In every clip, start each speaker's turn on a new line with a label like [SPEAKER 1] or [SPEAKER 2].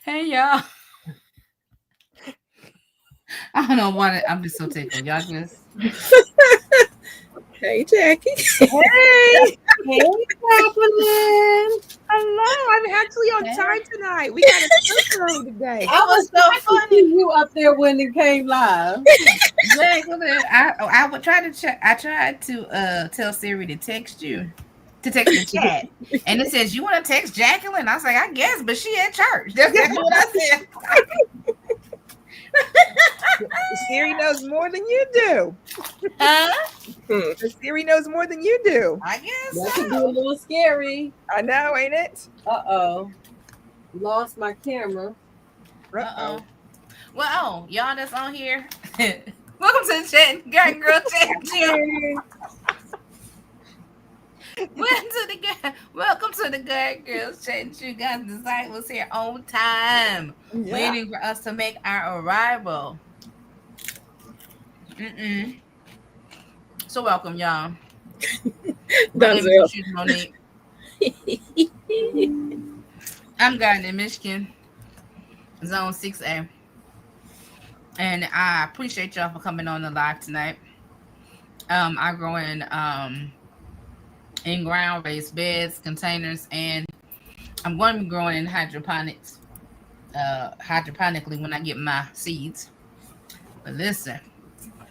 [SPEAKER 1] Hey y'all. I don't know why I'm just so tickled. Y'all just
[SPEAKER 2] Hey, Jackie.
[SPEAKER 3] Hey,
[SPEAKER 4] Hey, Jacqueline.
[SPEAKER 3] hello. I'm actually on
[SPEAKER 1] hey.
[SPEAKER 3] time tonight. We got a show today.
[SPEAKER 1] It
[SPEAKER 4] I
[SPEAKER 1] was
[SPEAKER 4] was
[SPEAKER 1] so
[SPEAKER 4] trying to
[SPEAKER 1] funny.
[SPEAKER 4] see you up there when it came live.
[SPEAKER 1] Jacqueline, I would try to check. I tried to tell Siri to text you, to text the chat, and it says you want to text Jacqueline. I was like, I guess, but she at church. That's exactly what I said.
[SPEAKER 3] Siri knows more than you do.
[SPEAKER 1] Huh?
[SPEAKER 3] Siri knows more than you do.
[SPEAKER 1] I guess
[SPEAKER 4] That could be a
[SPEAKER 1] so.
[SPEAKER 4] little scary.
[SPEAKER 3] I know, ain't it?
[SPEAKER 4] Uh-oh. Lost my camera.
[SPEAKER 3] Uh-oh.
[SPEAKER 1] Y'all that's on here. Welcome to the chat, girl chat.
[SPEAKER 4] Hey.
[SPEAKER 1] Welcome to the Good Girls Chat. You guys, the site was here on time,
[SPEAKER 3] Yeah.
[SPEAKER 1] waiting for us to make our arrival. Mm-mm. So welcome, y'all. My name is
[SPEAKER 2] Donzel.
[SPEAKER 1] Rashida Monique. I'm Garden in Michigan, Zone 6A. And I appreciate y'all for coming on the live tonight. I grow in ground raised beds, containers, and I'm going to be growing in hydroponics, hydroponically when I get my seeds. But listen,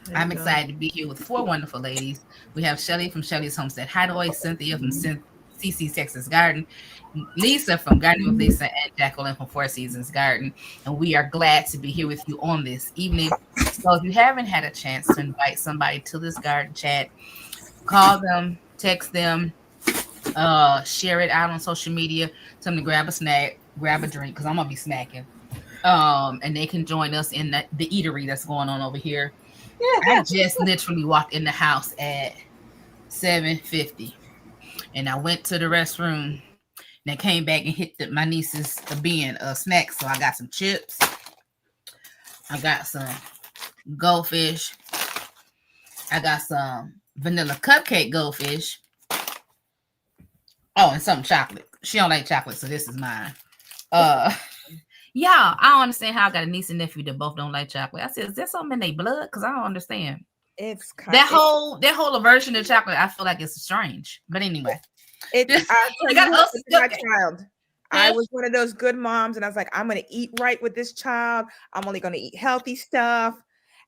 [SPEAKER 3] There you
[SPEAKER 1] I'm
[SPEAKER 3] go.
[SPEAKER 1] excited to be here with four wonderful ladies. We have Shelly from Shelly's Homestead Hideaway, Cynthia from CC Texas Garden, Lisa from Gardening with Lisa, and Jacqueline from Four Seasons Garden. And we are glad to be here with you on this evening. So if you haven't had a chance to invite somebody to this garden chat, call them, text them, share it out on social media, tell them to grab a snack, grab a drink, because I'm gonna be snacking. And they can join us in the eatery that's going on over here. I just literally walked in the house at 7:50, and I went to the restroom. And I came back and hit my niece's bin snacks. So I got some chips. I got some goldfish. I got some vanilla cupcake goldfish. Oh, and some chocolate. She don't like chocolate, so this is mine. Yeah, I don't understand how I got a niece and nephew that both don't like chocolate. I said, is there something in their blood? Because I don't understand.
[SPEAKER 3] It's kind
[SPEAKER 1] That whole aversion to chocolate, I feel like it's strange. But anyway,
[SPEAKER 3] it's I'll tell
[SPEAKER 1] I
[SPEAKER 3] you
[SPEAKER 1] got
[SPEAKER 3] what,
[SPEAKER 1] us.
[SPEAKER 3] with my child. I was one of those good moms, and I was like, I'm gonna eat right with this child. I'm only gonna eat healthy stuff.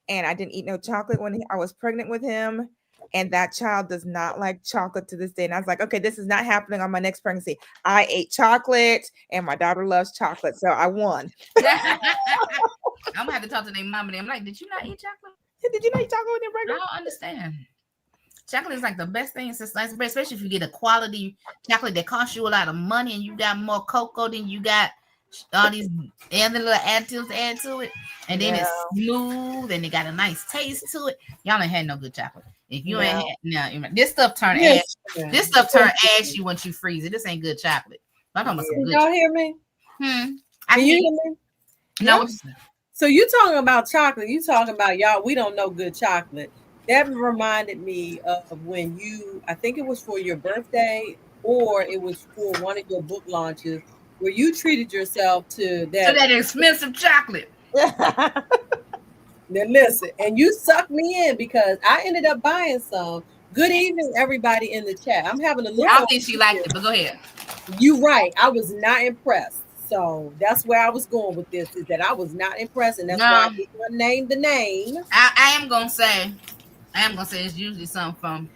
[SPEAKER 3] And I didn't eat no chocolate when I was pregnant with him. And that child does not like chocolate to this day. And I was like, okay, this is not happening on my next pregnancy. I ate chocolate, and my daughter loves chocolate, so I won.
[SPEAKER 1] I'm gonna have to talk to their mom. And I'm like, did you not eat chocolate?
[SPEAKER 3] Did you not eat chocolate when you're
[SPEAKER 1] I
[SPEAKER 3] pregnant?
[SPEAKER 1] don't understand. Chocolate is like the best thing since sliced bread, especially if you get a quality chocolate that costs you a lot of money and you got more cocoa than you got all these other little additives to add to it, and then it's smooth and it got a nice taste to it. Y'all ain't had no good chocolate. If you ain't had this stuff turn ash. This stuff turn ashy once you freeze it. This ain't good chocolate. I'm talking about some
[SPEAKER 4] Can
[SPEAKER 1] good
[SPEAKER 4] y'all
[SPEAKER 1] chocolate.
[SPEAKER 4] hear me?
[SPEAKER 1] I
[SPEAKER 4] Can you hear me?
[SPEAKER 1] No.
[SPEAKER 4] So you talking about chocolate. You talking about y'all, we don't know good chocolate. That reminded me of when you, I think it was for your birthday or it was for one of your book launches where you treated yourself to
[SPEAKER 1] that expensive chocolate.
[SPEAKER 4] Now listen, and you sucked me in because I ended up buying some. Good evening, everybody in the chat. I'm having a little.
[SPEAKER 1] I don't think she liked it, but go ahead.
[SPEAKER 4] You right. I was not impressed. So that's where I was going with this, is that I was not impressed, and that's why I didn't name the name.
[SPEAKER 1] I am gonna say it's usually something from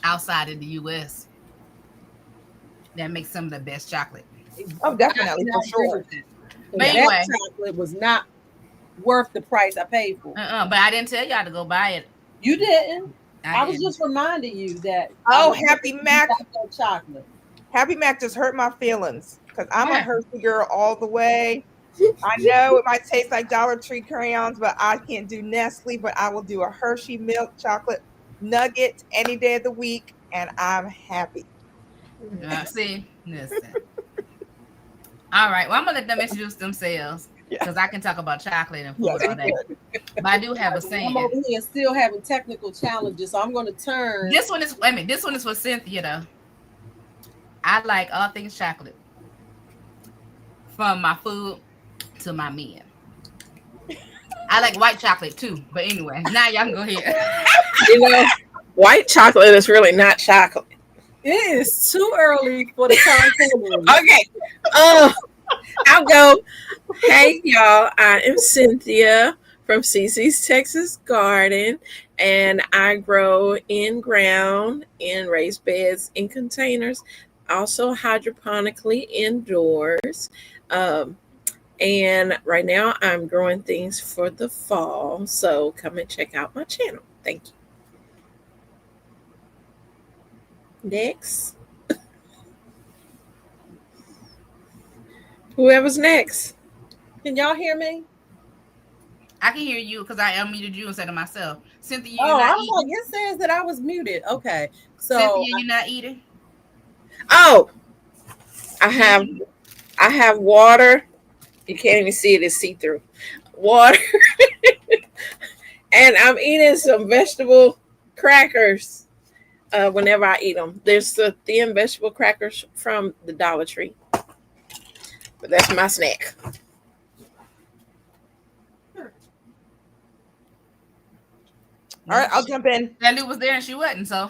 [SPEAKER 1] outside of the US that makes some of the best chocolate.
[SPEAKER 3] Oh, definitely, for sure.
[SPEAKER 1] But anyway,
[SPEAKER 4] that chocolate was not worth the price I paid for.
[SPEAKER 1] But I didn't tell y'all to go buy it.
[SPEAKER 4] You didn't. I was just reminding you that.
[SPEAKER 3] Oh, Happy Mac
[SPEAKER 4] chocolate.
[SPEAKER 3] Happy Mac just hurt my feelings because I'm a Hershey girl all the way. I know it might taste like Dollar Tree crayons, but I can't do Nestle. But I will do a Hershey milk chocolate nugget any day of the week, and I'm happy.
[SPEAKER 1] See, listen. All right. Well, I'm gonna let them introduce themselves because I can talk about chocolate and food all day. But I do have a saying.
[SPEAKER 4] I'm over here still having technical challenges, so I'm going to turn.
[SPEAKER 1] This one is This one is for Cynthia though. I like all things chocolate, from my food to my men. I like white chocolate too, but anyway, now y'all can go ahead.
[SPEAKER 2] You know, white chocolate is really not chocolate.
[SPEAKER 4] It is too early for the content.
[SPEAKER 2] Okay. I'll go. Hey, y'all. I am Cynthia from CC's Texas Garden, and I grow in ground, in raised beds, in containers, also hydroponically indoors. And right now, I'm growing things for the fall. So come and check out my channel. Thank you. Next. Whoever's next.
[SPEAKER 4] Can y'all hear me?
[SPEAKER 1] I can hear you because I unmuted you instead of myself. Cynthia, you're
[SPEAKER 4] Oh, I
[SPEAKER 1] not
[SPEAKER 4] was
[SPEAKER 1] eating.
[SPEAKER 4] like, it says that I was muted. Okay. So
[SPEAKER 1] Cynthia, you're not eating.
[SPEAKER 2] Oh, I have water. You can't even see it; it's see-through. Water, and I'm eating some vegetable crackers. Whenever I eat them, there's the thin vegetable crackers from the Dollar Tree, but that's my snack.
[SPEAKER 3] All right, I'll jump in.
[SPEAKER 1] Shelly was there and she wasn't. So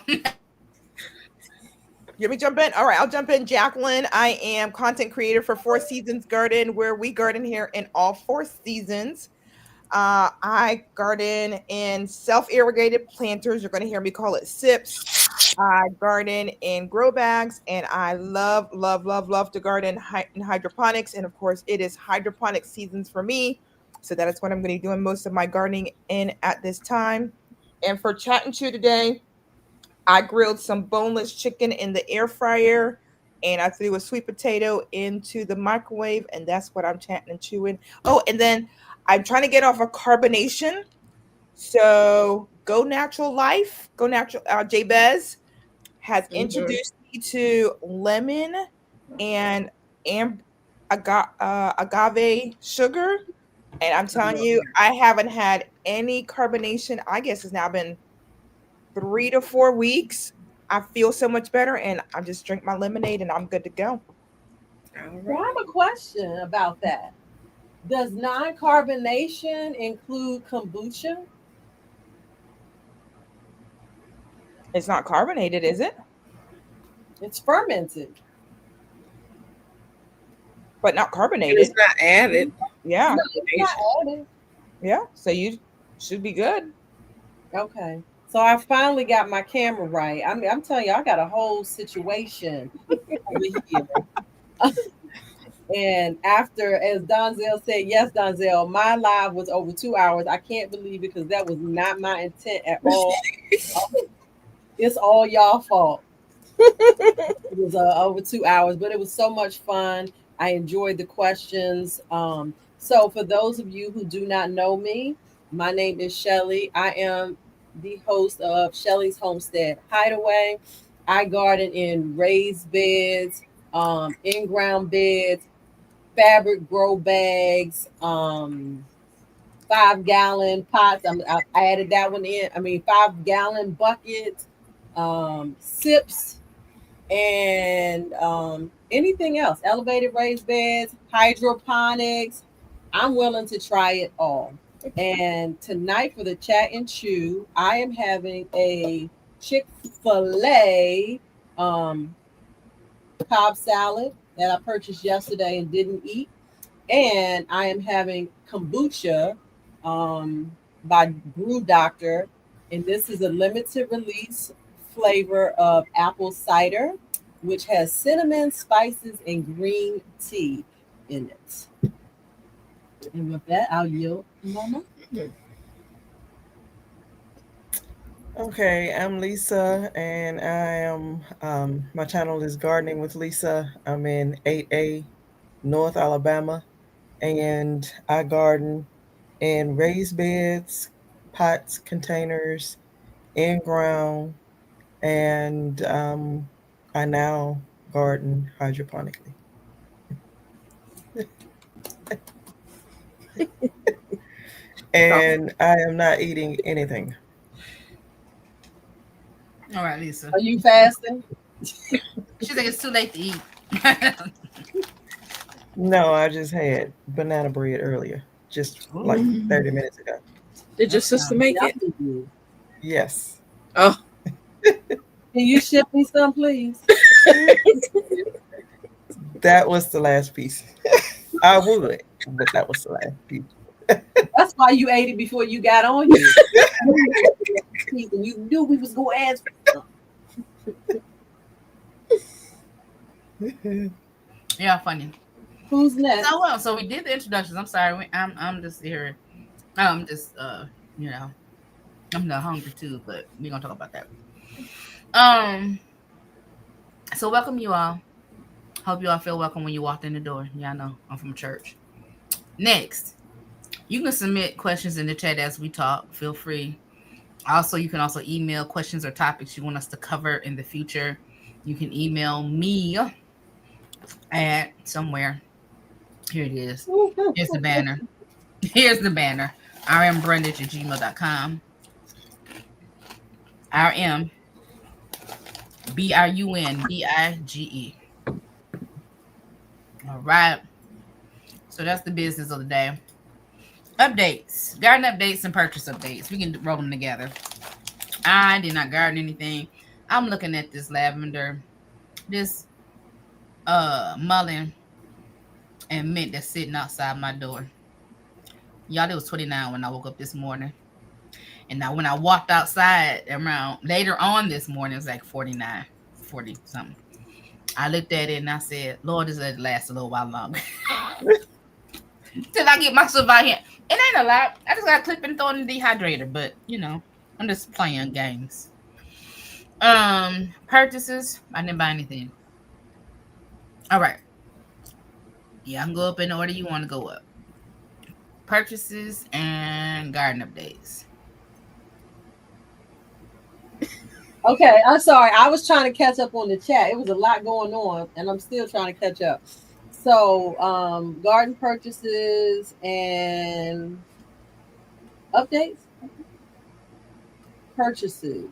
[SPEAKER 3] Let me jump in. All right, I'll jump in. Jacqueline, I am content creator for Four Seasons Garden, where we garden here in all four seasons. I garden in self-irrigated planters. You're going to hear me call it SIPs. I garden in grow bags, and I love, love, love, love to garden in hydroponics. And of course, it is hydroponic seasons for me. So that is what I'm going to be doing most of my gardening in at this time. And for Chat and Chew today, I grilled some boneless chicken in the air fryer, and I threw a sweet potato into the microwave, and that's what I'm chatting and chewing. Oh, and then I'm trying to get off of carbonation. So Go Natural Life, Go Natural, Jabez has introduced me to lemon and agave sugar. And I'm telling you, I haven't had any carbonation. I guess it's now been 3 to 4 weeks. I feel so much better, and I just drink my lemonade and I'm good to go.
[SPEAKER 4] Well, I have a question about that. Does non-carbonation include kombucha?
[SPEAKER 3] It's not carbonated, is it?
[SPEAKER 4] It's fermented.
[SPEAKER 3] But not carbonated.
[SPEAKER 2] It's not added.
[SPEAKER 3] Yeah.
[SPEAKER 4] No, it's not added.
[SPEAKER 3] Yeah. So you should be good.
[SPEAKER 4] Okay. So I finally got my camera right. I mean, I'm telling you, I got a whole situation over here. And after, as Donzel said, yes, Donzel, my live was over 2 hours. I can't believe it because that was not my intent at all. It's all y'all fault. It was over 2 hours, but it was so much fun. I enjoyed the questions. So for those of you who do not know me, my name is Shelly. I am the host of Shelly's Homestead Hideaway. I garden in raised beds, in-ground beds, fabric grow bags, 5-gallon pots. I added that one in. 5-gallon buckets, SIPs, and anything else. Elevated raised beds, hydroponics. I'm willing to try it all. And tonight for the Chat and Chew, I am having a Chick-fil-A Cobb salad that I purchased yesterday and didn't eat. And I am having kombucha by Brew Doctor. And this is a limited release flavor of apple cider, which has cinnamon, spices, and green tea in it. And with that, I'll yield, Mama.
[SPEAKER 5] Okay, I'm Lisa, and I am, my channel is Gardening with Lisa. I'm in 8A, North Alabama, and I garden in raised beds, pots, containers, in ground, and I now garden hydroponically. And I am not eating anything.
[SPEAKER 1] all right, Lisa.
[SPEAKER 4] Are you fasting?
[SPEAKER 1] She think it's too late to eat.
[SPEAKER 5] No, I just had banana bread earlier, just like
[SPEAKER 1] Ooh,
[SPEAKER 5] 30 minutes ago.
[SPEAKER 2] Did your
[SPEAKER 1] that's
[SPEAKER 2] sister make it?
[SPEAKER 4] Definitely do.
[SPEAKER 5] Yes.
[SPEAKER 2] Oh,
[SPEAKER 4] Can you ship me some, please?
[SPEAKER 5] That was the last piece. I would, but that was the last piece.
[SPEAKER 4] That's why you ate it before you got on here. And you knew we was gonna ask for some.
[SPEAKER 1] yeah, funny.
[SPEAKER 4] Who's next?
[SPEAKER 1] So well, so we did the introductions. I'm sorry, I'm just here. I'm just you know, I'm not hungry too, but we're gonna talk about that. Um, so welcome you all. Hope you all feel welcome when you walked in the door. Yeah, I know I'm from church. Next, you can submit questions in the chat as we talk. Feel free. Also, you can also email questions or topics you want us to cover in the future. You can email me at somewhere. Here it is. Here's the banner. Here's the banner. rmbrundage@gmail.com. RMBRUNDIGE. All right. So that's the business of the day. Updates, garden updates, and purchase updates. We can roll them together. I did not garden anything. I'm looking at this lavender, this mullein and mint that's sitting outside my door. Y'all, it was 29 when I woke up this morning. And now when I walked outside around later on this morning, it was like 49, 40 something. I looked at it and I said, Lord, this will last a little while longer. Till I get myself out here. It ain't a lot. I just got to clip and throw in the dehydrator, but you know, I'm just playing games. Purchases. I didn't buy anything. All right. Yeah, I can go up in the order you want to go up. Purchases and garden updates.
[SPEAKER 4] Okay, I'm sorry. I was trying to catch up on the chat. It was a lot going on, and I'm still trying to catch up. So, garden purchases and updates. Purchases.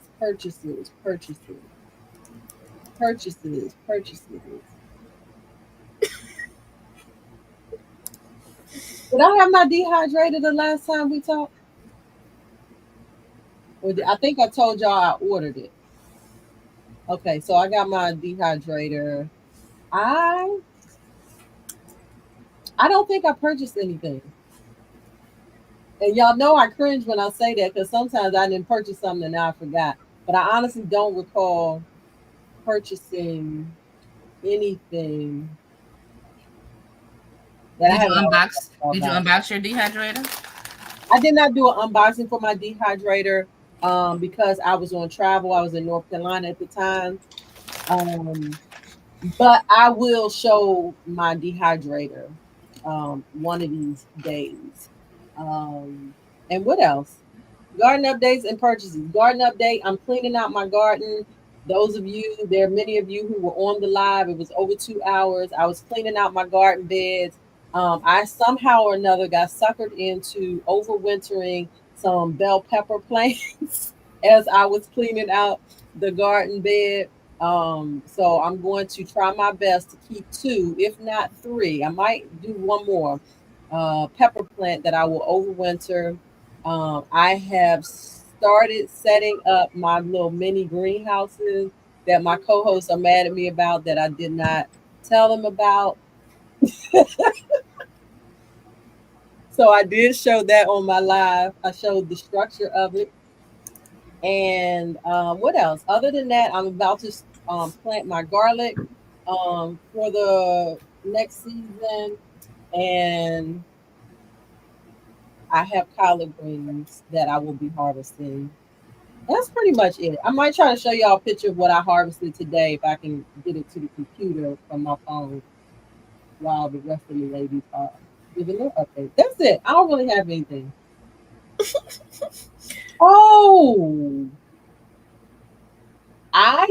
[SPEAKER 4] Did I have my dehydrator the last time we talked? I think I told y'all I ordered it. Okay, so I got my dehydrator. I don't think I purchased anything. And y'all know I cringe when I say that because sometimes I didn't purchase something and now I forgot. But I honestly don't recall purchasing anything that I haven't
[SPEAKER 1] unbox? Did you unbox your dehydrator?
[SPEAKER 4] I did not do an unboxing for my dehydrator because I was on travel. I was in North Carolina at the time. But I will show my dehydrator one of these days. And what else? Garden updates and purchases. Garden update. I'm cleaning out my garden. Those of you, there are many of you who were on the live. It was over 2 hours. I was cleaning out my garden beds. I somehow or another got suckered into overwintering some bell pepper plants as I was cleaning out the garden bed. So I'm going to try my best to keep 2, if not 3. I might do one more pepper plant that I will overwinter. I have started setting up my little mini greenhouses that my co-hosts are mad at me about that I did not tell them about. So I did show that on my live. I showed the structure of it. And what else? Other than that, I'm about to plant my garlic for the next season. And I have collard greens that I will be harvesting. That's pretty much it. I might try to show y'all a picture of what I harvested today if I can get it to the computer from my phone while the rest of the ladies are giving their update. That's it. I don't really have anything. Oh, I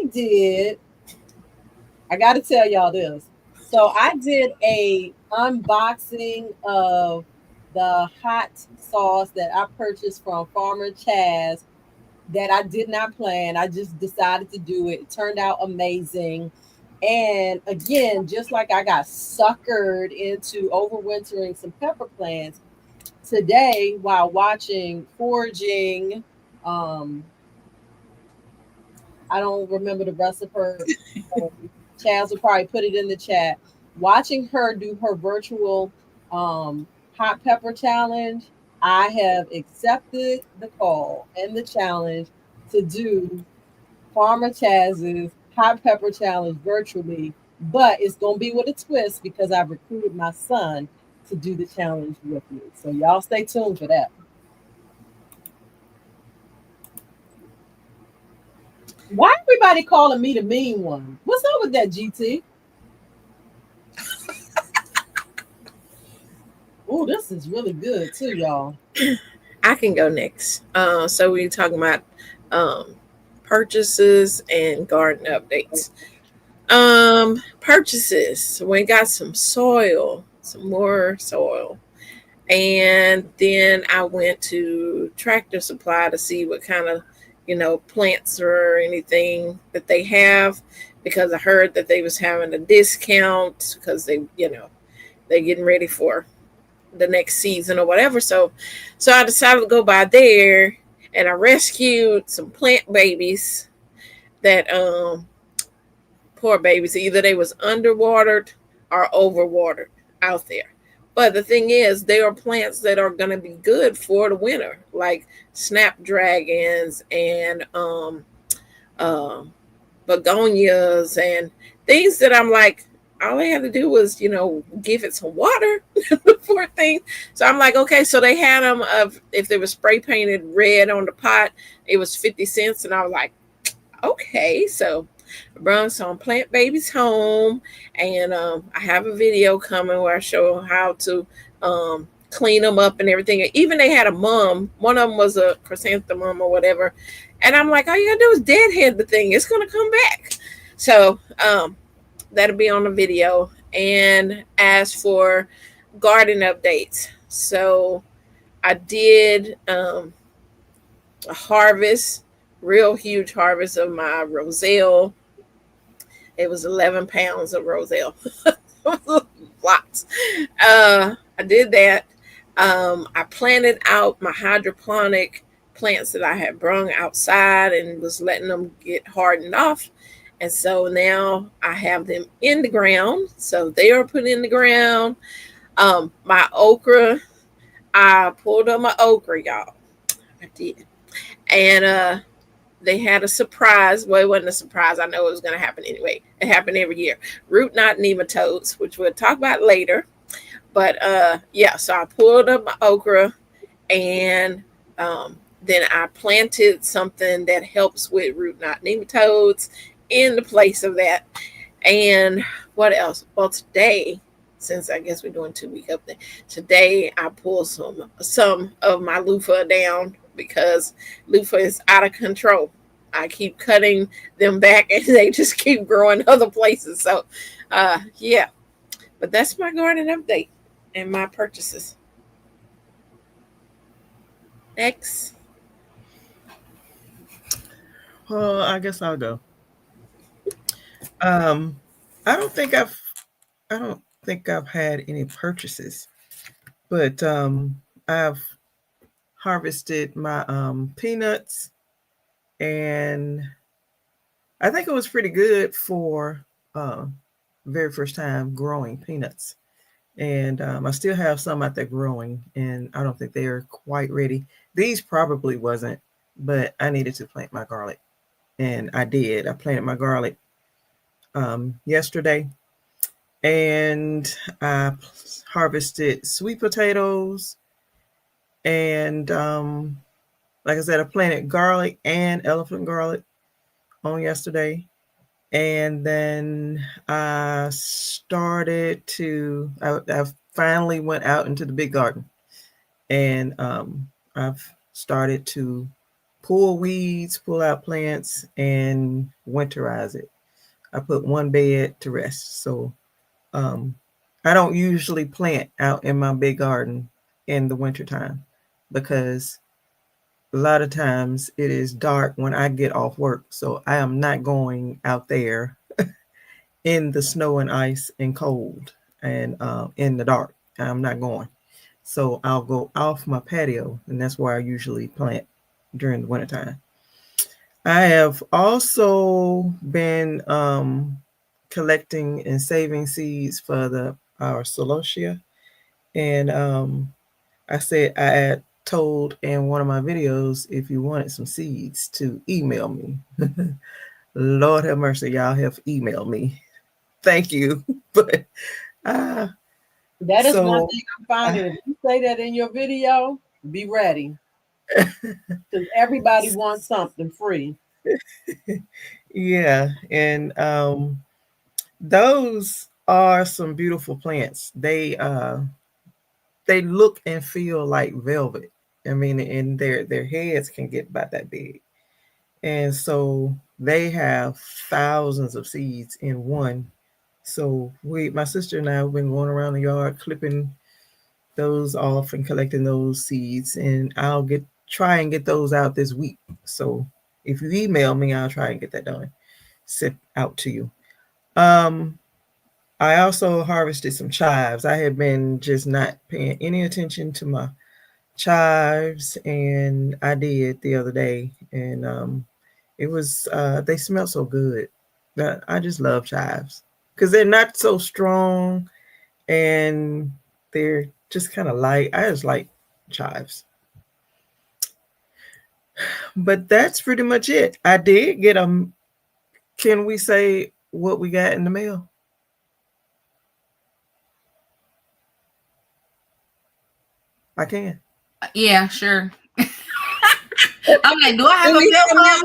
[SPEAKER 4] got to tell y'all this. So I did a unboxing of the hot sauce that I purchased from Farmer Chaz that I did not plan. I just decided to do it. It turned out amazing. And again, just like I got suckered into overwintering some pepper plants, today while watching foraging, um, I don't remember the rest of her. Chaz will probably put it in the chat. Watching her do her virtual hot pepper challenge, I have accepted the call and the challenge to do Farmer Chaz's hot pepper challenge virtually, but it's gonna be with a twist because I've recruited my son to do the challenge with me. So y'all stay tuned for that. Why everybody calling me the mean one? What's up with that, GT? Oh, this is really good too, y'all.
[SPEAKER 2] I can go next. So we're talking about purchases and garden updates. Purchases. We got some soil, some more soil. And then I went to Tractor Supply to see what kind of, plants or anything that they have, because I heard that they was having a discount because they're getting ready for the next season or whatever. So I decided to go by there, and I rescued some plant babies that poor babies, either they was underwatered or overwatered out there. But the thing is, there are plants that are going to be good for the winter, like snapdragons and begonias and things that I'm like, all I had to do was, give it some water for things. So I'm like, okay, so they had them if they were spray painted red on the pot, it was 50 cents. And I was like, okay, so I brought some plant babies home, and I have a video coming where I show how to clean them up and everything. Even they had a mum. One of them was a chrysanthemum or whatever. And I'm like, all you gotta do is deadhead the thing. It's gonna come back. So that'll be on the video. And as for garden updates, so I did a harvest, real huge harvest of my roselle. It was 11 pounds of roselle. Lots. I did that. I planted out my hydroponic plants that I had brung outside and was letting them get hardened off. And so now I have them in the ground. So they are put in the ground. My okra, I pulled up my okra, y'all. I did. And they had a surprise. Well, it wasn't a surprise. I know it was going to happen anyway. It happened every year. Root knot nematodes, which we'll talk about later. But yeah, so I pulled up my okra, and then I planted something that helps with root knot nematodes in the place of that. And what else? Well, today, since I guess we're doing 2-week update, today I pulled some of my loofah down because loofah is out of control. I keep cutting them back and they just keep growing other places. So yeah, but that's my garden update and my purchases. Next.
[SPEAKER 5] Well, I guess I'll go. I don't think I've had any purchases, but I've harvested my peanuts, and I think it was pretty good for very first time growing peanuts. And I still have some out there growing, and I don't think they are quite ready. These probably wasn't, but I needed to plant my garlic, and I did. I planted my garlic yesterday, and I harvested sweet potatoes, and like I said, I planted garlic and elephant garlic on yesterday. And then I finally went out into the big garden, and I've started to pull weeds, pull out plants, and winterize it. I put one bed to rest. So I don't usually plant out in my big garden in the wintertime because a lot of times it is dark when I get off work. So I am not going out there in the snow and ice and cold and in the dark. I'm not going. So I'll go off my patio, and that's where I usually plant during the wintertime. I have also been collecting and saving seeds for our celosia, and I said I had told in one of my videos if you wanted some seeds to email me. Lord have mercy, y'all have emailed me. Thank you, but
[SPEAKER 4] That is one
[SPEAKER 5] so
[SPEAKER 4] thing I'm finding. If you say that in your video, be ready. Because everybody wants something free.
[SPEAKER 5] yeah, and those are some beautiful plants. They look and feel like velvet. I mean, and their heads can get about that big. And so they have thousands of seeds in one. So my sister and I have been going around the yard clipping those off and collecting those seeds, and I'll try and get those out this week. So if you email me, I'll try and get that done, sent out to you. I also harvested some chives. I had been just not paying any attention to my chives, and I did the other day, and it was they smell so good. That I just love chives because they're not so strong and they're just kind of light. I just like chives. But that's pretty much it. I did get them. Can we say what we got in the mail? I can.
[SPEAKER 1] Yeah, sure. I'm like, do I have a mail call,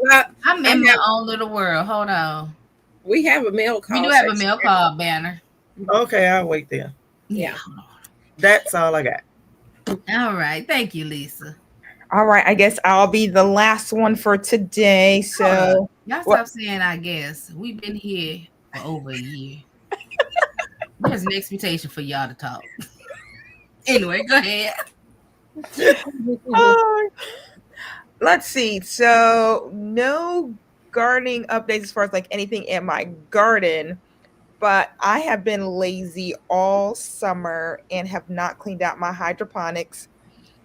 [SPEAKER 1] banner? I'm in my own little world. Hold on.
[SPEAKER 2] We have a mail call.
[SPEAKER 1] We do have a mail call banner.
[SPEAKER 5] Okay, I'll wait there.
[SPEAKER 2] Yeah.
[SPEAKER 5] That's all I got.
[SPEAKER 1] All right. Thank you, Lisa.
[SPEAKER 3] All right, I guess I'll be the last one for today. So
[SPEAKER 1] y'all stop saying I guess. We've been here for over a year. There's an expectation for y'all to talk. Anyway, go ahead.
[SPEAKER 3] Let's see. So no gardening updates as far as like anything in my garden, but I have been lazy all summer and have not cleaned out my hydroponics.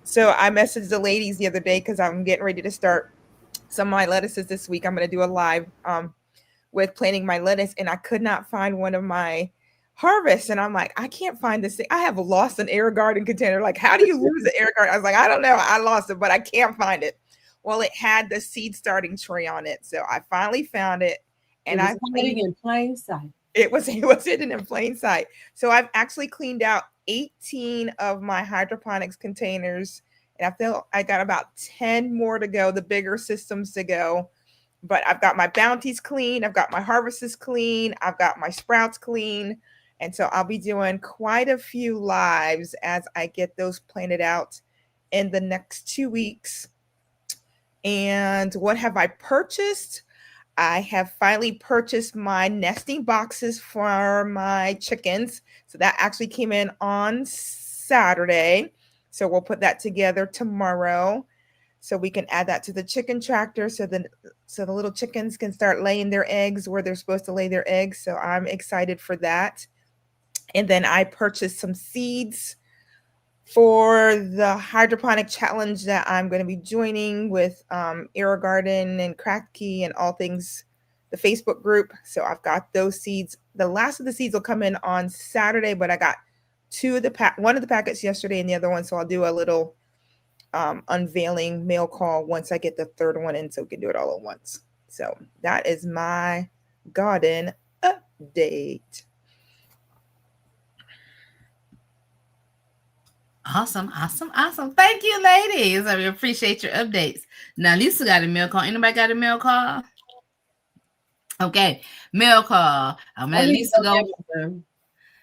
[SPEAKER 3] So I messaged the ladies the other day because I'm getting ready to start some of my lettuces this week. I'm going to do a live with planting my lettuce, and I could not find one of my harvests. And I'm like, I can't find this thing. I have lost an air garden container. Like, how do you lose an air garden? I was like, I don't know. I lost it, but I can't find it. Well, it had the seed starting tray on it. So I finally found it. And I
[SPEAKER 4] hiding in plain sight.
[SPEAKER 3] It was hidden in plain sight. So I've actually cleaned out 18 of my hydroponics containers. And I feel I got about 10 more to go, the bigger systems to go. But I've got my bounties clean. I've got my harvests clean. I've got my sprouts clean. And so I'll be doing quite a few lives as I get those planted out in the next 2 weeks. And what have I purchased? I have finally purchased my nesting boxes for my chickens. So that actually came in on Saturday. So we'll put that together tomorrow. So we can add that to the chicken tractor so the little chickens can start laying their eggs where they're supposed to lay their eggs. So I'm excited for that. And then I purchased some seeds for the hydroponic challenge that I'm going to be joining with AeroGarden and Cracky and all things, the Facebook group. So I've got those seeds. The last of the seeds will come in on Saturday, but I got one of the packets yesterday and the other one. So I'll do a little unveiling mail call once I get the third one in so we can do it all at once. So that is my garden update.
[SPEAKER 1] Awesome. Thank you, ladies. I appreciate your updates. Now, Lisa got a mail call. Anybody got a mail call? Okay, mail call. I'm gonna let Lisa go. Okay,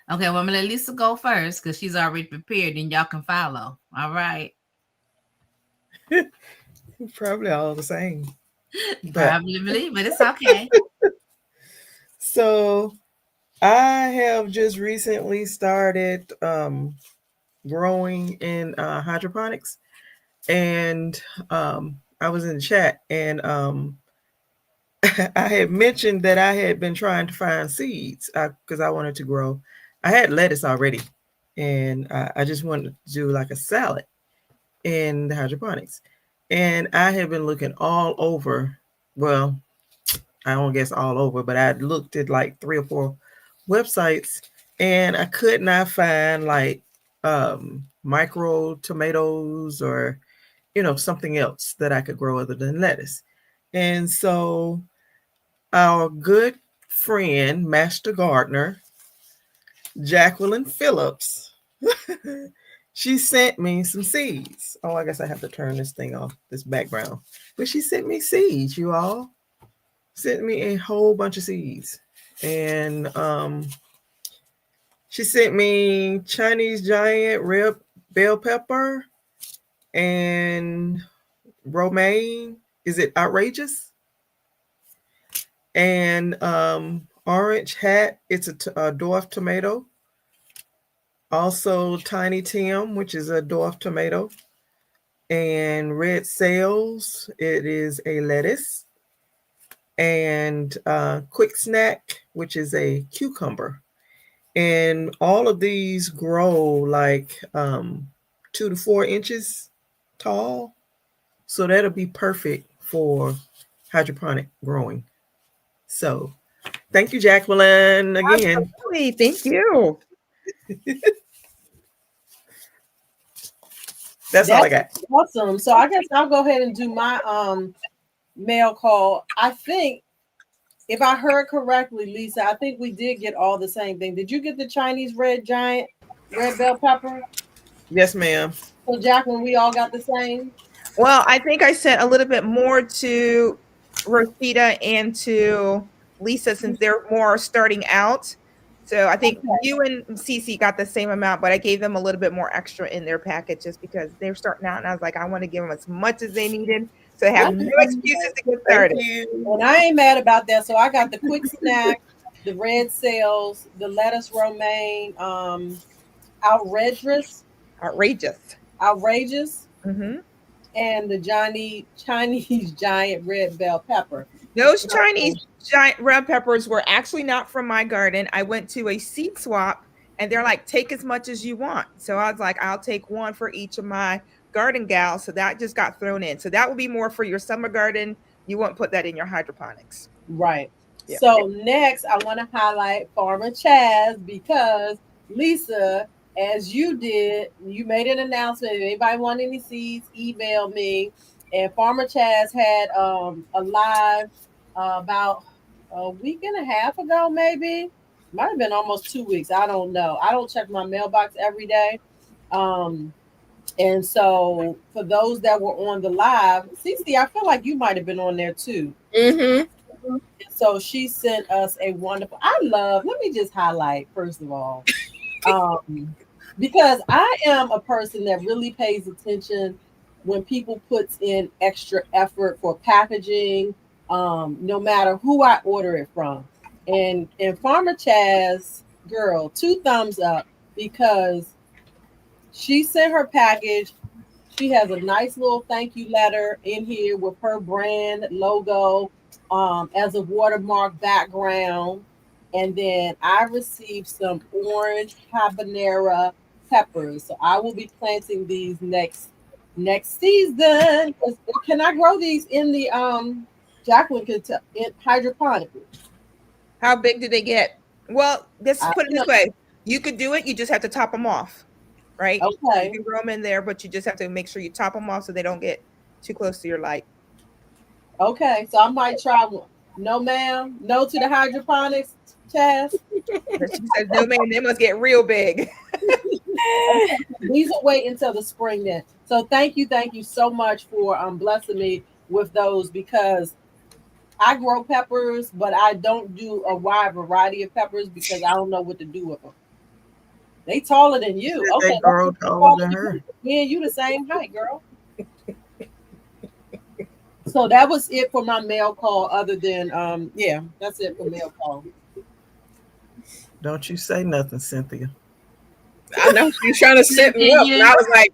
[SPEAKER 1] well, I'm gonna let Lisa go first because she's already prepared, and y'all can follow. All right.
[SPEAKER 5] Probably all the same.
[SPEAKER 1] Probably, but it's okay.
[SPEAKER 5] So I have just recently started growing in hydroponics, and I was in the chat, and I had mentioned that I had been trying to find seeds because I wanted to grow. I had lettuce already, and I just wanted to do like a salad in the hydroponics. And I have been looking all over. Well, I don't guess all over, but I looked at like 3 or 4 websites, and I could not find like micro tomatoes or something else that I could grow other than lettuce. And so our good friend, Master Gardener, Jacqueline Phillips, she sent me some seeds. Oh, I guess I have to turn this thing off, this background. But she sent me seeds, you all. Sent me a whole bunch of seeds. And she sent me Chinese giant red bell pepper and romaine. Is it outrageous? And orange hat. It's a dwarf tomato. Also Tiny Tim, which is a dwarf tomato. And red sales. It is a lettuce. And quick snack, which is a cucumber. And all of these grow like 2 to 4 inches tall. So that'll be perfect for hydroponic growing. So thank you, Jacqueline, again.
[SPEAKER 3] Absolutely. Thank you.
[SPEAKER 5] That's all I got.
[SPEAKER 4] Awesome. So I guess I'll go ahead and do my mail call. I think if I heard correctly, Lisa, I think we did get all the same thing. Did you get the Chinese red giant red bell pepper?
[SPEAKER 5] Yes, ma'am.
[SPEAKER 4] So Jacqueline, we all got the same?
[SPEAKER 3] Well, I think I sent a little bit more to Rosita and to Lisa since they're more starting out. So I think you and Cece got the same amount, but I gave them a little bit more extra in their packet just because they're starting out. And I was like, I want to give them as much as they needed. So they have no excuses to get started.
[SPEAKER 4] And I ain't mad about that. So I got the quick snack, the red sales, the lettuce romaine, outrageous,
[SPEAKER 3] Mm-hmm.
[SPEAKER 4] and the Chinese giant red bell pepper.
[SPEAKER 3] Those Chinese giant red peppers were actually not from my garden. I went to a seed swap and they're like, take as much as you want. So I was like, I'll take one for each of my garden gals. So that just got thrown in. So that would be more for your summer garden. You won't put that in your hydroponics.
[SPEAKER 4] Right.
[SPEAKER 3] Yeah.
[SPEAKER 4] So next I want to highlight Farmer Chaz because Lisa, as you did, you made an announcement. If anybody want any seeds, email me. And Farmer Chaz had a live about a week and a half ago, maybe. Might have been almost 2 weeks. I don't know. I don't check my mailbox every day. And so for those that were on the live, Cece, I feel like you might have been on there too.
[SPEAKER 3] Mm-hmm.
[SPEAKER 4] So she sent us a wonderful, let me just highlight, first of all, because I am a person that really pays attention when people puts in extra effort for packaging, no matter who I order it from. And Farmer Chaz, girl, 2 thumbs up because she sent her package. She has a nice little thank you letter in here with her brand logo as a watermark background. And then I received some orange habanero peppers. So I will be planting these next season. Can I grow these in the Jacqueline in hydroponically?
[SPEAKER 3] How big do they get? Well, let's put it this way. You could do it. You just have to top them off, right?
[SPEAKER 4] Okay.
[SPEAKER 3] You can grow them in there, but you just have to make sure you top them off so they don't get too close to your light.
[SPEAKER 4] Okay, so I might try one. No, ma'am. No to the hydroponics, Chaz.
[SPEAKER 3] She says, no, man, they must get real big.
[SPEAKER 4] Okay. These will wait until the spring then. So thank you so much for blessing me with those because I grow peppers, but I don't do a wide variety of peppers because I don't know what to do with them. They taller than you. Okay,
[SPEAKER 5] they grow taller than her.
[SPEAKER 4] Me and you the same height, girl. So that was it for my mail call. Other than that's it for mail call.
[SPEAKER 5] Don't you say nothing, Cynthia.
[SPEAKER 2] I know she's trying to set me up, and I was like,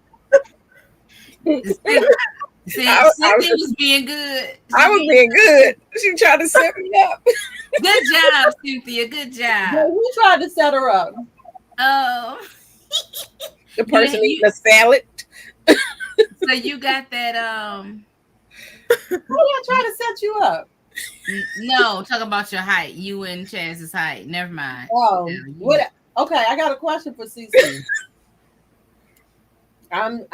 [SPEAKER 1] Cynthia was being good.
[SPEAKER 2] I was being good. She tried to set me up.
[SPEAKER 1] Good job, Cynthia. Good job.
[SPEAKER 4] Well, who tried to set her up?
[SPEAKER 1] Oh,
[SPEAKER 2] The person
[SPEAKER 1] you-
[SPEAKER 2] eating a salad.
[SPEAKER 1] so you got that?
[SPEAKER 4] Who I try to set you up?
[SPEAKER 1] No, talk about your height. You and Chaz's height. Never mind.
[SPEAKER 4] Oh,
[SPEAKER 1] Yeah, you-
[SPEAKER 4] what? Okay, I got a question for CC. I'm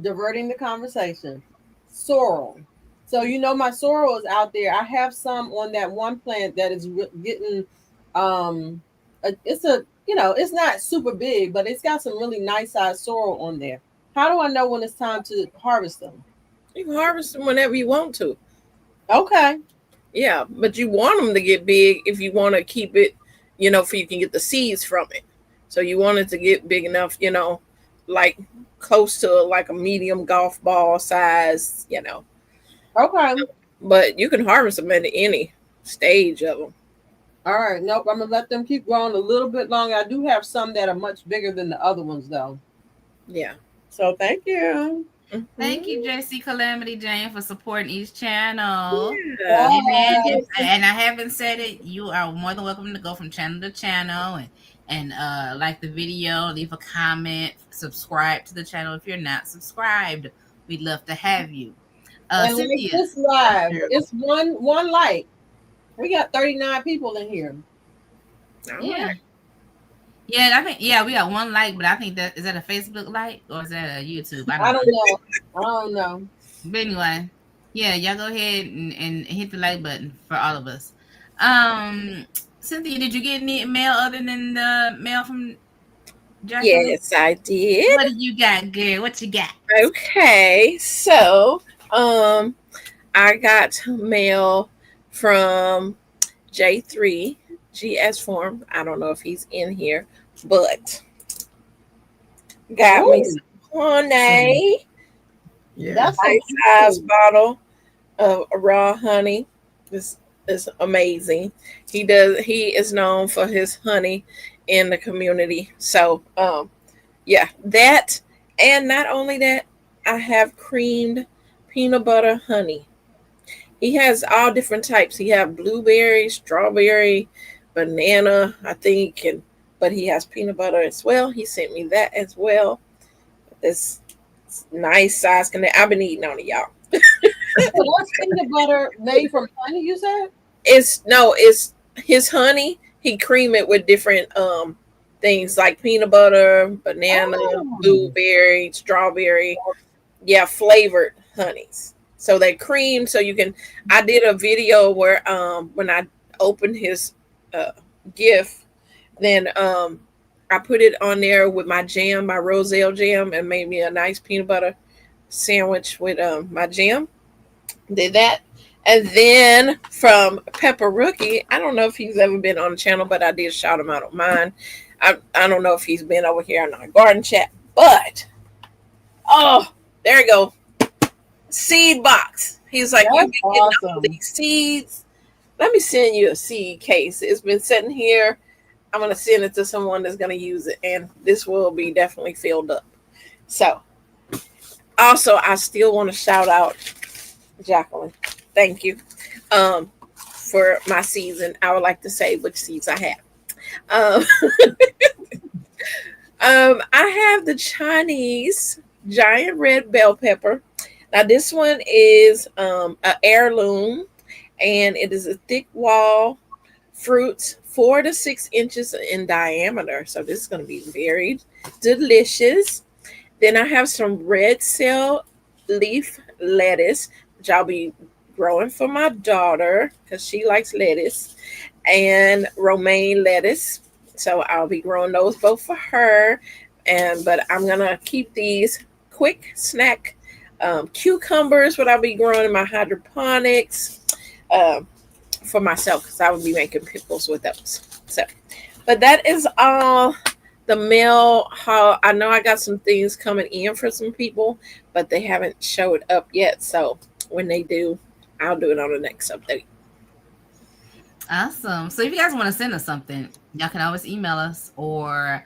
[SPEAKER 4] diverting the conversation. Sorrel. So you know my sorrel is out there. I have some on that one plant that is getting it's a it's not super big, but it's got some really nice sized sorrel on there. How do I know when it's time to harvest them?
[SPEAKER 2] You can harvest them whenever you want to.
[SPEAKER 4] Okay.
[SPEAKER 2] Yeah, but you want them to get big if you want to keep it, so you can get the seeds from it. So you want it to get big enough, like close to like a medium golf ball size,
[SPEAKER 4] Okay.
[SPEAKER 2] But you can harvest them at any stage of them.
[SPEAKER 4] All right. Nope. I'm gonna let them keep growing a little bit longer. I do have some that are much bigger than the other ones, though.
[SPEAKER 2] Yeah.
[SPEAKER 4] So thank you.
[SPEAKER 1] Thank you, JC Calamity Jane, for supporting each channel.
[SPEAKER 2] Yeah.
[SPEAKER 1] Amen. And I haven't said it. You are more than welcome to go from channel to channel and like the video, leave a comment, subscribe to the channel if you're not subscribed. We'd love to have you.
[SPEAKER 4] And like
[SPEAKER 1] Cynthia.
[SPEAKER 4] this live, it's one like. We got 39 people in here.
[SPEAKER 1] Yeah. Yeah, I think we got one like, but I think that is that a Facebook like or is that a YouTube?
[SPEAKER 4] I don't know.
[SPEAKER 1] But anyway, yeah, y'all go ahead and hit the like button for all of us. Cynthia, did you get any mail other than the mail from Jacqueline?
[SPEAKER 2] Yes, I did.
[SPEAKER 1] What do you got, girl? What you got?
[SPEAKER 2] Okay, so I got mail from J3 GS Form. I don't know if he's in here, but got me some honey.
[SPEAKER 5] Yeah.
[SPEAKER 4] That's
[SPEAKER 2] Nice size bottle of raw honey. This is amazing. He is known for his honey in the community. So yeah, that, and not only that, I have creamed peanut butter honey. He has all different types. He have blueberry, strawberry, banana, I think, but he has peanut butter as well. He sent me that as well. This nice size container. I've been eating on it, y'all.
[SPEAKER 4] So that's peanut butter made from honey, you said?
[SPEAKER 2] It's his honey. He cream it with different things like peanut butter, banana, blueberry, strawberry. Yeah, flavored honeys. So they cream, so you can. I did a video where when I opened his gift, then I put it on there with my jam, my Roselle jam, and made me a nice peanut butter sandwich with my jam. Did that. And then from Pepper Rookie, I don't know if he's ever been on the channel, but I did shout him out on mine. I don't know if he's been over here in our garden chat, but there you go. Seed box. He's like, you
[SPEAKER 4] That's
[SPEAKER 2] can get all
[SPEAKER 4] awesome.
[SPEAKER 2] these seeds. Let me send you a seed case. It's been sitting here. I'm going to send it to someone that's going to use it, and this will be definitely filled up. So, also, I still want to shout out Jacqueline. Thank you for my seeds, and I would like to say which seeds I have. I have the Chinese giant red bell pepper. Now, this one is an heirloom, and it is a thick wall fruit, 4 to 6 inches in diameter. So this is going to be very delicious. Then I have some red cell leaf lettuce, which I'll be growing for my daughter because she likes lettuce, and romaine lettuce. So I'll be growing those both for her. But I'm going to keep these quick snack cucumbers, what I'll be growing in my hydroponics for myself, because I will be making pickles with those. So, but that is all the mail haul. I know I got some things coming in for some people, but they haven't showed up yet. So when they do, I'll do it on the next update.
[SPEAKER 1] Awesome. So if you guys want to send us something, y'all can always email us or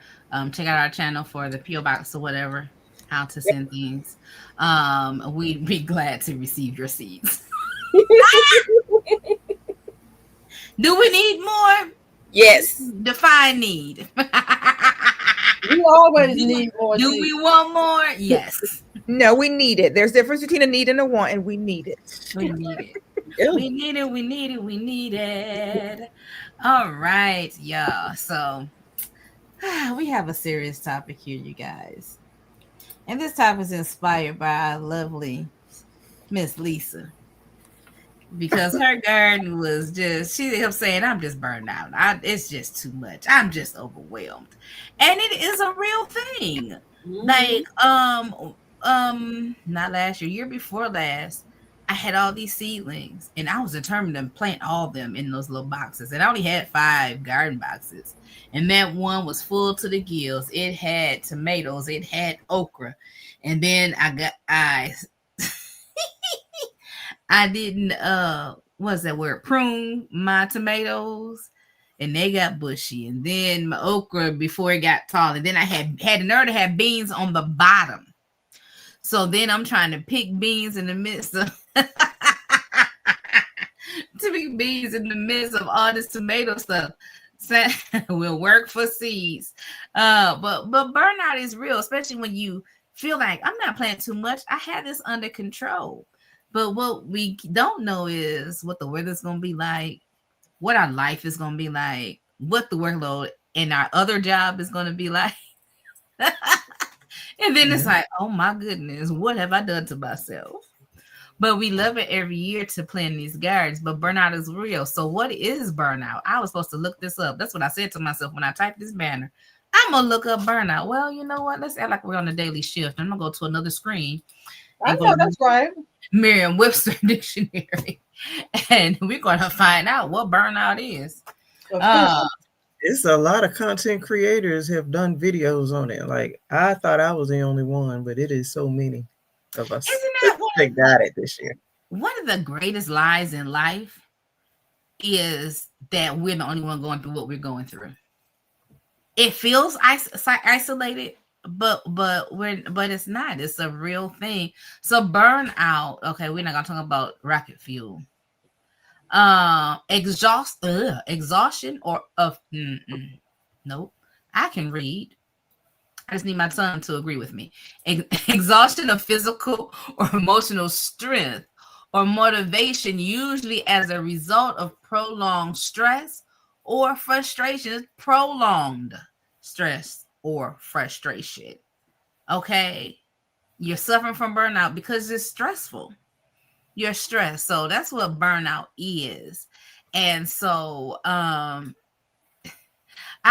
[SPEAKER 1] check out our channel for the PO box or whatever, how to send things. We'd be glad to receive your seeds. Do we need more?
[SPEAKER 2] Yes.
[SPEAKER 1] Define need.
[SPEAKER 4] We always need more.
[SPEAKER 1] Do
[SPEAKER 4] sleep.
[SPEAKER 1] we want more? Yes.
[SPEAKER 3] No, we need it. There's a difference between a need and a want, and we need it.
[SPEAKER 1] We need it.
[SPEAKER 5] Ew.
[SPEAKER 1] We need it. We need it. We need it. All right, y'all. So we have a serious topic here, you guys. And this topic is inspired by our lovely Miss Lisa. Because her garden was just, she kept saying, I'm just burned out. It's just too much. I'm just overwhelmed. And it is a real thing.
[SPEAKER 4] Mhm.
[SPEAKER 1] Like, not last year before last, I had all these seedlings and I was determined to plant all of them in those little boxes. And I only had 5 garden boxes. And that one was full to the gills. It had tomatoes, it had okra. And then I didn't what's that word? Prune my tomatoes, and they got bushy. And then my okra before it got tall. And then I had the nerve to have beans on the bottom. So then I'm trying to pick beans in the midst of all this tomato stuff. So will work for seeds. But burnout is real, especially when you feel like I'm not planting too much. I had this under control. But what we don't know is what the weather's going to be like, what our life is going to be like, what the workload in our other job is going to be like. And then it's like, oh my goodness, what have I done to myself? But we love it every year to plant these gardens, but burnout is real. So what is burnout? I was supposed to look this up. That's what I said to myself when I typed this banner. I'm going to look up burnout. Well, you know what? Let's act like we're on a daily shift. I'm going to go to another screen.
[SPEAKER 4] I know that's right.
[SPEAKER 1] Merriam-Webster dictionary, and we're going to find out what burnout is.
[SPEAKER 5] It's a lot of content creators have done videos on it. Like, I thought I was the only one, but it is so many of us
[SPEAKER 1] Isn't that
[SPEAKER 5] that got it this year.
[SPEAKER 1] one of the greatest lies in life is that we're the only one going through what we're going through. It feels isolated, but it's not. It's a real thing. So burnout. Okay, we're not gonna talk about rocket fuel. Exhaustion or of nope. I can read. I just need my tongue to agree with me. Exhaustion of physical or emotional strength or motivation, usually as a result of prolonged stress or frustration. Prolonged stress or frustration. Okay. You're suffering from burnout because it's stressful. You're stressed. So that's what burnout is. And so I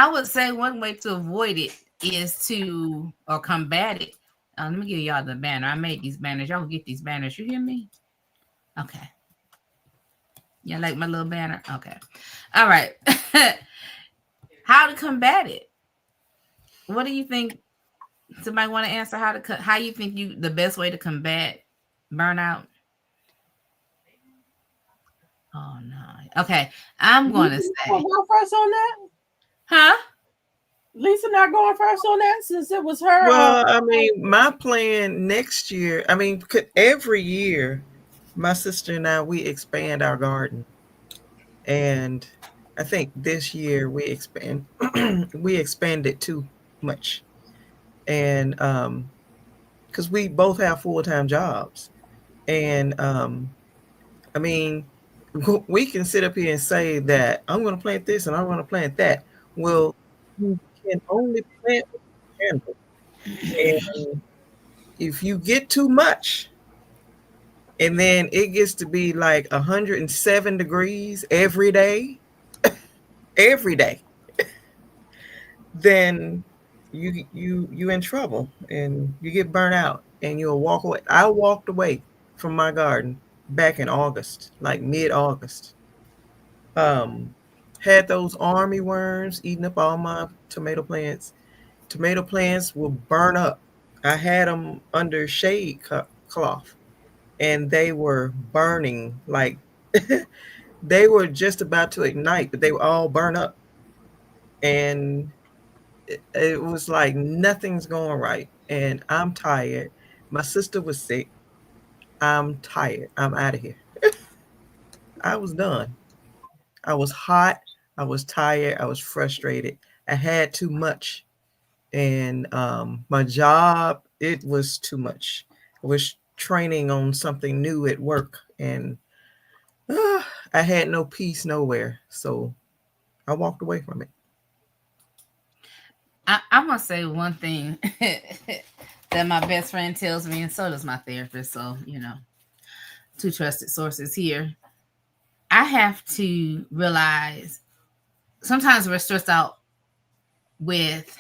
[SPEAKER 1] would say one way to avoid it is to, or combat it. Let me give y'all the banner. I made these banners. Y'all get these banners. You hear me? Okay. You like my little banner? Okay. All right. How to combat it? What do you think? Somebody want to answer how you think the best way to combat burnout? Oh no. Okay. I'm going to say.
[SPEAKER 4] Go first on that?
[SPEAKER 1] Huh?
[SPEAKER 4] Lisa not going first on that since it was her.
[SPEAKER 5] Well, I mean, my plan next year, I mean, every year, my sister and I, we expand our garden. And I think this year we expanded too much. And because we both have full-time jobs. And I mean, we can sit up here and say that I'm going to plant this and I'm going to plant that. Well, you can only plant what you can. And if you get too much, and then it gets to be like 107 degrees every day, then you in trouble and you get burnt out and you'll walk away. I walked away from my garden back in August, like mid-August. Had those army worms eating up all my tomato plants. Tomato plants will burn up. I had them under shade cloth and they were burning like they were just about to ignite, but they were all burnt up. And it was like nothing's going right. And I'm tired. My sister was sick. I'm tired. I'm out of here. I was done. I was hot. I was tired. I was frustrated. I had too much. And my job, it was too much. I was training on something new at work, and I had no peace nowhere. So I walked away from it.
[SPEAKER 1] I'm gonna say one thing that my best friend tells me, and so does my therapist. So, two trusted sources here. I have to realize sometimes we're stressed out with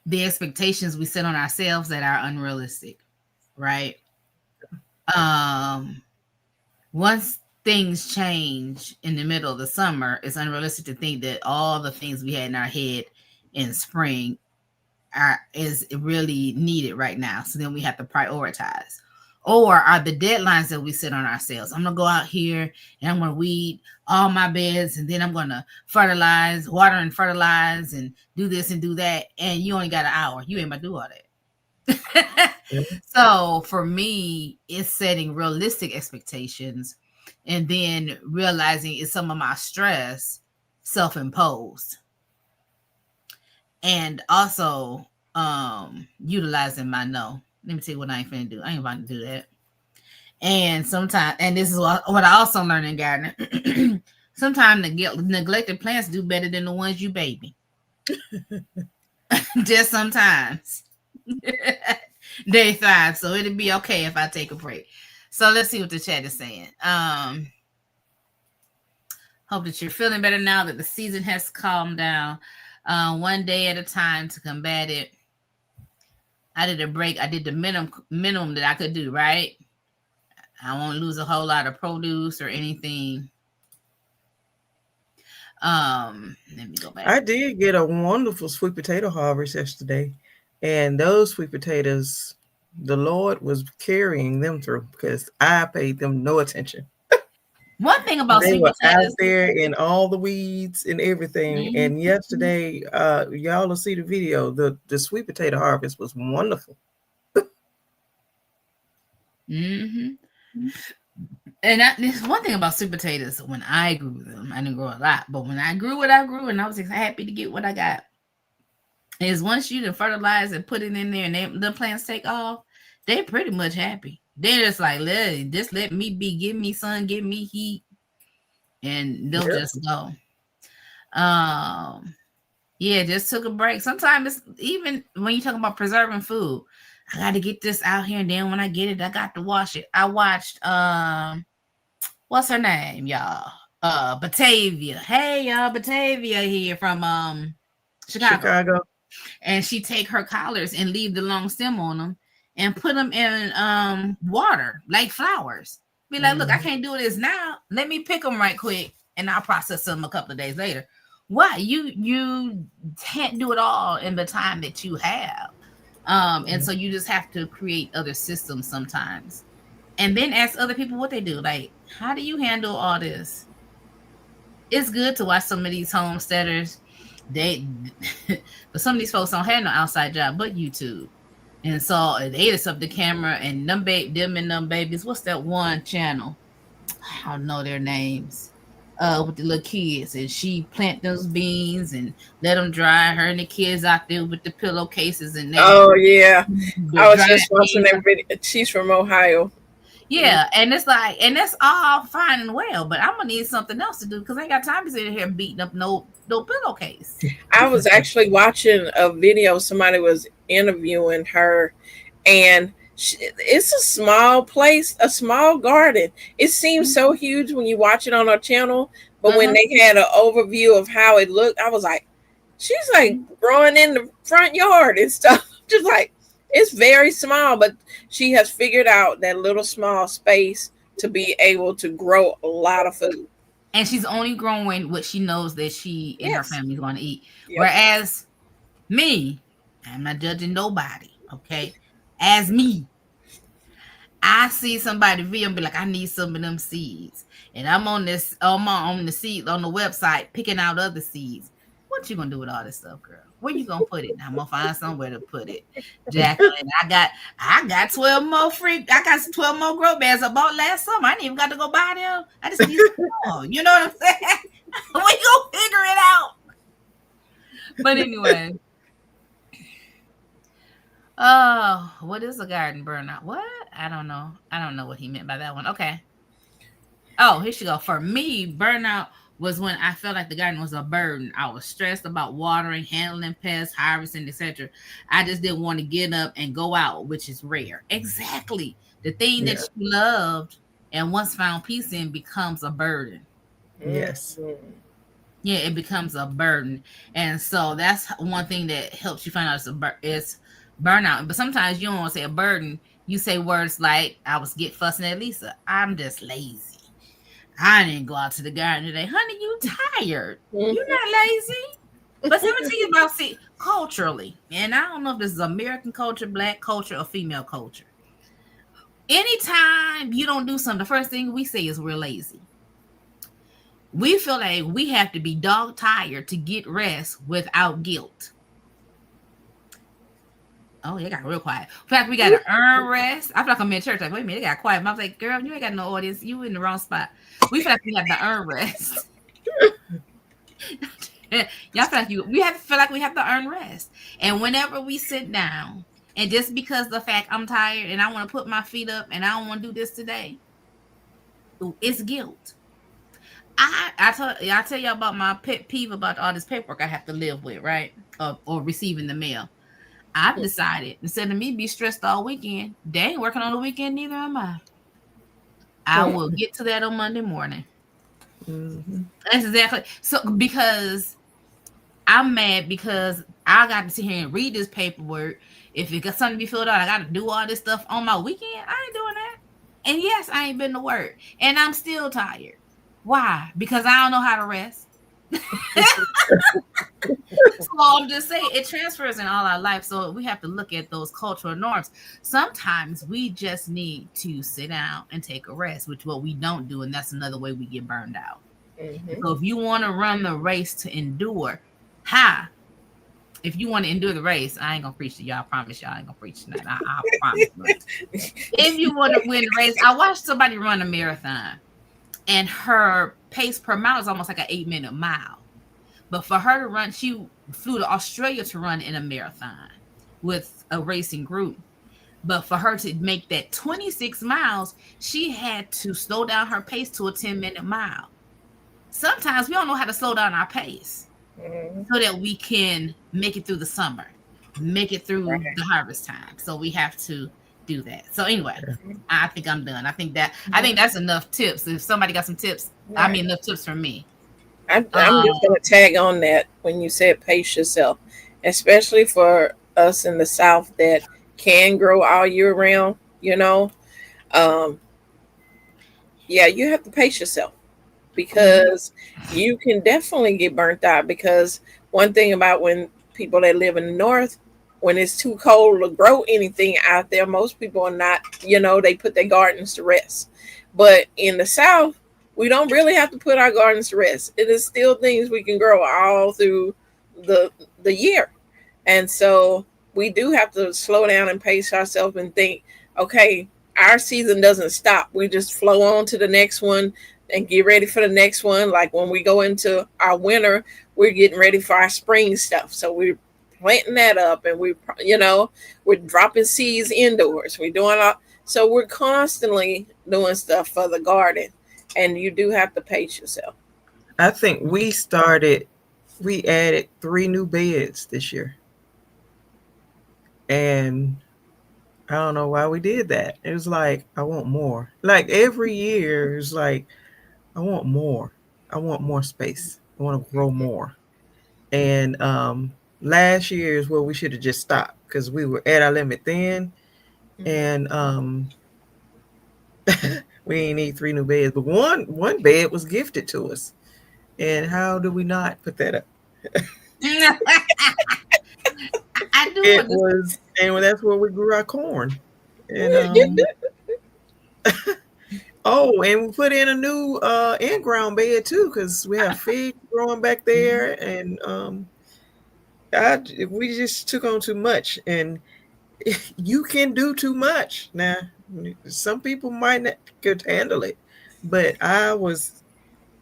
[SPEAKER 1] the expectations we set on ourselves that are unrealistic, right? Once things change in the middle of the summer, it's unrealistic to think that all the things we had in our head in spring is really needed right now. So then we have to prioritize. Or are the deadlines that we set on ourselves? I'm gonna go out here and I'm gonna weed all my beds, and then I'm gonna water and fertilize, and do this and do that. And you only got an hour. You ain't gonna do all that. So for me, it's setting realistic expectations, and then realizing it's some of my stress self-imposed, and also utilizing my no. Let me tell you what I ain't finna do. I ain't about to do that. And sometimes, and this is what I also learned in gardening, sometimes neglected plants do better than the ones you baby. Just sometimes. They thrive. So it'll be okay if I take a break. So let's see what the chat is saying. Hope that you're feeling better now that the season has calmed down. One day at a time to combat it. I did a break. I did the minimum that I could do, right? I won't lose a whole lot of produce or anything. Let me go back.
[SPEAKER 5] I did get a wonderful sweet potato harvest yesterday. And those sweet potatoes, the Lord was carrying them through because I paid them no attention.
[SPEAKER 1] One thing about
[SPEAKER 5] they
[SPEAKER 1] sweet
[SPEAKER 5] were
[SPEAKER 1] potatoes,
[SPEAKER 5] out there in all the weeds and everything.
[SPEAKER 1] Mm-hmm.
[SPEAKER 5] And yesterday, y'all will see the video. The sweet potato harvest was wonderful.
[SPEAKER 1] Mm-hmm. And this one thing about sweet potatoes, when I grew them, I didn't grow a lot, but when I grew what I grew, and I was happy to get what I got, is once you fertilize and put it in there, and the plants take off, they're pretty much happy. They're just like, just let me be, give me sun, give me heat, and they'll just go. Yeah, just took a break. Sometimes it's even when you talk about preserving food, I got to get this out here, and then when I get it, I got to wash it. I watched what's her name, y'all? Batavia. Hey, y'all, Batavia here from Chicago. And she take her collars and leave the long stem on them and put them in water like flowers. Be like, look, I can't do this now. Let me pick them right quick, and I'll process them a couple of days later. Why? You can't do it all in the time that you have. And so you just have to create other systems sometimes. And then ask other people what they do. Like, how do you handle all this? It's good to watch some of these homesteaders. But some of these folks don't have no outside job but YouTube. And so they just up the camera, and them babies. What's that one channel? I don't know their names. With the little kids, and she plant those beans and let them dry. Her and the kids out there with the pillowcases and
[SPEAKER 2] oh yeah, I was just watching that video. She's from Ohio.
[SPEAKER 1] Yeah, and it's like, and that's all fine and well, but I'm gonna need something else to do because I ain't got time to sit here beating up no pillowcase.
[SPEAKER 2] I was actually watching a video. Somebody was interviewing her, and it's a small place, a small garden. It seems so huge when you watch it on our channel, but when they had an overview of how it looked, I was like, she's like growing in the front yard and stuff. Just like, it's very small, but she has figured out that little small space to be able to grow a lot of food.
[SPEAKER 1] And she's only growing what she knows that she and her family is going to eat.
[SPEAKER 2] Yep.
[SPEAKER 1] Whereas me, I'm not judging nobody, okay? As me, I see somebody video and be like, I need some of them seeds. And I'm on the seed on the website picking out other seeds. What you gonna do with all this stuff, girl? Where you gonna put it? I'm gonna find somewhere to put it. Jacqueline, I got 12 more I got 12 more grow bags I bought last summer. I didn't even got to go buy them. I just need some more. You know what I'm saying? We gonna figure it out. But anyway. Oh, what is a garden burnout? What? I don't know. I don't know what he meant by that one. Okay. Oh, here she go. For me, burnout was when I felt like the garden was a burden. I was stressed about watering, handling pests, harvesting, etc. I just didn't want to get up and go out, which is rare. Exactly. The thing that you loved and once found peace in becomes a burden.
[SPEAKER 5] Yes.
[SPEAKER 1] Yeah, it becomes a burden. And so that's one thing that helps you find out it's burnout. But sometimes you don't want to say a burden. You say words like, I was fussing at Lisa. I'm just lazy. I didn't go out to the garden today. Honey, you tired. You're not lazy. But let me tell you about, culturally, and I don't know if this is American culture, Black culture, or female culture. Anytime you don't do something, the first thing we say is we're lazy. We feel like we have to be dog tired to get rest without guilt. Oh, it got real quiet. In fact, we got to earn rest. I feel like I'm in church. Like, wait a minute, it got quiet. I was like, girl, you ain't got no audience. You in the wrong spot. We feel like we have to earn rest. Y'all feel like we feel like we have to earn rest. And whenever we sit down, and just because the fact I'm tired and I want to put my feet up and I don't want to do this today, it's guilt. I tell y'all about my pet peeve about all this paperwork I have to live with, right? Or receiving the mail. I've decided instead of me be stressed all weekend, they ain't working on the weekend, neither am I. I will get to that on Monday morning.
[SPEAKER 5] Mm-hmm.
[SPEAKER 1] That's exactly so, because I'm mad because I got to sit here and read this paperwork. If it got something to be filled out, I got to do all this stuff on my weekend. I ain't doing that. And yes, I ain't been to work, and I'm still tired. Why? Because I don't know how to rest. So I'm just saying it transfers in all our life. So we have to look at those cultural norms. Sometimes we just need to sit down and take a rest, which what we don't do, and that's another way we get burned out. Mm-hmm. So if you want to run the race to endure, if you want to endure the race, I ain't gonna preach to y'all. I promise y'all I ain't gonna preach tonight. I promise. If you want to win the race, I watched somebody run a marathon, and her pace per mile is almost like an 8-minute mile. But for her to run, she flew to Australia to run in a marathon with a racing group. But for her to make that 26 miles, she had to slow down her pace to a 10-minute mile. Sometimes we don't know how to slow down our pace so that we can make it through the summer, make it through the harvest time. So we have to do that. So anyway, I think I'm done. I think that's enough tips. If somebody got some tips, enough tips from me.
[SPEAKER 2] I'm just going to tag on that when you said pace yourself, especially for us in the South that can grow all year round, you have to pace yourself because you can definitely get burnt out. Because one thing about when people that live in the North, when it's too cold to grow anything out there, most people are not, they put their gardens to rest. But in the South, we don't really have to put our gardens to rest. It is still things we can grow all through the year. And so we do have to slow down and pace ourselves and think, okay, our season doesn't stop. We just flow on to the next one and get ready for the next one. Like when we go into our winter, we're getting ready for our spring stuff. So we're planting that up and we're dropping seeds indoors. So we're constantly doing stuff for the garden. And you do have to pace yourself.
[SPEAKER 5] I think we added 3 new beds this year. And I don't know why we did that. It was like, I want more. Like every year, it's like, I want more. I want more space. I want to grow more. And last year is where we should have just stopped because we were at our limit then. And we ain't need 3 new beds, but one bed was gifted to us. And how do we not put that up?
[SPEAKER 1] I do.
[SPEAKER 5] It was, and that's where we grew our corn. And and we put in a new in-ground bed too, because we have figs growing back there, and we just took on too much, and you can do too much. Now, some people might not could handle it, but I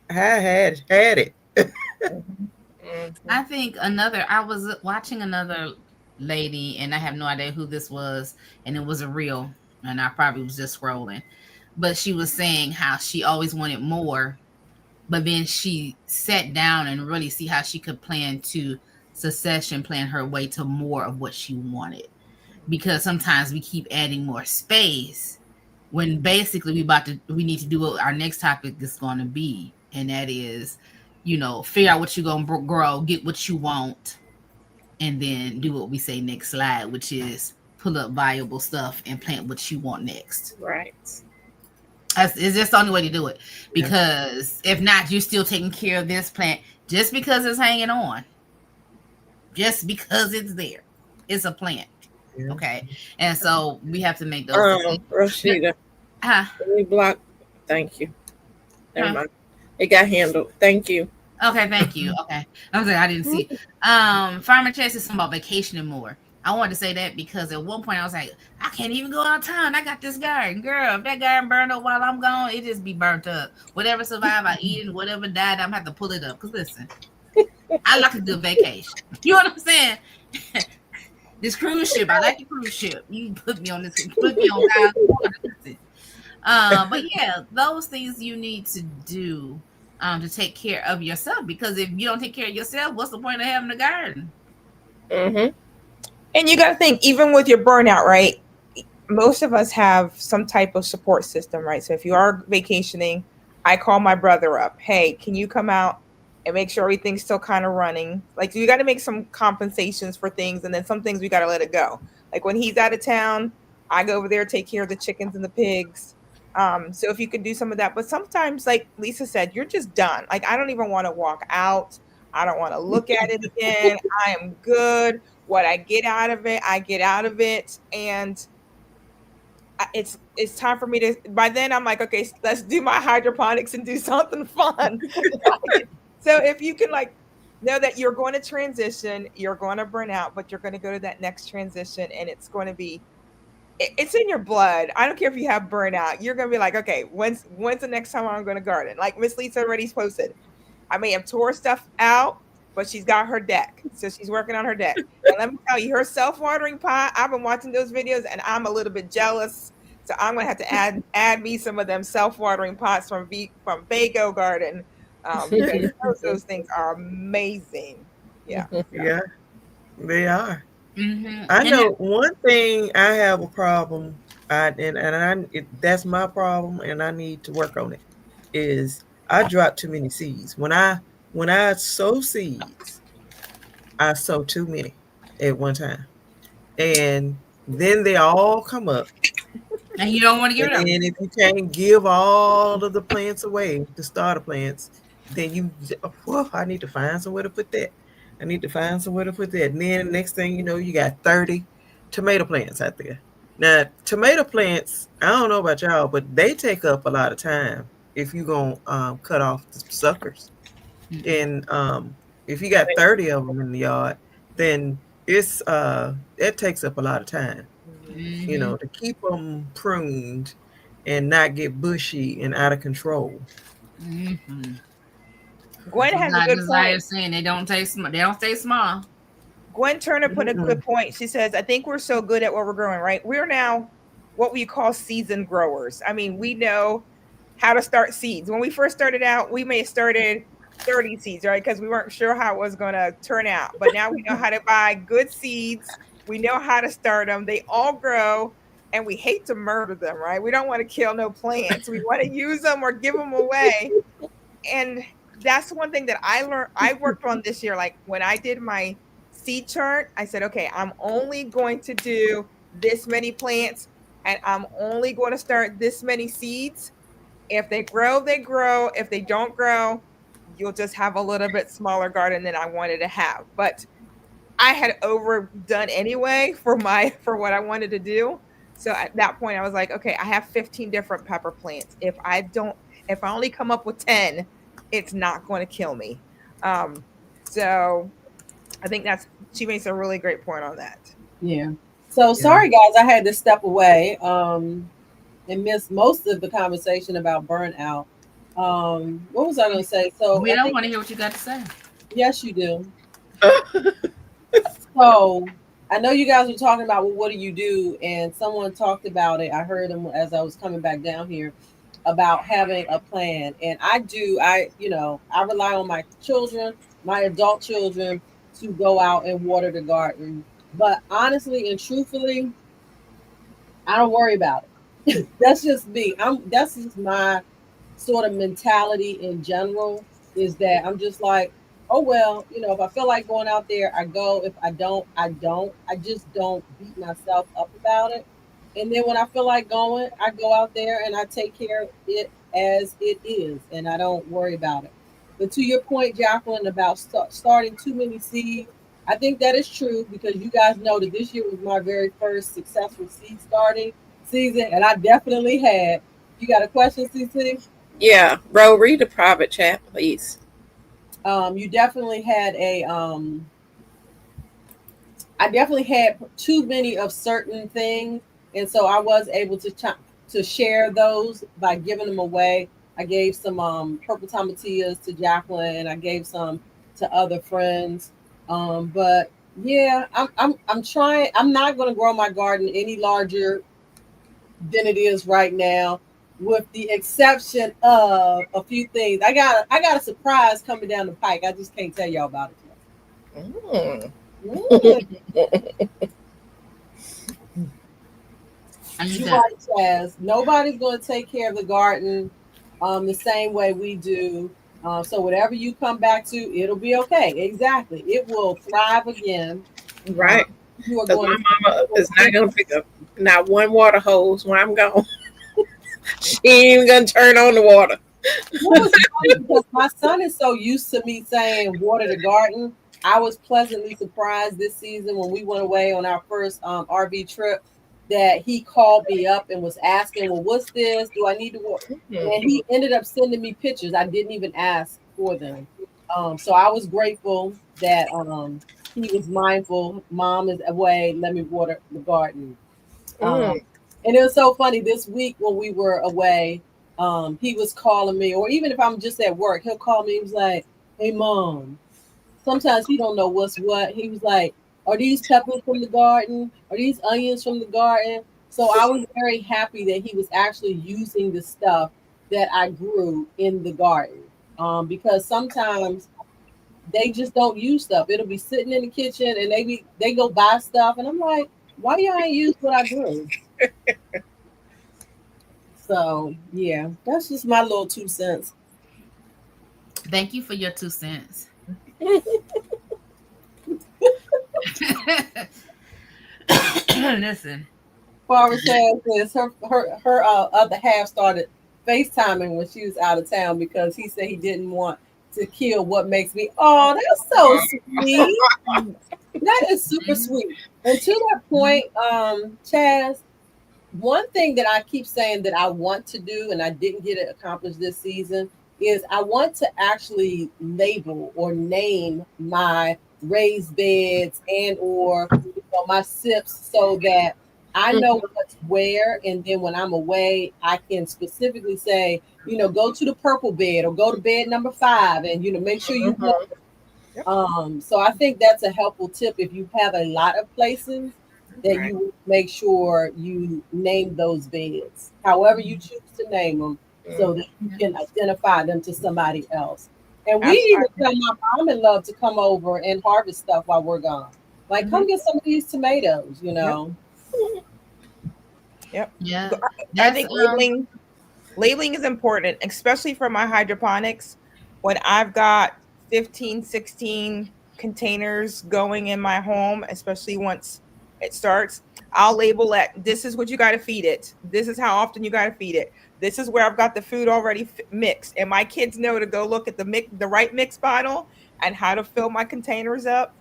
[SPEAKER 5] had it.
[SPEAKER 1] I think I was watching another lady, and I have no idea who this was, and it was a reel, and I probably was just scrolling. But she was saying how she always wanted more, but then she sat down and really see how she could plan her way to more of what she wanted. Because sometimes we keep adding more space when basically we need to do what our next topic is going to be, and that is, figure out what you're going to grow, get what you want, and then do what we say next slide, which is pull up viable stuff and plant what you want next.
[SPEAKER 2] Right.
[SPEAKER 1] It's just the only way to do it, because if not, you're still taking care of this plant just because it's hanging on, just because it's there. It's a plant.
[SPEAKER 5] Yeah.
[SPEAKER 1] Okay, and so we have to make those
[SPEAKER 2] Rashida,
[SPEAKER 1] Let
[SPEAKER 2] me block. Thank you. Never mind. It got handled. Thank you.
[SPEAKER 1] Okay, thank you. Okay, I was like, I didn't see. Farmer Chess is something about vacationing more. I wanted to say that because at one point I was like, I can't even go out of town. I got this garden, girl. If that garden burned up while I'm gone, it just be burnt up. Whatever survived, I eat it. Whatever died, I'm gonna have to pull it up. Cause listen, I like a good vacation. You know what I'm saying? This cruise ship, I like the cruise ship. You can put me on this, put me on guys. But yeah, those things you need to do to take care of yourself. Because if you don't take care of yourself, what's the point of having a garden?
[SPEAKER 2] Mm-hmm.
[SPEAKER 3] And you got to think, even with your burnout, right? Most of us have some type of support system, right? So if you are vacationing, I call my brother up. Hey, can you come out and make sure everything's still kind of running? Like, you got to make some compensations for things, and then some things we got to let it go. Like when he's out of town, I go over there, take care of the chickens and the pigs. So if you could do some of that, but sometimes, like Lisa said, you're just done. Like, I don't even want to walk out. I don't want to look at it again. I am good. What I get out of it, I get out of it. And it's time for me to, by then I'm like, okay, let's do my hydroponics and do something fun. So if you can like know that you're going to transition, you're going to burn out, but you're going to go to that next transition, and it's going to be, it's in your blood. I don't care if you have burnout. You're going to be like, okay, when's the next time I'm going to garden? Like Miss Lisa already posted, I may have tore stuff out, but she's got her deck. So she's working on her deck. And let me tell you, her self-watering pot, I've been watching those videos and I'm a little bit jealous. So I'm going to have to add me some of them self-watering pots from Vago Garden. Because those things are amazing. Yeah.
[SPEAKER 5] Yeah, they are.
[SPEAKER 1] Mm-hmm.
[SPEAKER 5] I know one thing I have a problem, that's my problem, and I need to work on it, is I drop too many seeds. When I sow seeds, I sow too many at one time. And then they all come up.
[SPEAKER 1] And you don't want to give it up.
[SPEAKER 5] And if you can't give all of the plants away, the starter plants, then I need to find somewhere to put that. And then the next thing you know, you got 30 tomato plants out there. Now, tomato plants, I don't know about y'all, but they take up a lot of time if you're going to cut off the suckers. And if you got 30 of them in the yard, then it takes up a lot of time, to keep them pruned and not get bushy and out of control.
[SPEAKER 1] Mm-hmm.
[SPEAKER 3] Gwen has a good point.
[SPEAKER 1] Saying they don't stay small.
[SPEAKER 3] Gwen Turner put a good point. She says, I think we're so good at what we're growing, right? We're now what we call seasoned growers. I mean, we know how to start seeds. When we first started out, we may have started 30 seeds, right? Because we weren't sure how it was going to turn out. But now we know how to buy good seeds. We know how to start them. They all grow, and we hate to murder them, right? We don't want to kill no plants. We want to use them or give them away. And that's one thing that I learned. I worked on this year. Like when I did my seed chart, I said, okay, I'm only going to do this many plants, and I'm only going to start this many seeds. If they grow, they grow. If they don't grow, you'll just have a little bit smaller garden than I wanted to have. But I had overdone anyway for what I wanted to do. So at that point I was like, okay, I have 15 different pepper plants. If I only come up with 10, it's not going to kill me. So I think she makes a really great point on that.
[SPEAKER 4] Yeah. So sorry, guys, I had to step away and miss most of the conversation about burnout. What was I going to say? So
[SPEAKER 1] We
[SPEAKER 4] I
[SPEAKER 1] don't
[SPEAKER 4] think
[SPEAKER 1] want to hear what you got to say.
[SPEAKER 4] yes, you do. So I know you guys were talking about, well, what do you do? And someone talked about it. I heard them as I was coming back down here about having a plan. And I rely on my children, my adult children, to go out and water the garden. But honestly and truthfully, I don't worry about it. That's just me. That's just my sort of mentality in general, is that I'm just like, oh well, if I feel like going out there, I go. If I don't, I don't. I just don't beat myself up about it. And then when I feel like going, I go out there and I take care of it as it is, and I don't worry about it. But to your point, Jacqueline, about starting too many seeds, I think that is true, because you guys know that this year was my very first successful seed starting season, and I definitely had. You got a question, CC?
[SPEAKER 2] Yeah, bro, read the private chat, please.
[SPEAKER 4] You definitely had I definitely had too many of certain things, and so I was able to share those by giving them away. I gave some purple tomatillas to Jacqueline, and I gave some to other friends. But yeah, I'm trying. I'm not going to grow my garden any larger than it is right now, with the exception of a few things. I got a surprise coming down the pike. I just can't tell y'all about it
[SPEAKER 2] Mm.
[SPEAKER 4] yet.
[SPEAKER 1] And you
[SPEAKER 4] You're
[SPEAKER 1] done.
[SPEAKER 4] right, Chaz. Nobody's going to take care of the garden the same way we do. So whatever you come back to, it'll be okay. Exactly. It will thrive again.
[SPEAKER 2] Right.
[SPEAKER 4] You are
[SPEAKER 2] Because
[SPEAKER 4] going
[SPEAKER 2] my mama is not going to pick up not one water hose when I'm gone. She ain't even going to turn on the water.
[SPEAKER 4] because my son is so used to me saying water the garden. I was pleasantly surprised this season when we went away on our first RV trip, that he called me up and was asking, well, what's this? Do I need to water? And he ended up sending me pictures. I didn't even ask for them. So I was grateful that he was mindful. Mom is away. Let me water the garden. And it was so funny this week when we were away. He was calling me, or even if I'm just at work, he'll call me. He was like, "Hey, mom." Sometimes he don't know what's what. He was like, "Are these peppers from the garden? Are these onions from the garden?" So I was very happy that he was actually using the stuff that I grew in the garden. Because sometimes they just don't use stuff. It'll be sitting in the kitchen, and they go buy stuff, and I'm like, "Why y'all ain't use what I grew?" So yeah, that's just my little 2 cents.
[SPEAKER 1] Thank you for your 2 cents. Listen,
[SPEAKER 4] Barbara says this, her other half started FaceTiming when she was out of town because he said he didn't want to kill what makes me. Oh, that's so sweet. That is super sweet. And to that point, Chaz, one thing that I keep saying that I want to do and I didn't get it accomplished this season is I want to actually label or name my raised beds and or my sips, so that I know what's where, and then when I'm away, I can specifically say, go to the purple bed or go to bed number 5, and make sure you so I think that's a helpful tip if you have a lot of places, that you make sure you name those beds, however you choose to name them, so that you can identify them to somebody else. And we even tell my mom-in-law to come over and harvest stuff while we're gone. Like, come get some of these tomatoes,
[SPEAKER 3] Yep.
[SPEAKER 1] yeah,
[SPEAKER 3] I think labeling is important, especially for my hydroponics. When I've got 15, 16 containers going in my home, especially once it starts, I'll label it. This is what you got to feed it. This is how often you got to feed it. This is where I've got the food already mixed. And my kids know to go look at the right mix bottle and how to fill my containers up.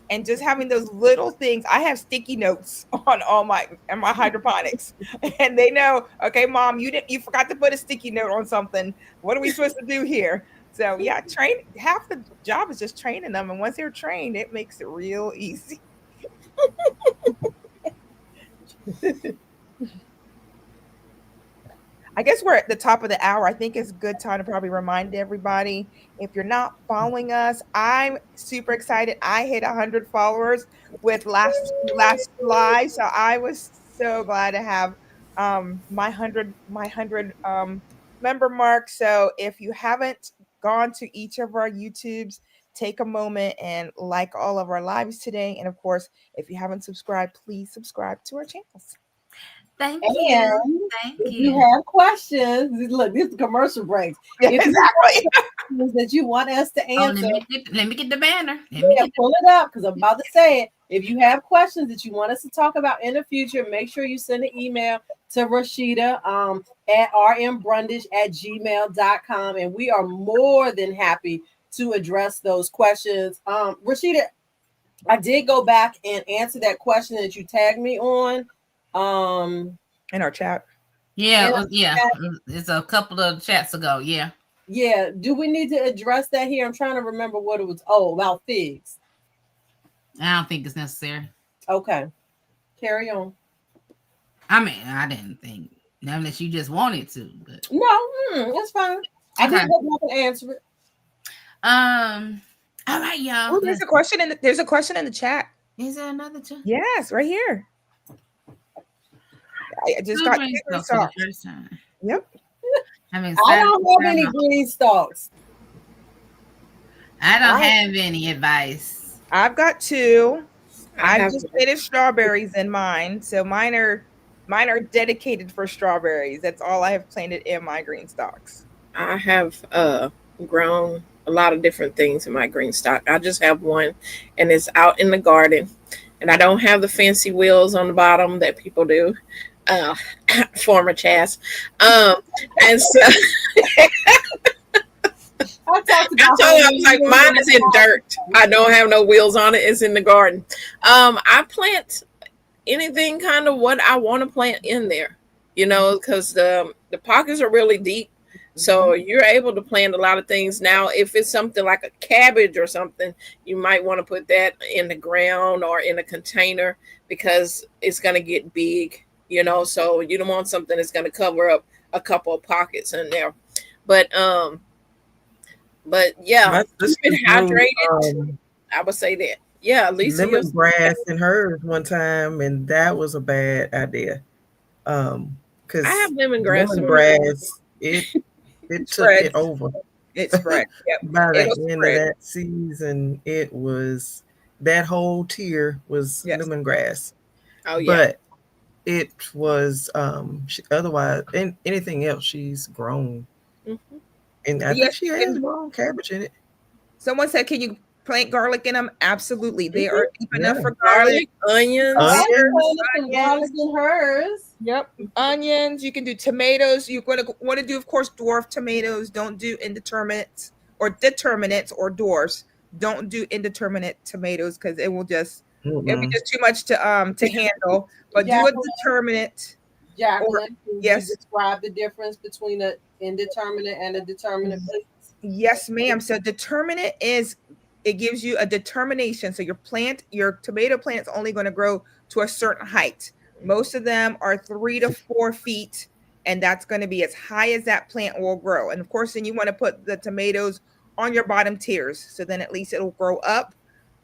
[SPEAKER 3] And just having those little things, I have sticky notes on all my hydroponics, and they know, okay, mom, you forgot to put a sticky note on something. What are we supposed to do here? So yeah, train half the job is just training them, and once they're trained, it makes it real easy. I guess we're at the top of the hour. I think it's a good time to probably remind everybody, if you're not following us, I'm super excited. I hit 100 followers with last live, so I was so glad to have my 100 member mark. So if you haven't gone to each of our YouTubes, take a moment and like all of our lives today. And of course, if you haven't subscribed, please subscribe to our channels.
[SPEAKER 1] Thank
[SPEAKER 4] And
[SPEAKER 1] you. Thank
[SPEAKER 4] if you
[SPEAKER 1] you.
[SPEAKER 4] have questions, look, this is commercial breaks.
[SPEAKER 3] Yeah,
[SPEAKER 4] If you
[SPEAKER 3] exactly.
[SPEAKER 4] have questions that you want us to
[SPEAKER 1] Oh,
[SPEAKER 4] answer,
[SPEAKER 1] let me get the banner. Let me
[SPEAKER 4] yeah,
[SPEAKER 1] get
[SPEAKER 4] pull it up because I'm about to say it. If you have questions that you want us to talk about in the future, make sure you send an email to Rashida at rmbrundish@gmail.com, and we are more than happy to address those questions. Rashida, I did go back and answer that question that you tagged me on.
[SPEAKER 3] In our chat.
[SPEAKER 1] Yeah, it's a couple of chats ago. Yeah.
[SPEAKER 4] Yeah. Do we need to address that here? I'm trying to remember what it was. Oh, about figs.
[SPEAKER 1] I don't think it's necessary.
[SPEAKER 4] Okay. Carry on.
[SPEAKER 1] I mean, I didn't think unless you just wanted to, but
[SPEAKER 4] No, that's fine. I
[SPEAKER 1] okay.
[SPEAKER 4] didn't know I can answer it.
[SPEAKER 1] All right, y'all.
[SPEAKER 3] Oh, there's a question in the chat.
[SPEAKER 1] Is there another chat?
[SPEAKER 3] Yes, right here. I just got
[SPEAKER 1] green
[SPEAKER 3] chicken
[SPEAKER 1] stalks for the
[SPEAKER 3] socks.
[SPEAKER 1] first time.
[SPEAKER 3] Yep.
[SPEAKER 4] I don't have any green stalks.
[SPEAKER 1] I don't have any advice.
[SPEAKER 3] I've got two. I
[SPEAKER 5] have-
[SPEAKER 3] just finished strawberries in mine, so mine are dedicated for strawberries. That's all I have planted in my green stalks.
[SPEAKER 2] I have grown a lot of different things in my green stock. I just have one, and it's out in the garden, and I don't have the fancy wheels on the bottom that people do. Former Chaz. And so
[SPEAKER 4] I
[SPEAKER 2] told him, I was like, mine is in dirt. I don't have no wheels on it. It's in the garden. I plant anything kind of what I want to plant in there, because the pockets are really deep. So you're able to plant a lot of things. Now, if it's something like a cabbage or something, you might want to put that in the ground or in a container because it's going to get big, so you don't want something that's going to cover up a couple of pockets in there. But yeah, keep it hydrated. I would say that. Yeah, Lisa,
[SPEAKER 5] lemongrass in hers one time, and that was a bad idea. Because
[SPEAKER 2] I have lemongrass.
[SPEAKER 5] It took it over.
[SPEAKER 3] It spread. Yep.
[SPEAKER 5] By the end of that season, it was that whole tier was lemongrass.
[SPEAKER 2] Oh yeah.
[SPEAKER 5] But it was otherwise anything else she's grown. Mm-hmm. And I think she has grown cabbage in it.
[SPEAKER 3] Someone said, can you plant garlic in them? Absolutely. They are deep enough for garlic.
[SPEAKER 2] Onions.
[SPEAKER 4] Garlic in hers.
[SPEAKER 3] Yep. Onions. You can do tomatoes. You're going to want to do, of course, dwarf tomatoes. Don't do indeterminates or determinate or dwarfs. Don't do indeterminate tomatoes because it will just it'll be just too much to handle. But do a determinate.
[SPEAKER 4] Jacqueline, yes. Describe the difference between an indeterminate and a determinate, please?
[SPEAKER 3] Yes, ma'am. So determinate it gives you a determination. So your tomato plant is only going to grow to a certain height. Most of them are 3 to 4 feet, and that's going to be as high as that plant will grow. And of course, then you want to put the tomatoes on your bottom tiers. So then at least it'll grow up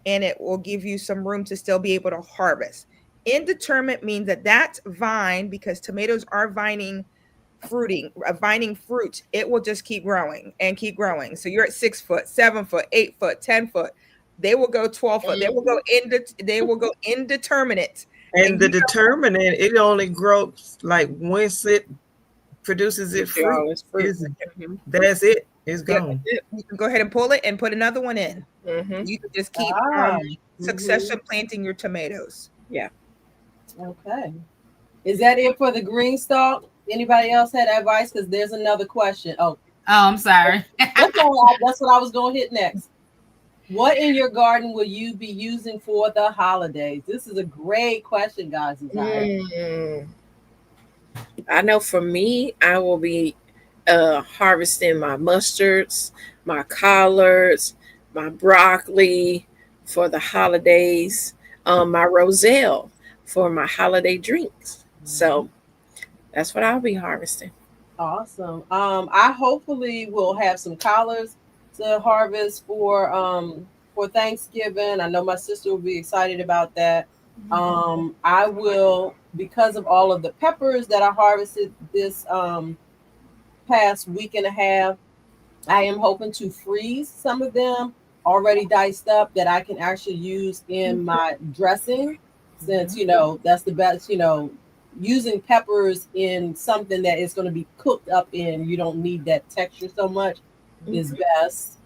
[SPEAKER 3] and it will give you some room to still be able to harvest. Indeterminate means that vine, because tomatoes are vining fruit, it will just keep growing and keep growing. So you're at 6 foot, 7 foot, 8 foot, 10 foot. They will go 12 foot. They will go indeterminate.
[SPEAKER 5] And the determinant, it only grows like once it produces its fruit. That's it. It's gone.
[SPEAKER 3] You can go ahead and pull it and put another one in. Mm-hmm. You can just keep succession planting your tomatoes.
[SPEAKER 2] Yeah.
[SPEAKER 4] Okay. Is that it for the green stalk? Anybody else had advice? Because there's another question. Oh,
[SPEAKER 1] I'm sorry.
[SPEAKER 4] That's what I was going to hit next. What in your garden will you be using for the holidays? This is a great question, guys.
[SPEAKER 2] I know for me, I will be harvesting my mustards, my collards, my broccoli for the holidays, my roselle for my holiday drinks. So that's what I'll be harvesting.
[SPEAKER 4] Awesome. I hopefully will have some collards to harvest for Thanksgiving. I know my sister will be excited about that. I will, because of all of the peppers that I harvested this past week and a half, I am hoping to freeze some of them already diced up that I can actually use in my dressing, since that's the best. Using peppers in something that is going to be cooked up in, you don't need that texture so much, is best.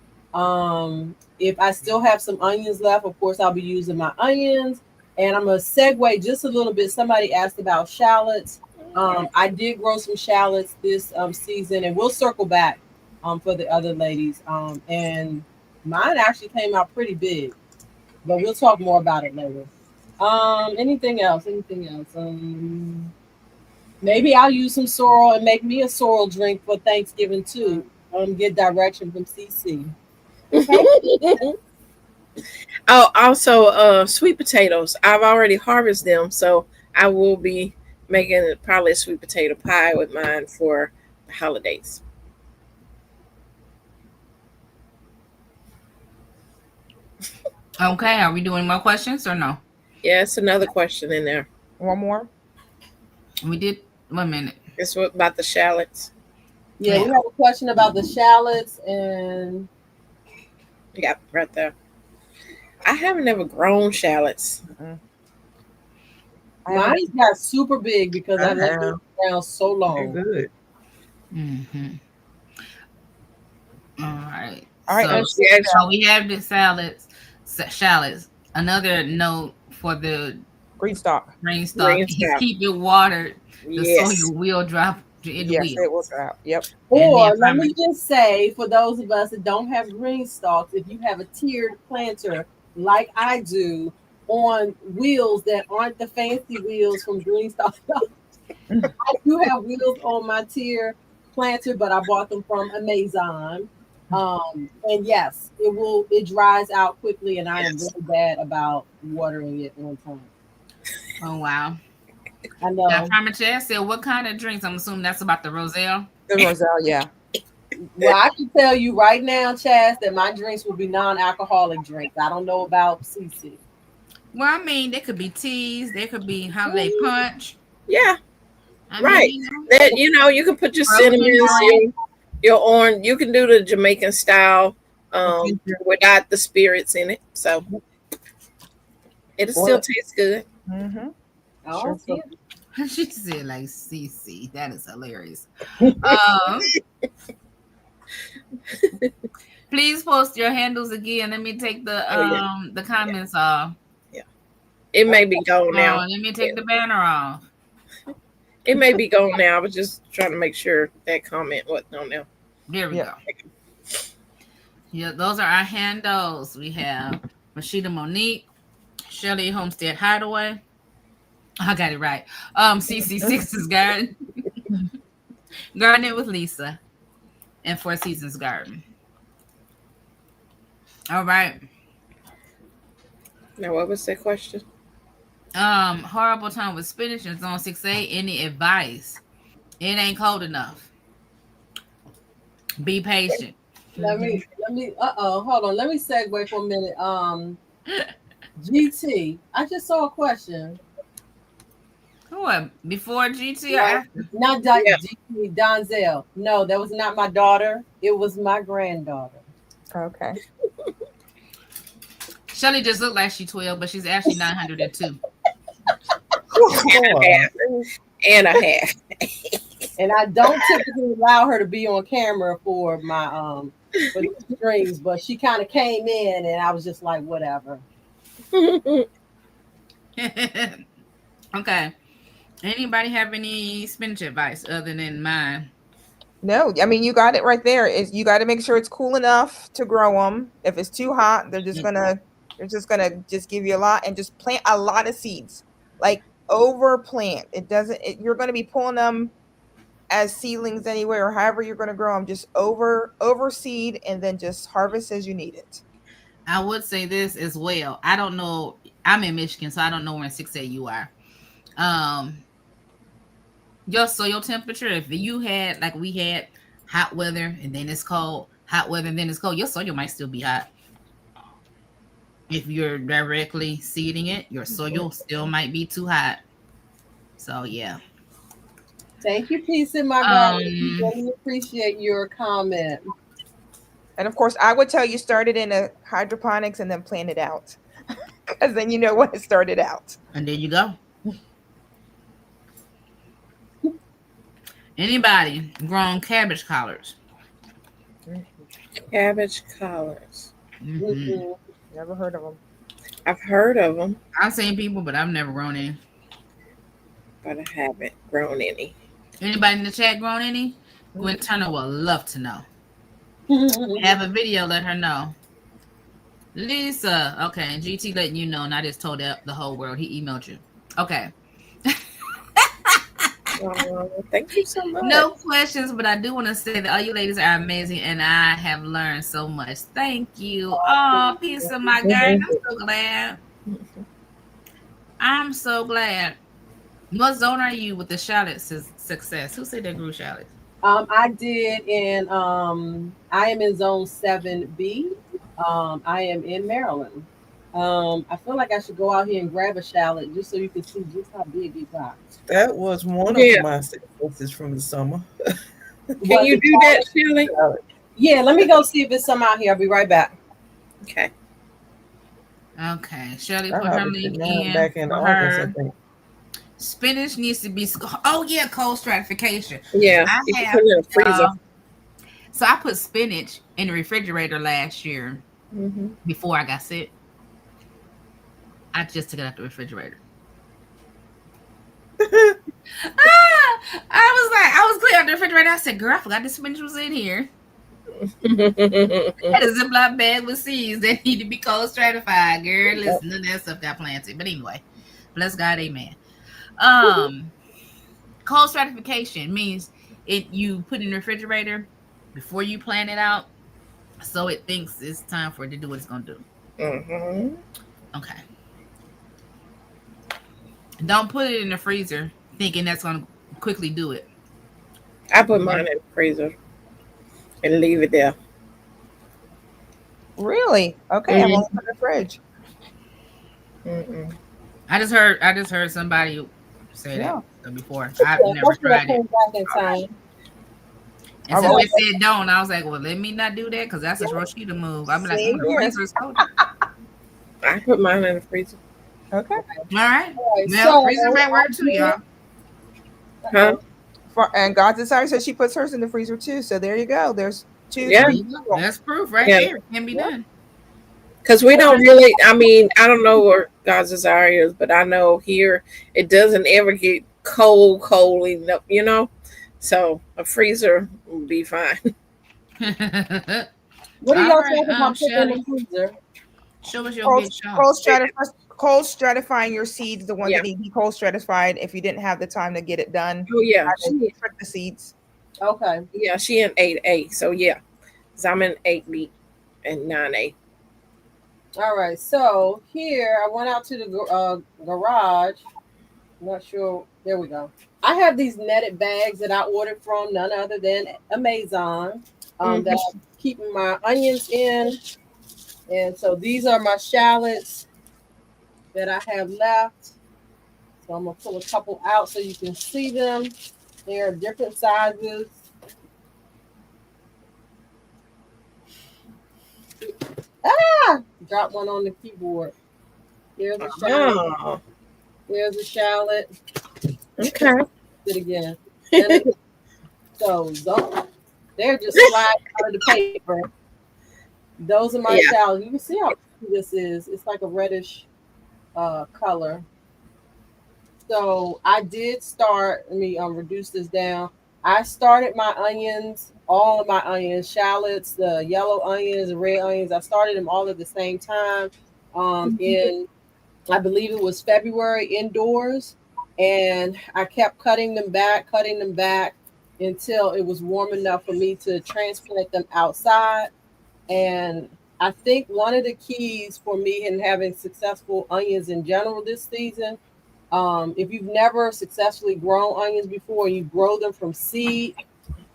[SPEAKER 4] If I still have some onions left, of course I'll be using my onions. And I'm gonna segue just a little bit. Somebody asked about shallots. I did grow some shallots this season, and we'll circle back for the other ladies. And mine actually came out pretty big, but we'll talk more about it later. Anything else? Maybe I'll use some sorrel and make me a sorrel drink for Thanksgiving too. Get direction from CC.
[SPEAKER 2] Oh, also sweet potatoes. I've already harvested them, so I will be making probably a sweet potato pie with mine for the holidays.
[SPEAKER 1] Okay, are we doing more questions or no?
[SPEAKER 2] Yeah, it's another question in there.
[SPEAKER 3] One more.
[SPEAKER 1] We did 1 minute.
[SPEAKER 2] It's what about the shallots?
[SPEAKER 4] Yeah, we have a question about the shallots, and
[SPEAKER 2] Yeah, right there. I haven't ever grown shallots.
[SPEAKER 4] mine got super big because I left it around so
[SPEAKER 5] They're
[SPEAKER 4] long.
[SPEAKER 5] good.
[SPEAKER 1] Mm-hmm. All right.
[SPEAKER 3] All right,
[SPEAKER 1] So we have the shallots. Another note for the
[SPEAKER 3] green stock.
[SPEAKER 1] green stock is keep it watered. The
[SPEAKER 2] Yes.
[SPEAKER 1] soil will drop in the
[SPEAKER 3] Yes,
[SPEAKER 1] wheels.
[SPEAKER 3] it will drop. Yep.
[SPEAKER 4] Or
[SPEAKER 1] And then
[SPEAKER 4] let me just say, for those of us that don't have green stalks, if you have a tiered planter like I do on wheels that aren't the fancy wheels from Green Stalk, I do have wheels on my tier planter, but I bought them from Amazon. And yes, it dries out quickly, and I am really bad about watering it on time.
[SPEAKER 1] Oh wow.
[SPEAKER 4] I know.
[SPEAKER 1] Now, Farmer Chad said, "What kind of drinks?" I'm assuming that's about the roselle.
[SPEAKER 3] The roselle, yeah.
[SPEAKER 4] Well, I can tell you right now, Chaz, that my drinks will be non-alcoholic drinks. I don't know about CC.
[SPEAKER 1] Well, I mean, they could be teas, they could be holiday punch.
[SPEAKER 2] Yeah,
[SPEAKER 1] I
[SPEAKER 2] right.
[SPEAKER 1] mean,
[SPEAKER 2] That you can put your cinnamons, your orange. You can do the Jamaican style without the spirits in it, so it'll still taste good.
[SPEAKER 3] Mm-hmm.
[SPEAKER 4] Oh,
[SPEAKER 3] Sure.
[SPEAKER 1] She said like CC. That is hilarious. Please post your handles again. Let me take the comments off.
[SPEAKER 2] Yeah, it may be gone now.
[SPEAKER 1] Let me take the banner off.
[SPEAKER 2] It may be gone now. I was just trying to make sure that comment wasn't on there.
[SPEAKER 1] There we go. Yeah, those are our handles. We have Rashida Monique, Shelley Homestead Hideaway. I got it right. CC6's Garden, Gardening with Lisa, and Four Seasons Garden. All right.
[SPEAKER 2] Now, what was that question?
[SPEAKER 1] Horrible time with spinach in Zone 6A. Any advice? It ain't cold enough. Be patient.
[SPEAKER 4] let me hold on. Let me segue for a minute. GT. I just saw a question.
[SPEAKER 1] What? Before GT or after?
[SPEAKER 4] Not GT, Donzel. No, that was not my daughter. It was my granddaughter.
[SPEAKER 3] Okay.
[SPEAKER 1] Shelly just looked like she's 12, but she's actually 902.
[SPEAKER 2] And a half.
[SPEAKER 4] And I don't typically allow her to be on camera for my for the streams, but she kind of came in, and I was just like, whatever.
[SPEAKER 1] Okay. Anybody have any spinach advice other than mine?
[SPEAKER 3] No, I mean, you got it right there. Is you got to make sure it's cool enough to grow them. If it's too hot, they're just gonna give you a lot, and just plant a lot of seeds. Like over plant. You're gonna be pulling them as seedlings anywhere, or however you're going to grow them. Just overseed and then just harvest as you need it.
[SPEAKER 1] I would say this as well. I don't know. I'm in Michigan, so I don't know where in 6A you are. Your soil temperature, if you had like we had hot weather and then it's cold, hot weather and then it's cold, your soil might still be hot. If you're directly seeding it, your soil still might be too hot. So yeah.
[SPEAKER 4] Thank you, Peace in my garden. Really appreciate your comment.
[SPEAKER 3] And of course, I would tell you start it in a hydroponics and then plant it out, because then you know when it started out.
[SPEAKER 1] And there you go. Anybody grown cabbage collards?
[SPEAKER 2] Cabbage collards.
[SPEAKER 1] Mm-hmm.
[SPEAKER 3] Never heard of them.
[SPEAKER 2] I've heard of them,
[SPEAKER 1] I've seen people, but I've never grown any.
[SPEAKER 2] but I haven't grown any.
[SPEAKER 1] Anybody in the chat grown any? Gwen Turner will love to know. Have a video, let her know. Lisa, okay, and GT letting you know, and I just told the whole world. He emailed you. Okay.
[SPEAKER 2] Thank you so much.
[SPEAKER 1] No questions, but I do want to say that all you ladies are amazing, and I have learned so much. Thank you. Oh, peace of my garden. I'm so glad. I'm so glad. What zone are you with the shallot success? Who said they grew shallots?
[SPEAKER 4] I did in I am in zone 7B. I am in Maryland. I feel like I should go out here and grab a shallot just so you can see just how big it got.
[SPEAKER 5] That was one
[SPEAKER 2] Yeah.
[SPEAKER 5] of my successes from the summer.
[SPEAKER 2] Can you do that, Shirley?
[SPEAKER 4] Yeah, let me go see if it's some out here. I'll be right back.
[SPEAKER 2] Okay.
[SPEAKER 1] Okay, Shirley
[SPEAKER 5] I
[SPEAKER 1] put her
[SPEAKER 5] harvested
[SPEAKER 1] link
[SPEAKER 5] mine
[SPEAKER 1] in.
[SPEAKER 5] back in
[SPEAKER 1] For
[SPEAKER 5] August, I
[SPEAKER 1] her.
[SPEAKER 5] think.
[SPEAKER 1] Spinach needs to be. Oh yeah, cold stratification.
[SPEAKER 2] Yeah.
[SPEAKER 1] I
[SPEAKER 2] You can
[SPEAKER 1] have,
[SPEAKER 2] put it in the freezer.
[SPEAKER 1] So I put spinach in the refrigerator last year before I got sick. I just took it out the refrigerator. I was clearing out the refrigerator. I said, girl, I forgot the spinach was in here. I had a Ziploc bag with seeds that need to be cold stratified, girl. Listen, none of that stuff got planted. But anyway, bless God, amen. Cold stratification means you put it in the refrigerator before you plant it out, so it thinks it's time for it to do what it's gonna do. Okay. Don't put it in the freezer thinking that's gonna quickly do it.
[SPEAKER 2] I put mine in the freezer and leave it there.
[SPEAKER 3] Really? Okay, I'm only put in the fridge.
[SPEAKER 1] I just heard somebody say that before. I've
[SPEAKER 4] Yeah,
[SPEAKER 1] never tried it.
[SPEAKER 4] back in time.
[SPEAKER 1] And so they said don't. I was like, well, let me not do that because that's a Rosita move. I'm like,
[SPEAKER 3] Same
[SPEAKER 1] the
[SPEAKER 3] here.
[SPEAKER 1] freezer is cold.
[SPEAKER 2] I put mine in the freezer.
[SPEAKER 3] Okay.
[SPEAKER 1] All right.
[SPEAKER 4] Alright,
[SPEAKER 1] Now, freezer might work too, y'all.
[SPEAKER 2] Huh?
[SPEAKER 3] And God's Desire says she puts hers in the freezer too. So there you go. There's two.
[SPEAKER 2] Yeah.
[SPEAKER 1] There you go. That's proof right
[SPEAKER 2] Yeah.
[SPEAKER 1] there. It can be done.
[SPEAKER 2] Because we don't really, I mean, I don't know where God's Desire is, but I know here it doesn't ever get cold enough, you know? So a freezer will be fine.
[SPEAKER 4] What are
[SPEAKER 1] All
[SPEAKER 4] y'all
[SPEAKER 1] right,
[SPEAKER 4] talking about putting in the freezer?
[SPEAKER 1] Show us your big show.
[SPEAKER 3] Cold stratifying your seeds, the ones
[SPEAKER 2] Yeah.
[SPEAKER 3] that need to be cold stratified if you didn't have the time to get it done.
[SPEAKER 2] Oh, yeah.
[SPEAKER 3] I didn't trick the seeds.
[SPEAKER 4] Okay.
[SPEAKER 2] Yeah, she in 8A. So, yeah. So I'm in 8B and 9A.
[SPEAKER 4] All right. So here I went out to the garage. I'm not sure. There we go. I have these netted bags that I ordered from none other than Amazon that I'm keeping my onions in. And so these are my shallots that I have left. So I'm going to pull a couple out so you can see them. They're different sizes. Drop one on the keyboard. Here's a shallot.
[SPEAKER 2] Oh,
[SPEAKER 4] Here's a shallot.
[SPEAKER 2] okay.
[SPEAKER 4] It again. So they're just sliding out of the paper. Those are my shallots. You can see how pretty this is. It's like a reddish color. So I did start. Let me reduce this down. I started my onions, all of my onions, shallots, the yellow onions, the red onions. I started them all at the same time. In I believe it was February indoors, and I kept cutting them back, until it was warm enough for me to transplant them outside. And I think one of the keys for me in having successful onions in general this season, if you've never successfully grown onions before, you grow them from seed.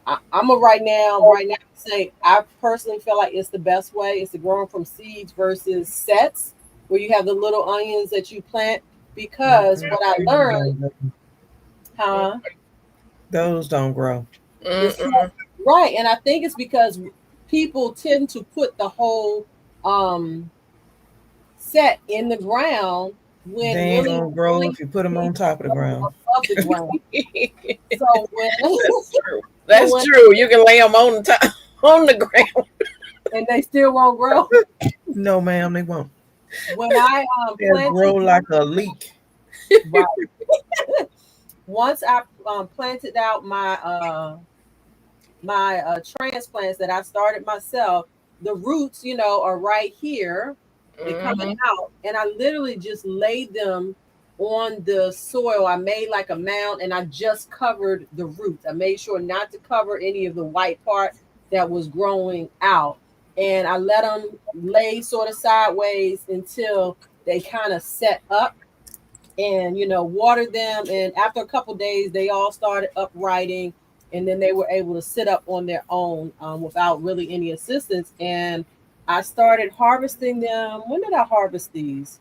[SPEAKER 4] I'm a right now say I personally feel like it's the best way is to grow them from seeds versus sets where you have the little onions that you plant. Because what I learned,
[SPEAKER 5] those don't grow.
[SPEAKER 4] Right, and I think it's because people tend to put the whole set in the ground when
[SPEAKER 5] They ain't
[SPEAKER 4] really
[SPEAKER 5] gonna grow if you put them on top of the ground.
[SPEAKER 4] above the ground. So when
[SPEAKER 2] That's true. That's true. You can lay them on the top, on the ground,
[SPEAKER 4] and they still won't grow.
[SPEAKER 5] No, ma'am, they won't.
[SPEAKER 4] When I
[SPEAKER 5] They'll grow like a leek.
[SPEAKER 4] right. Once I planted out my my transplants that I started myself, the roots, you know, are right here. They're coming out, and I literally just laid them on the soil. I made like a mound, and I just covered the roots. I made sure not to cover any of the white part that was growing out, and I let them lay sort of sideways until they kind of set up, and you know, watered them. And after a couple days, they all started uprighting, and then they were able to sit up on their own without really any assistance. And I started harvesting them. When did I harvest these?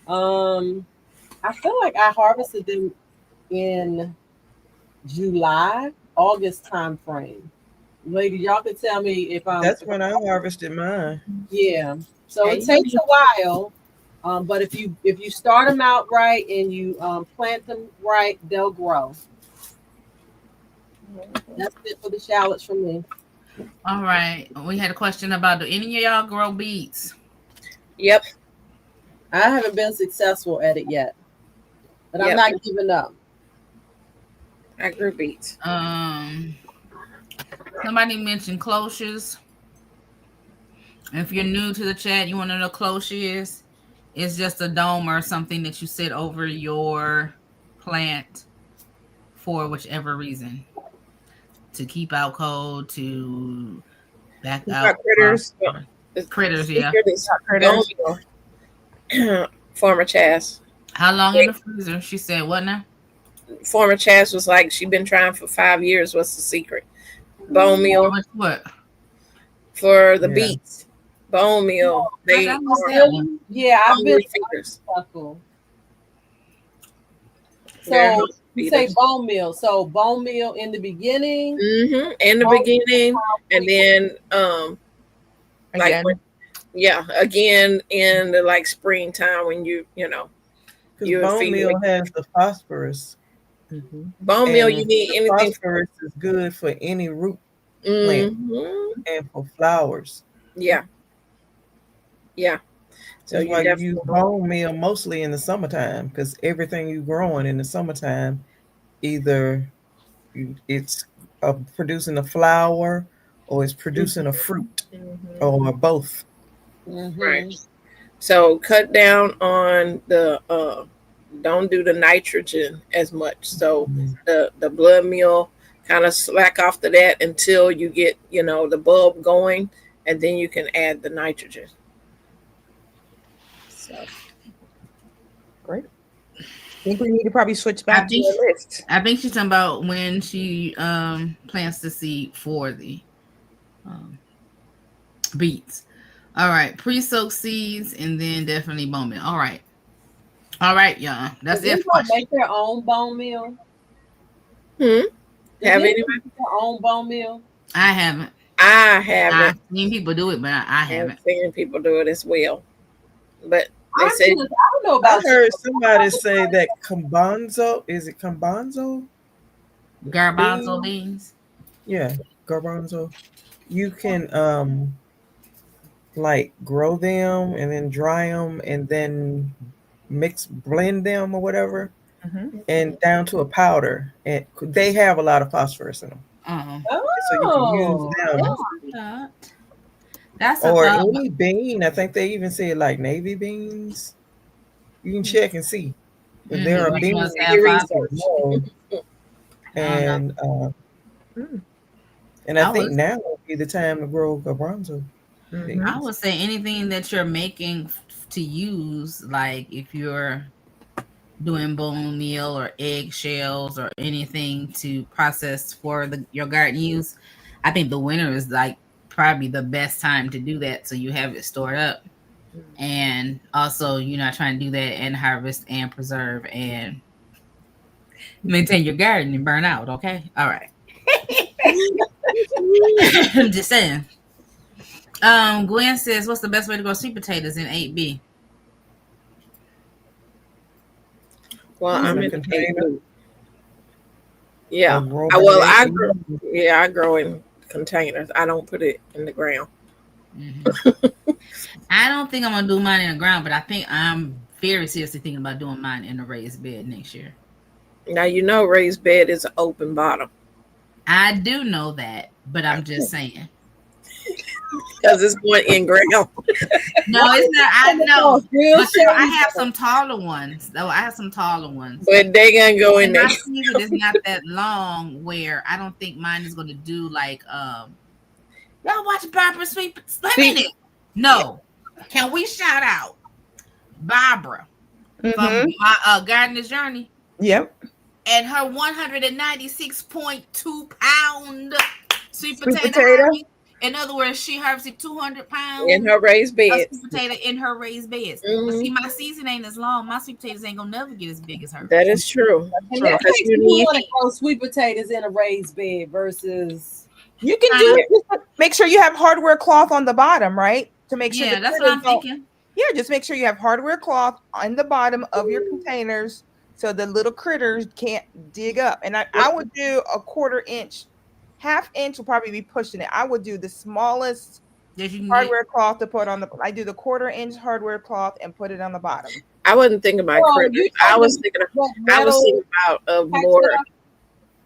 [SPEAKER 4] I feel like I harvested them in July, August time frame. Lady, y'all can tell me if I'm.
[SPEAKER 5] That's when I harvested mine.
[SPEAKER 4] Yeah. So it takes a while, but if you start them out right and you plant them right, they'll grow. That's it for the shallots from me.
[SPEAKER 1] All right. We had a question about, do any of y'all grow beets?
[SPEAKER 2] Yep.
[SPEAKER 4] I haven't been successful at it yet, but I'm not giving up.
[SPEAKER 2] I grew beets.
[SPEAKER 1] Somebody mentioned cloches. If you're new to the chat, you want to know what cloche is? It's just a dome or something that you sit over your plant for whichever reason. To keep out cold, to back out
[SPEAKER 2] critters.
[SPEAKER 1] Critters, yeah.
[SPEAKER 2] Critters. Former Chaz.
[SPEAKER 1] How long in the freezer? She said, what now?
[SPEAKER 2] Former Chaz was like, she'd been trying for 5 years. What's the secret? Bone meal.
[SPEAKER 1] What?
[SPEAKER 2] For the beets. Bone meal.
[SPEAKER 4] I've been successful. So you say bone meal. So bone meal in the beginning.
[SPEAKER 2] In the beginning, and then again in the like springtime when you know.
[SPEAKER 5] Because bone meal has the phosphorus.
[SPEAKER 2] Bone meal, you need anything.
[SPEAKER 5] Phosphorus is good for any root plant and for flowers.
[SPEAKER 2] Yeah.
[SPEAKER 5] So you use bone meal mostly in the summertime because everything you're growing in the summertime, either it's producing a flower or it's producing a fruit or both.
[SPEAKER 2] Right. So cut down on the don't do the nitrogen as much. So the blood meal, kind of slack off to that until you get, you know, the bulb going, and then you can add the nitrogen. So
[SPEAKER 3] great. I think we need to probably switch back to the list.
[SPEAKER 1] I think she's talking about when she plants the seed for the beets. All right, pre-soaked seeds and then definitely bone meal. All right, y'all. That's it.
[SPEAKER 4] Make their own bone meal.
[SPEAKER 2] Have anybody
[SPEAKER 4] their own bone meal?
[SPEAKER 1] I haven't.
[SPEAKER 2] I've
[SPEAKER 1] seen people do it, but I haven't.
[SPEAKER 2] Seen people do it as well. But they say
[SPEAKER 4] I don't know about.
[SPEAKER 5] I heard somebody say that garbanzo. Is it garbanzo?
[SPEAKER 1] Garbanzo beans.
[SPEAKER 5] Yeah, garbanzo. You can like grow them and then dry them and then blend them or whatever, and down to a powder. And they have a lot of phosphorus in them. So you can use them.
[SPEAKER 1] That's
[SPEAKER 5] or any bean. I think they even say like navy beans. You can check and see if there are beans. And And I
[SPEAKER 1] I
[SPEAKER 5] think
[SPEAKER 1] was
[SPEAKER 5] now would be the time to grow garbanzo.
[SPEAKER 2] Mhm.
[SPEAKER 1] I would say anything that you're making to use, like if you're doing bone meal or egg shells or anything to process for your garden use, I think the winter is like probably the best time to do that, so you have it stored up. And also you're not trying to do that and harvest and preserve and maintain your garden and burn out. Okay, all right. I'm just saying. Gwen says, what's the best way to grow sweet potatoes in 8B?
[SPEAKER 2] Well,
[SPEAKER 5] In
[SPEAKER 2] I'm
[SPEAKER 5] a
[SPEAKER 2] in
[SPEAKER 5] container.
[SPEAKER 2] Yeah.
[SPEAKER 5] Or grow
[SPEAKER 2] Well,
[SPEAKER 5] bag.
[SPEAKER 2] I grow in containers. I don't put it in the ground.
[SPEAKER 1] I don't think I'm gonna do mine in the ground, but I think I'm very seriously thinking about doing mine in a raised bed next year.
[SPEAKER 2] Now you know raised bed is an open bottom
[SPEAKER 1] I do know that, but I'm just saying.
[SPEAKER 2] because it's going in ground.
[SPEAKER 1] No, it's not. I know,
[SPEAKER 4] Real
[SPEAKER 1] but I
[SPEAKER 4] shady
[SPEAKER 1] have
[SPEAKER 4] though.
[SPEAKER 1] some taller ones. Though I have some taller ones.
[SPEAKER 2] But they gonna go in
[SPEAKER 1] And
[SPEAKER 2] there.
[SPEAKER 1] my season is not that long where I don't think mine is going to do like y'all watch Barbara Sweet. Wait a minute. No, can we shout out Barbara from my Gardener's Journey
[SPEAKER 3] Yep.
[SPEAKER 1] and her 196.2 pound sweet potato
[SPEAKER 3] potato.
[SPEAKER 1] harvest? In other words, she harvested 200 pounds
[SPEAKER 2] In her raised
[SPEAKER 1] of
[SPEAKER 2] bed.
[SPEAKER 1] sweet potato in her raised beds. But see, my season ain't as long. My sweet potatoes ain't gonna never get as big as hers.
[SPEAKER 2] That is true.
[SPEAKER 4] And
[SPEAKER 2] True.
[SPEAKER 4] that
[SPEAKER 2] Because
[SPEAKER 4] makes
[SPEAKER 2] you
[SPEAKER 4] me
[SPEAKER 2] need
[SPEAKER 4] want to grow sweet potatoes in a raised bed versus.
[SPEAKER 3] You can do it. Just make sure you have hardware cloth on the bottom, right? To make sure.
[SPEAKER 1] Yeah, that's what I'm thinking.
[SPEAKER 3] Yeah, just make sure you have hardware cloth on the bottom of your containers so the little critters can't dig up. And I would do a 1/4 inch, 1/2 inch will probably be pushing it. I would do the smallest
[SPEAKER 1] That you can
[SPEAKER 3] hardware cloth to put on the. I do the 1/4 inch hardware cloth and put it on the bottom.
[SPEAKER 2] I wasn't thinking about critters. I was thinking about more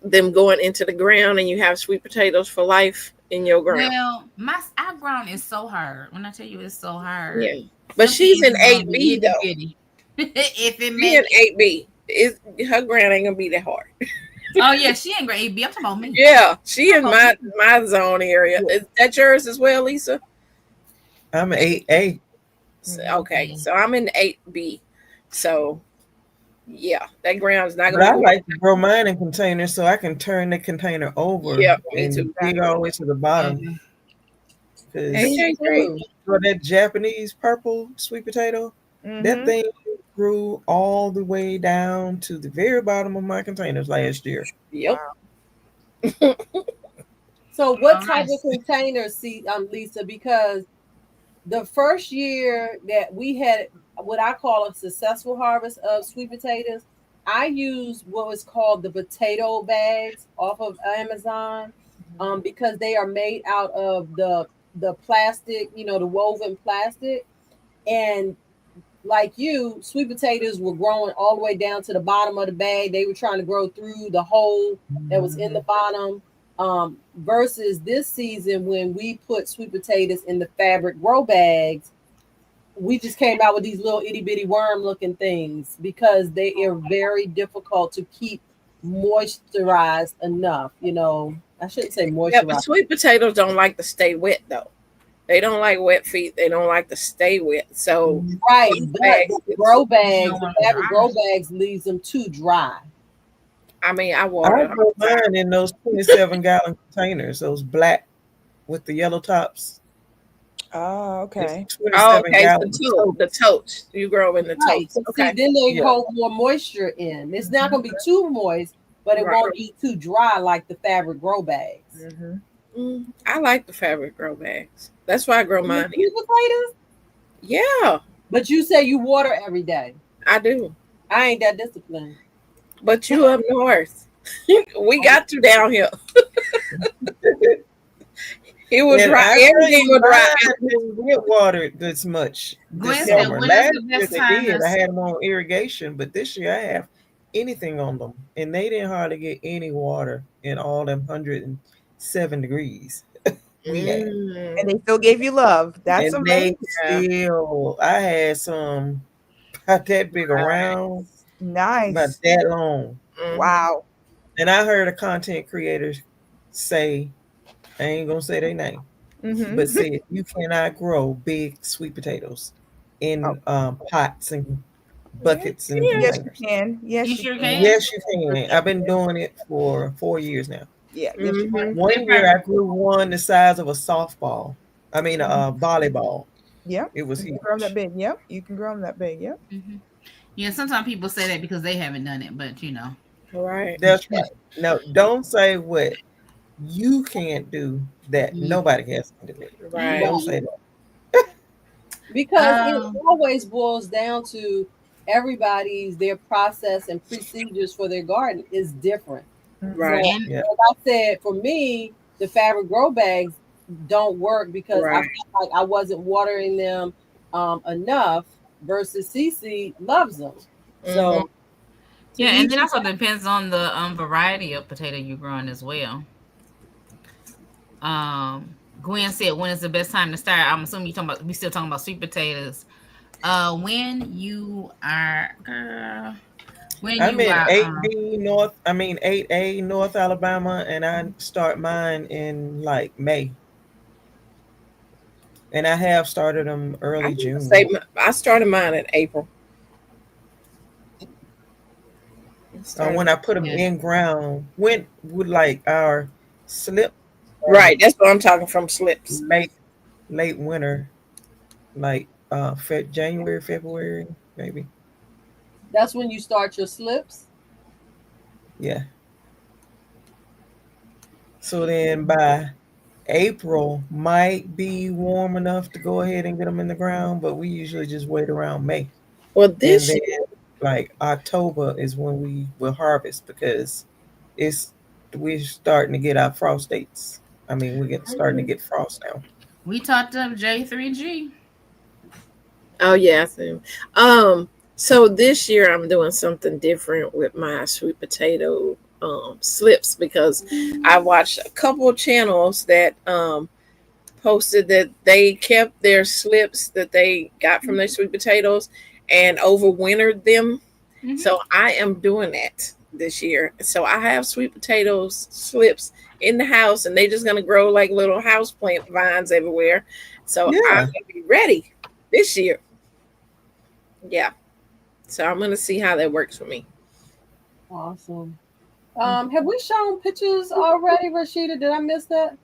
[SPEAKER 2] them going into the ground and you have sweet potatoes for life in your ground.
[SPEAKER 1] Well, our ground is so hard. When I tell you it's so hard.
[SPEAKER 2] Yeah. But she's in 8B though.
[SPEAKER 1] If it
[SPEAKER 2] She in 8B. Her ground ain't gonna be that hard.
[SPEAKER 1] Oh yeah, she ain't grade 8B. I'm talking about me.
[SPEAKER 2] Yeah, she in my zone area. Is that yours as well, Lisa?
[SPEAKER 5] I'm 8A.
[SPEAKER 2] Okay, so I'm in 8B. So yeah, that ground's not
[SPEAKER 5] But
[SPEAKER 2] gonna
[SPEAKER 5] I like to grow mine in containers so I can turn the container over
[SPEAKER 2] Yeah, me
[SPEAKER 5] and
[SPEAKER 2] too.
[SPEAKER 5] dig all the way to the bottom.
[SPEAKER 2] AJ3.
[SPEAKER 5] For that Japanese purple sweet potato, that thing grew all the way down to the very bottom of my containers last year.
[SPEAKER 2] Yep.
[SPEAKER 4] So what type of containers, Lisa? Because the first year that we had what I call a successful harvest of sweet potatoes, I used what was called the potato bags off of Amazon, because they are made out of the plastic, the woven plastic, and like you, sweet potatoes were growing all the way down to the bottom of the bag. They were trying to grow through the hole that was in the bottom. Versus this season when we put sweet potatoes in the fabric grow bags, we just came out with these little itty bitty worm looking things because they are very difficult to keep moisturized enough. I shouldn't say moisturized.
[SPEAKER 2] Yeah, but sweet potatoes don't like to stay wet though. They don't like wet feet. They don't like to stay wet. So
[SPEAKER 4] right, the grow bags, the fabric grow bags leaves them too dry.
[SPEAKER 2] I mean, I
[SPEAKER 5] grow mine in those 27-gallon containers, those black with the yellow tops.
[SPEAKER 3] Oh, okay.
[SPEAKER 2] The totes. You grow in the totes.
[SPEAKER 4] Okay. See, then they hold more moisture in. It's not going to be too moist, but it won't be too dry like the fabric grow bags.
[SPEAKER 2] I like the fabric grow bags. That's why I grow mine.
[SPEAKER 4] Sweet potatoes?
[SPEAKER 2] Yeah.
[SPEAKER 4] But you say you water every day.
[SPEAKER 2] I do.
[SPEAKER 4] I ain't that disciplined.
[SPEAKER 2] But you up north. We got you down here. It was dry. Everything was dry.
[SPEAKER 5] Didn't get watered this much this summer. Last year they did. I had them on irrigation, but this year I have anything on them, and they didn't hardly get any water in all them 107 degrees.
[SPEAKER 3] And they still gave you love. That's
[SPEAKER 5] and
[SPEAKER 3] amazing.
[SPEAKER 5] I had some about that big around.
[SPEAKER 3] Nice.
[SPEAKER 5] About that long.
[SPEAKER 3] Wow.
[SPEAKER 5] And I heard a content creator say, I ain't gonna say their name,
[SPEAKER 3] Mm-hmm.
[SPEAKER 5] but said you cannot grow big sweet potatoes in pots and buckets and
[SPEAKER 3] Yes, you
[SPEAKER 5] containers.
[SPEAKER 3] can. Yes,
[SPEAKER 1] You
[SPEAKER 3] you
[SPEAKER 1] sure
[SPEAKER 3] can.
[SPEAKER 1] can?
[SPEAKER 5] Yes, you can. I've been doing it for 4 years now.
[SPEAKER 3] Yeah, yes, you can.
[SPEAKER 2] Mhm.
[SPEAKER 5] One year I grew one the size of a softball. I mean, a volleyball.
[SPEAKER 3] Yep.
[SPEAKER 5] It was
[SPEAKER 3] You can
[SPEAKER 5] huge.
[SPEAKER 3] grow them that big. Yep. You can grow them that big. Yep.
[SPEAKER 1] Hmm. Yeah, sometimes people say that because they haven't done it, but you know.
[SPEAKER 2] Right.
[SPEAKER 5] That's right. No, don't say what you can't do that
[SPEAKER 1] Yeah.
[SPEAKER 5] nobody else can do it.
[SPEAKER 2] Right.
[SPEAKER 5] Don't say that.
[SPEAKER 4] Because it
[SPEAKER 1] Um,
[SPEAKER 4] always boils down to everybody's their process and procedures for their garden is different.
[SPEAKER 2] Right.
[SPEAKER 4] So,
[SPEAKER 1] and
[SPEAKER 5] Yeah.
[SPEAKER 4] like I said, for me, the fabric grow bags don't work because I
[SPEAKER 2] Right.
[SPEAKER 4] felt like I wasn't watering them enough. Versus Cece loves them. So, to
[SPEAKER 1] yeah, and
[SPEAKER 4] each
[SPEAKER 1] then also depends on the variety of potato you're growing as well. Gwen said, "When is the best time to start?" I'm assuming you talking about. We still talking about sweet potatoes. When you are, girl, when
[SPEAKER 5] I'm
[SPEAKER 1] you
[SPEAKER 5] in
[SPEAKER 1] are,
[SPEAKER 5] 8B North, I mean 8A North Alabama, and I start mine in like May. And I have started them early
[SPEAKER 2] I'm gonna say
[SPEAKER 5] June.
[SPEAKER 2] I started mine in April.
[SPEAKER 5] When I put them
[SPEAKER 1] Yeah.
[SPEAKER 5] in ground, went with like our slip
[SPEAKER 2] Right. That's what I'm talking from slips.
[SPEAKER 5] late winter, like January, February, maybe.
[SPEAKER 4] that's when you start your slips.
[SPEAKER 5] Yeah. So then by April might be warm enough to go ahead and get them in the ground, but we usually just wait around May.
[SPEAKER 2] Well,
[SPEAKER 5] And
[SPEAKER 2] this
[SPEAKER 5] then
[SPEAKER 2] year,
[SPEAKER 5] like October is when we will harvest because it's we're starting to get our frost dates. I mean, we get starting to get frost now.
[SPEAKER 1] we taught them J3G.
[SPEAKER 2] oh yeah, I see. So this year I'm doing something different with my sweet potato slips because I watched a couple of channels that posted that they kept their slips that they got from their sweet potatoes and overwintered them.
[SPEAKER 1] Mhm.
[SPEAKER 2] So I am doing that this year. So I have sweet potatoes slips in the house, and they're just gonna grow like little house plant vines everywhere. So I'm
[SPEAKER 5] Yeah.
[SPEAKER 2] gonna be ready this year. Yeah. So I'm gonna see how that works for me.
[SPEAKER 4] Awesome. Have we shown pictures already, Rashida? Did I miss that?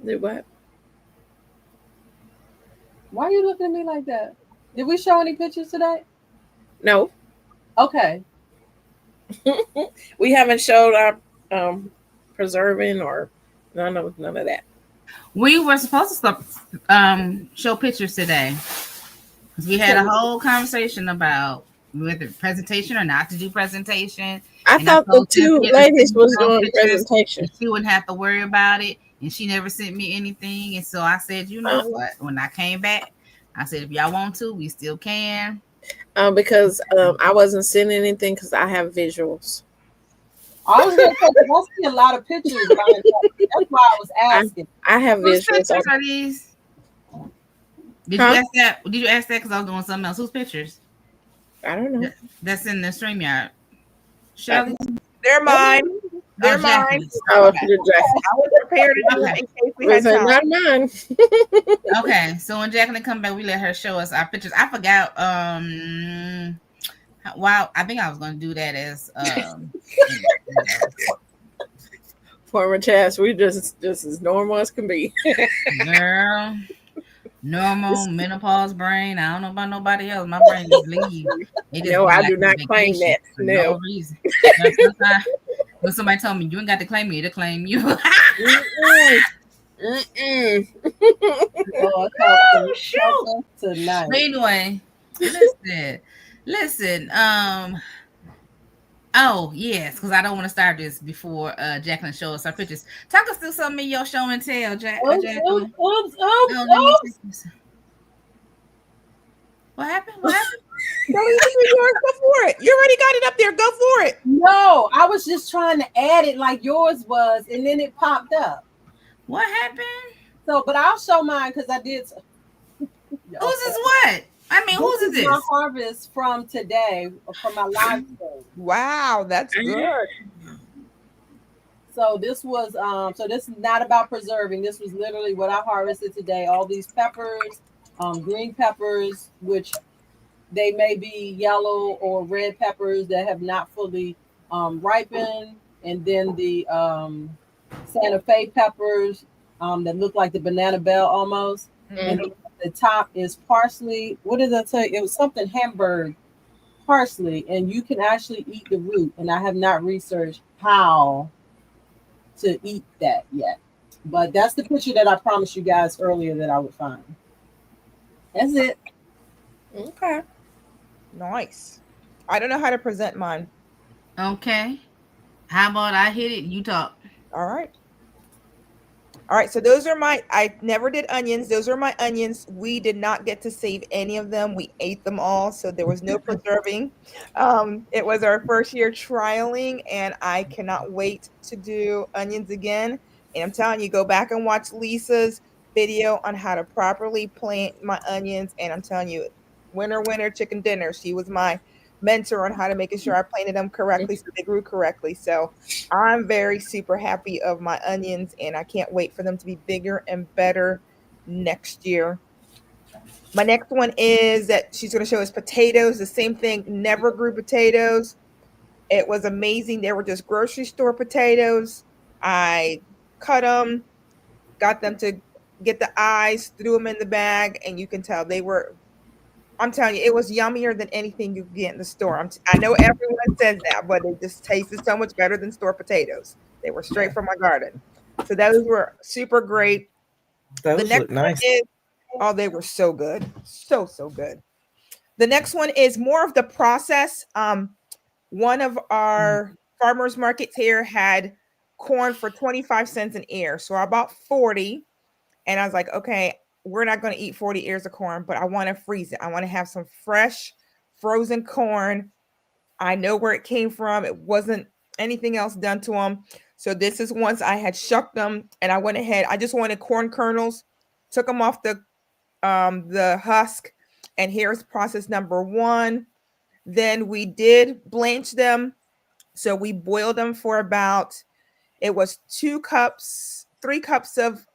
[SPEAKER 2] Do what?
[SPEAKER 4] Why are you looking at me like that? Did we show any pictures today?
[SPEAKER 2] No,
[SPEAKER 4] Okay.
[SPEAKER 2] we haven't showed our preserving or none of that.
[SPEAKER 1] We were supposed to stop, show pictures today because we had a whole conversation about whether presentation or not to do presentation.
[SPEAKER 2] I
[SPEAKER 1] And
[SPEAKER 2] thought the
[SPEAKER 1] told
[SPEAKER 2] two
[SPEAKER 1] Cynthia to
[SPEAKER 2] ladies
[SPEAKER 1] send me
[SPEAKER 2] was
[SPEAKER 1] some
[SPEAKER 2] doing
[SPEAKER 1] pictures,
[SPEAKER 2] presentation.
[SPEAKER 1] and she wouldn't have to worry about it. And she never sent me anything. And so I said, you know what? When I came back, I said, if y'all want to, we still can.
[SPEAKER 2] Because I wasn't sending anything because I have visuals.
[SPEAKER 4] I was going to say, 'cause I see a lot of pictures lined up. That's why I was asking.
[SPEAKER 2] I have
[SPEAKER 1] Whose
[SPEAKER 2] visuals.
[SPEAKER 1] pictures are these? Did
[SPEAKER 2] Huh?
[SPEAKER 1] you ask that? Did you ask that because I was doing something else? Whose pictures?
[SPEAKER 2] I don't know.
[SPEAKER 1] That's in the StreamYard. Shelley?
[SPEAKER 3] They're mine. They're
[SPEAKER 1] Oh,
[SPEAKER 3] mine.
[SPEAKER 1] Jackie's.
[SPEAKER 2] Oh,
[SPEAKER 1] Okay.
[SPEAKER 2] you're Jack.
[SPEAKER 3] I was prepared to do it in case we had
[SPEAKER 2] Was that
[SPEAKER 3] time.
[SPEAKER 2] not mine?
[SPEAKER 1] Okay, so when Jacqueline come back, we let her show us our pictures. I forgot. Wow, I think I was going to do that as
[SPEAKER 2] Former Chas, we just as normal as can be.
[SPEAKER 1] girl. Normal menopause brain. I don't know about nobody else. My brain just leave. It just
[SPEAKER 2] No,
[SPEAKER 1] be
[SPEAKER 2] I
[SPEAKER 1] like
[SPEAKER 2] do
[SPEAKER 1] a
[SPEAKER 2] not claim
[SPEAKER 1] vacation
[SPEAKER 2] that.
[SPEAKER 1] for
[SPEAKER 2] No.
[SPEAKER 1] no reason. When somebody told me you ain't got to claim me, to claim you.
[SPEAKER 2] Mm-mm. Mm-mm.
[SPEAKER 4] Lord, help us tonight.
[SPEAKER 1] But anyway, listen. Oh yes, because I don't want to start this before Jacqueline shows us our pictures. Talk us through some of your show and tell, Jacqueline. Oh, let me see this. What happened? What happened?
[SPEAKER 3] No, you can do yours. Go for it. You already got it up there. Go for it.
[SPEAKER 4] No, I was just trying to add it like yours was, and then it popped up.
[SPEAKER 1] What happened?
[SPEAKER 4] So, but I'll show mine because I did.
[SPEAKER 1] Whose is what? I mean, whose is
[SPEAKER 4] This is my
[SPEAKER 1] this?
[SPEAKER 4] harvest from today, from my live stream.
[SPEAKER 3] Wow, that's good.
[SPEAKER 4] So this was so this is not about preserving. This was literally what I harvested today. All these peppers, green peppers, which they may be yellow or red peppers that have not fully ripened, and then the Santa Fe peppers that look like the banana bell almost. And then the top is parsley. What did I tell you? It was something Hamburg parsley, and you can actually eat the root. And I have not researched how to eat that yet, but that's the picture that I promised you guys earlier that I would find. That's it.
[SPEAKER 2] Okay.
[SPEAKER 3] Nice. I don't know how to present mine.
[SPEAKER 1] Okay. How about I hit it? You talk.
[SPEAKER 3] All right. All right, so those are I never did onions. Those are my onions. We did not get to save any of them. We ate them all, so there was no preserving. It was our first year trialing, and I cannot wait to do onions again. And I'm telling you, go back and watch Lisa's video on how to properly plant my onions. And I'm telling you, winner, chicken dinner. She was my mentor on how to making sure I planted them correctly so they grew correctly. So I'm very super happy of my onions, and I can't wait for them to be bigger and better next year. My next one is that she's going to show us potatoes. The same thing, never grew potatoes. It was amazing. They were just grocery store potatoes. I cut them, got them to get the eyes, threw them in the bag, and you can tell they were, I'm telling you, it was yummier than anything you get in the store. I know everyone says that, but it just tasted so much better than store potatoes. They were straight from my garden. So those were super great.
[SPEAKER 5] Those
[SPEAKER 3] The next
[SPEAKER 5] look nice.
[SPEAKER 3] one is, oh, they were so good. So good. The next one is more of the process. One of our farmers markets here had corn for 25 cents an ear. So I bought 40, and I was like, okay, we're not going to eat 40 ears of corn, but I want to freeze it. I want to have some fresh frozen corn. I know where it came from. It wasn't anything else done to them. So this is once I had shucked them, and I went ahead. I just wanted corn kernels, took them off the husk, and here's process number 1. Then we did blanch them. So we boiled them for about, it was 3 cups of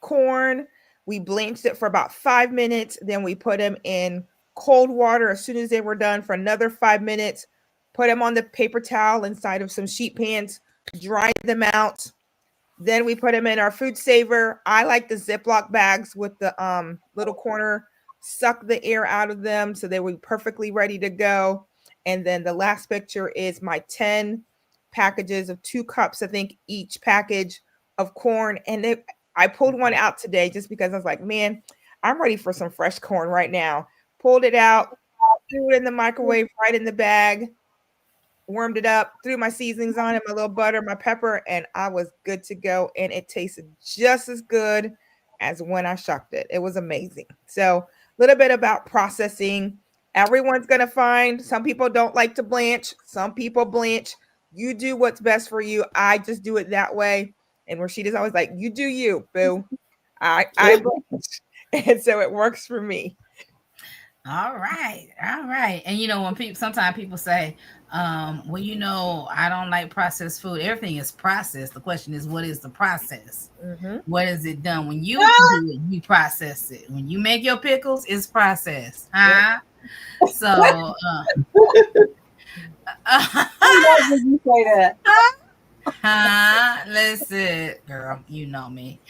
[SPEAKER 3] corn. We blanched it for about 5 minutes. Then we put them in cold water as soon as they were done for another 5 minutes. Put them on the paper towel inside of some sheet pans, dried them out. Then we put them in our food saver. I like the Ziploc bags with the little corner, suck the air out of them so they were perfectly ready to go. And then the last picture is my 10 packages of 2 cups, I think, each package of corn. And I pulled one out today just because I was like, man, I'm ready for some fresh corn right now. Pulled it out, threw it in the microwave, right in the bag, warmed it up, threw my seasonings on it, my little butter, my pepper, and I was good to go. And it tasted just as good as when I shucked it. It was amazing. So a little bit about processing. Everyone's going to find, some people don't like to blanch. Some people blanch. You do what's best for you. I just do it that way. And Rashida's always like, you do you, boo. I blanch. And so it works for me.
[SPEAKER 1] All right. And you know, when sometimes people say, well, you know, I don't like processed food. Everything is processed. The question is, what is the process?
[SPEAKER 3] Mm-hmm.
[SPEAKER 1] What is it done? When you do it, you process it. When you make your pickles, it's processed. Huh? Yep. So
[SPEAKER 4] Why did you say that?
[SPEAKER 1] Listen, girl, you know me.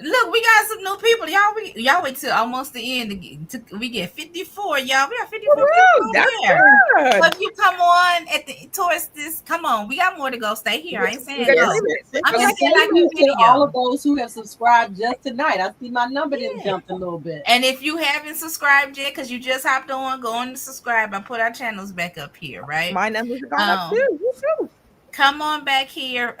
[SPEAKER 1] Look, we got some new people. Y'all wait till almost the end we get 54. Y'all, we got 54 people here. So if you come on towards this, come on, we got more to go. Stay here. I ain't saying no. I'm just saying like a video.
[SPEAKER 4] All of those who have subscribed just tonight. I see my number didn't jump a little bit.
[SPEAKER 1] And if you haven't subscribed yet, because you just hopped on, go on to subscribe. I put our channels back up here, right?
[SPEAKER 3] My numbers are gone up too.
[SPEAKER 1] Come on back here.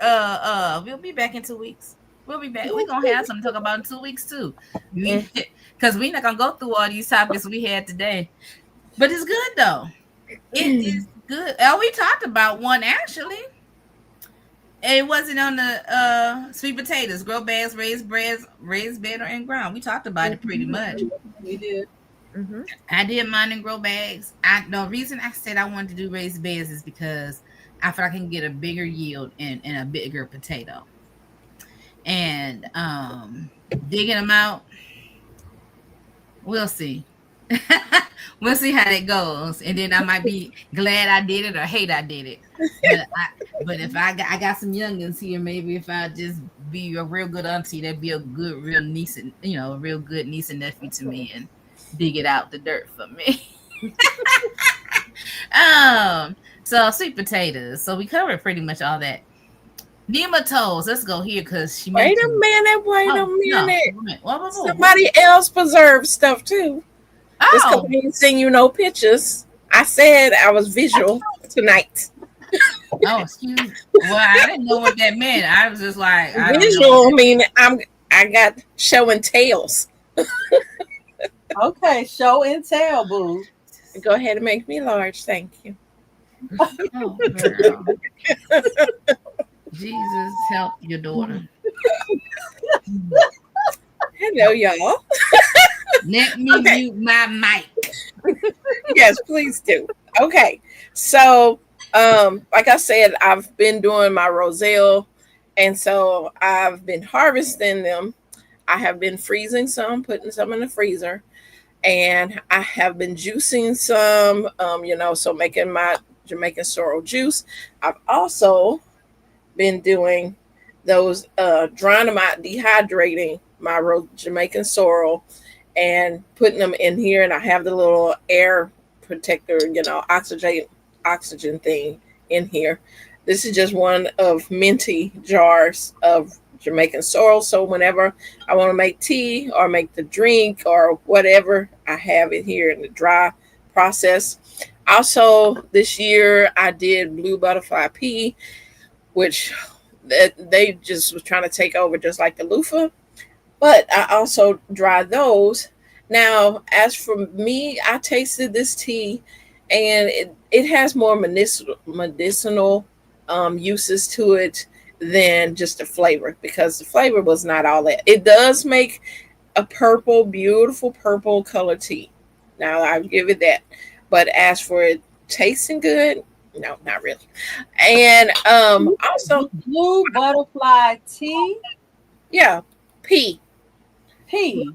[SPEAKER 1] We'll be back in 2 weeks. We'll be back. We're gonna have something to talk about in 2 weeks too. Because we're not gonna go through all these topics we had today. But it's good though. It is good. We talked about one actually. It wasn't on the sweet potatoes, grow bags, raised bed or in ground. We talked about it pretty much.
[SPEAKER 4] We did.
[SPEAKER 3] Mm-hmm.
[SPEAKER 1] I did mine in grow bags. The reason I said I wanted to do raised beds is because I feel like I can get a bigger yield and a bigger potato. And digging them out, we'll see. We'll see how that goes, and then I might be glad I did it or hate I did it. But if I got some youngins here, maybe if I just be a real good auntie, that'd be a good real niece and a real good niece and nephew to me, and dig it out the dirt for me. So sweet potatoes. So we covered pretty much all that. Nematodes. Let's go here because she.
[SPEAKER 2] Wait a minute.
[SPEAKER 1] What?
[SPEAKER 2] Somebody else preserved stuff too. This
[SPEAKER 1] Oh,
[SPEAKER 2] company didn't send you no pictures. I said I was visual tonight.
[SPEAKER 1] excuse me. Well, I didn't know what that meant. I was just like, I don't know.
[SPEAKER 2] Visual. I mean, I got show and tails.
[SPEAKER 4] Okay, show and tell, boo.
[SPEAKER 2] Go ahead and make me large. Thank you.
[SPEAKER 1] Oh, girl. Jesus, help your daughter.
[SPEAKER 2] Hello, y'all.
[SPEAKER 1] Let me mute my mic.
[SPEAKER 2] Yes, please do. Okay. So, like I said, I've been doing my roselle, and so I've been harvesting them. I have been freezing some, putting some in the freezer, and I have been juicing some, so making my Jamaican sorrel juice. I've also been doing those drying them out, dehydrating my Jamaican sorrel and putting them in here, and I have the little air protector, oxygen thing in here. This is just one of minty jars of Jamaican sorrel. So whenever I want to make tea or make the drink or whatever, I have it here in the dry process. Also, this year I did blue butterfly pea, which they just was trying to take over just like the loofah. But I also dry those. Now, as for me, I tasted this tea, and it has more medicinal uses to it than just the flavor, because the flavor was not all that. It does make a beautiful purple color tea. Now, I'll give it that. But as for it tasting good, no, not really. And also
[SPEAKER 4] blue butterfly tea.
[SPEAKER 2] Yeah, pea.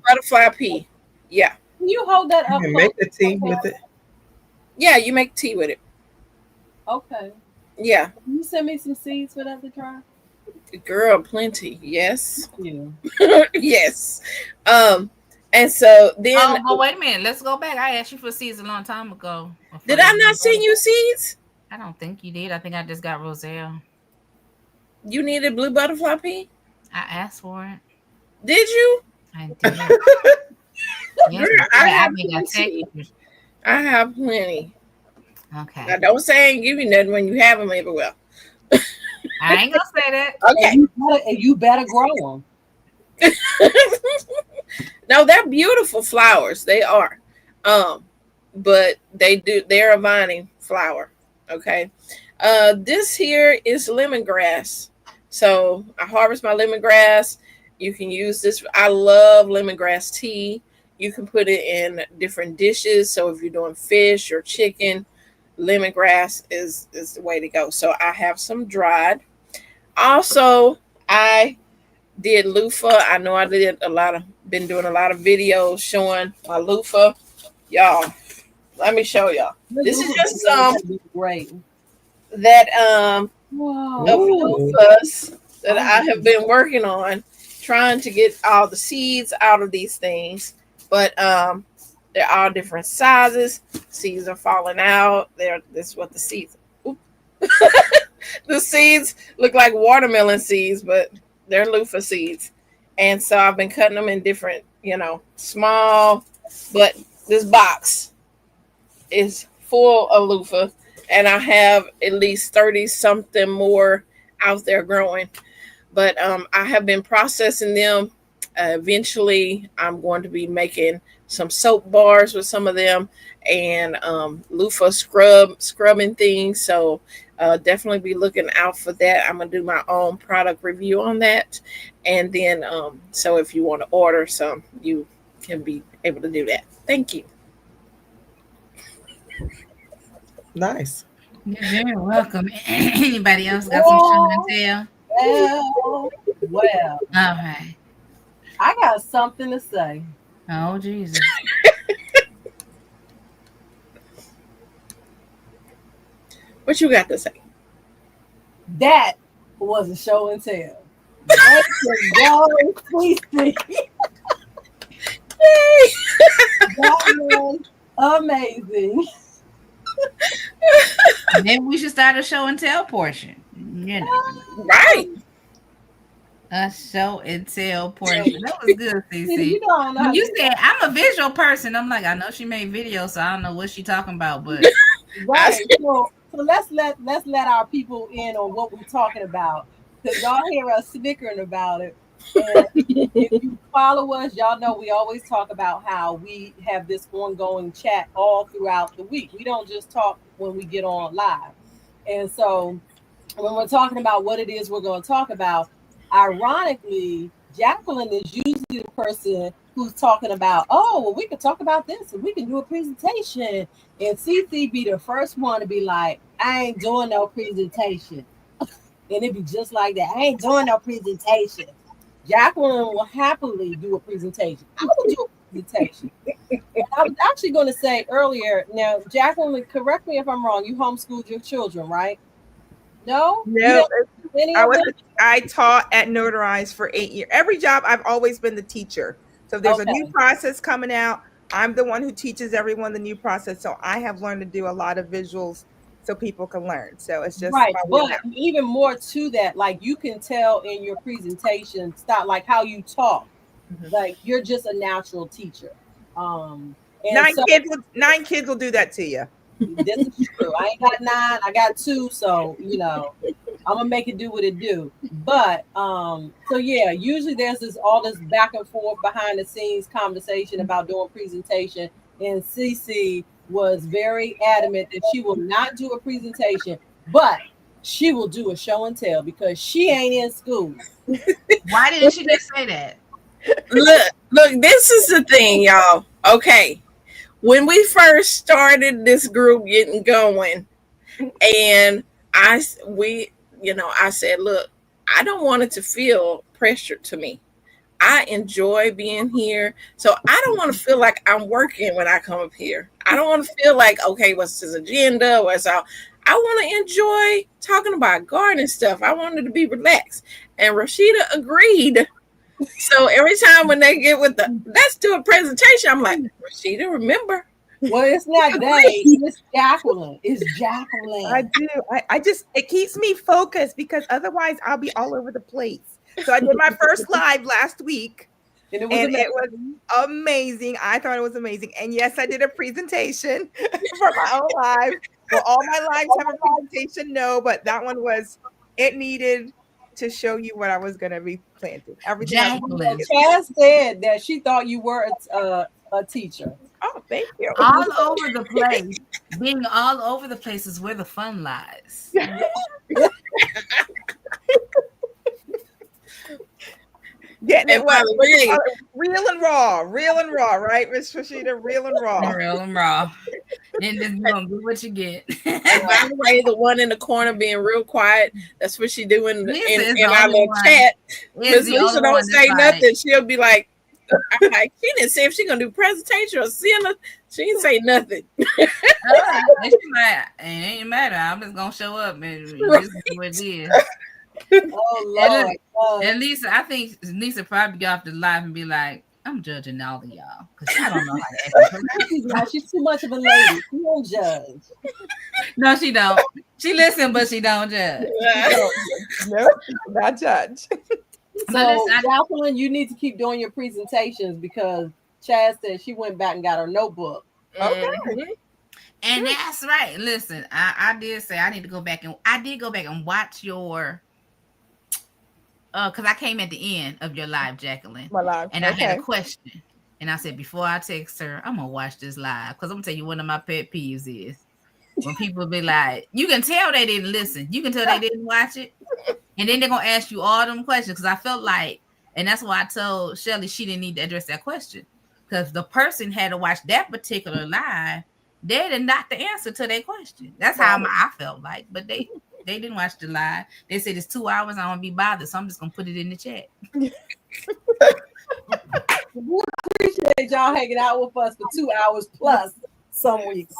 [SPEAKER 2] Butterfly pea. Yeah.
[SPEAKER 4] Can you hold that up?
[SPEAKER 5] You can make the tea with it.
[SPEAKER 2] Yeah, you make tea with it.
[SPEAKER 4] Okay.
[SPEAKER 2] Yeah.
[SPEAKER 4] Can you send me some seeds for that to try?
[SPEAKER 2] Girl, plenty. Yes.
[SPEAKER 4] Yeah.
[SPEAKER 2] Yes. And so then
[SPEAKER 1] but wait a minute. Let's go back. I asked you for seeds a long time ago.
[SPEAKER 2] Did I not send you seeds?
[SPEAKER 1] I don't think you did. I think I just got roselle.
[SPEAKER 2] You needed blue butterfly pea?
[SPEAKER 1] I asked for it.
[SPEAKER 2] Did you?
[SPEAKER 1] I did. Yes,
[SPEAKER 2] I have plenty.
[SPEAKER 1] Okay.
[SPEAKER 2] Now, don't say I ain't give you nothing when you have them everywhere.
[SPEAKER 1] I ain't gonna say that.
[SPEAKER 2] Okay.
[SPEAKER 4] And you better grow them.
[SPEAKER 2] No, they're beautiful flowers. They are. But they're a vining flower. Okay. This here is lemongrass. So I harvest my lemongrass. You can use this. I love lemongrass tea. You can put it in different dishes. So if you're doing fish or chicken, lemongrass is the way to go. So I have some dried. Also, I did loofah. I know I been doing a lot of videos showing my loofah. Y'all, let me show y'all. This is just some
[SPEAKER 4] great
[SPEAKER 2] that of loofahs that I have been working on, trying to get all the seeds out of these things. But they're all different sizes. Seeds are falling out. This is what the seeds. The seeds look like watermelon seeds, but they're loofah seeds. And so I've been cutting them in different, small. But this box is full of loofah, and I have at least 30 something more out there growing. But I have been processing them. Eventually, I'm going to be making some soap bars with some of them, and loofah scrubbing things. So definitely be looking out for that. I'm going to do my own product review on that. And then, so if you want to order some, you can be able to do that. Thank you.
[SPEAKER 5] Nice.
[SPEAKER 1] You're very welcome. Anybody else got some show and tell?
[SPEAKER 4] Well,
[SPEAKER 1] All right.
[SPEAKER 4] I got something to say.
[SPEAKER 1] Oh Jesus.
[SPEAKER 2] What you got to say?
[SPEAKER 4] That was a show and tell. That was please see. That was amazing.
[SPEAKER 1] Maybe we should start a show and tell portion. You know,
[SPEAKER 2] Right.
[SPEAKER 1] a show and tell portion. That was good, CC.
[SPEAKER 4] You don't know.
[SPEAKER 1] When you said I'm a visual person, I'm like, I know she made videos, so I don't know what she talking about, but
[SPEAKER 4] Right. So let's let our people in on what we're talking about. Because y'all hear us snickering about it. And if you follow us, y'all know we always talk about how we have this ongoing chat all throughout the week. We don't just talk when we get on live. And so when we're talking about what it is we're going to talk about, ironically, Jacqueline is usually the person who's talking about, oh, well, we could talk about this and we can do a presentation. And CC be the first one to be like, I ain't doing no presentation. And it'd be just like that. I ain't doing no presentation. Jacqueline will happily do a presentation. I will do a presentation. And I was actually going to say earlier, now, Jacqueline, correct me if I'm wrong. You homeschooled your children, right? No?
[SPEAKER 3] No,
[SPEAKER 4] I
[SPEAKER 3] I taught at Notarize for 8 years. Every job, I've always been the teacher. So if there's a new process coming out, I'm the one who teaches everyone the new process. So I have learned to do a lot of visuals so people can learn. So it's just
[SPEAKER 4] right. But even more to that, like you can tell in your presentation, stop like how you talk, like you're just a natural teacher. And
[SPEAKER 3] 9 kids will do that to you.
[SPEAKER 4] This is true. I ain't got 9, I got 2, so you know, I'm gonna make it do what it do. But so yeah, usually there's all this back and forth behind the scenes conversation about doing presentation, and CC was very adamant that she will not do a presentation, but she will do a show and tell because she ain't in school.
[SPEAKER 1] Why didn't she just say that?
[SPEAKER 2] Look, this is the thing, y'all. Okay. When we first started this group getting going, and I said, look, I don't want it to feel pressure to me. I enjoy being here. So I don't want to feel like I'm working when I come up here. I don't want to feel like, okay, what's his agenda? I want to enjoy talking about gardening stuff. I wanted to be relaxed. And Rashida agreed. So every time when they get with let's do a presentation, I'm like, Rashida, remember?
[SPEAKER 4] Well, it's not they, it's Jacqueline. It's Jacqueline.
[SPEAKER 3] I do. I just, it keeps me focused because otherwise I'll be all over the place. So I did my first live last week and it was amazing. I thought it was amazing. And yes, I did a presentation for my own live. Well, all my lives have a presentation, no, but that one it needed to show you what I was going to be planting. Everything.
[SPEAKER 4] Chaz said that she thought you were a teacher.
[SPEAKER 3] Oh, thank you.
[SPEAKER 1] All over the place. Being all over the place is where the fun lies.
[SPEAKER 3] Getting it real and raw, right, Miss Rashida? Real and raw.
[SPEAKER 1] Real and raw. And then you're gonna do what you get.
[SPEAKER 2] And by the way, the one in the corner being real quiet, that's what she doing in our little chat. Miss Lisa don't say nothing. She'll be like, I'm like, she didn't say if she's gonna do presentation or seeing her. She didn't say nothing.
[SPEAKER 1] She's like, it ain't matter. I'm just gonna show up and this is what it is.
[SPEAKER 4] Oh Lord.
[SPEAKER 1] And Lisa, I think Lisa probably get off the live and be like, I'm judging all of y'all because I don't know how to act.
[SPEAKER 4] She's too much of a lady. She don't judge.
[SPEAKER 1] No, she don't. She listen, but she don't judge.
[SPEAKER 3] No, not judge.
[SPEAKER 4] So, Jacqueline, you need to keep doing your presentations because Chaz said she went back and got her notebook.
[SPEAKER 3] Okay.
[SPEAKER 1] And that's right. Listen, I did say I need to go back and watch your because I came at the end of your live, Jacqueline.
[SPEAKER 3] My live.
[SPEAKER 1] And I had a question. And I said, before I text her, I'm gonna watch this live. Because I'm gonna tell you one of my pet peeves is when people be like, you can tell they didn't listen. You can tell they didn't watch it. And then they're gonna ask you all them questions. Because I felt like, and that's why I told Shelly she didn't need to address that question. Because the person had to watch that particular live They did not the answer to their question. That's how I felt like. But they didn't watch the live. They said it's 2 hours. I don't be bothered, so I'm just gonna put it in the chat.
[SPEAKER 4] We appreciate y'all hanging out with us for 2 hours plus some weeks.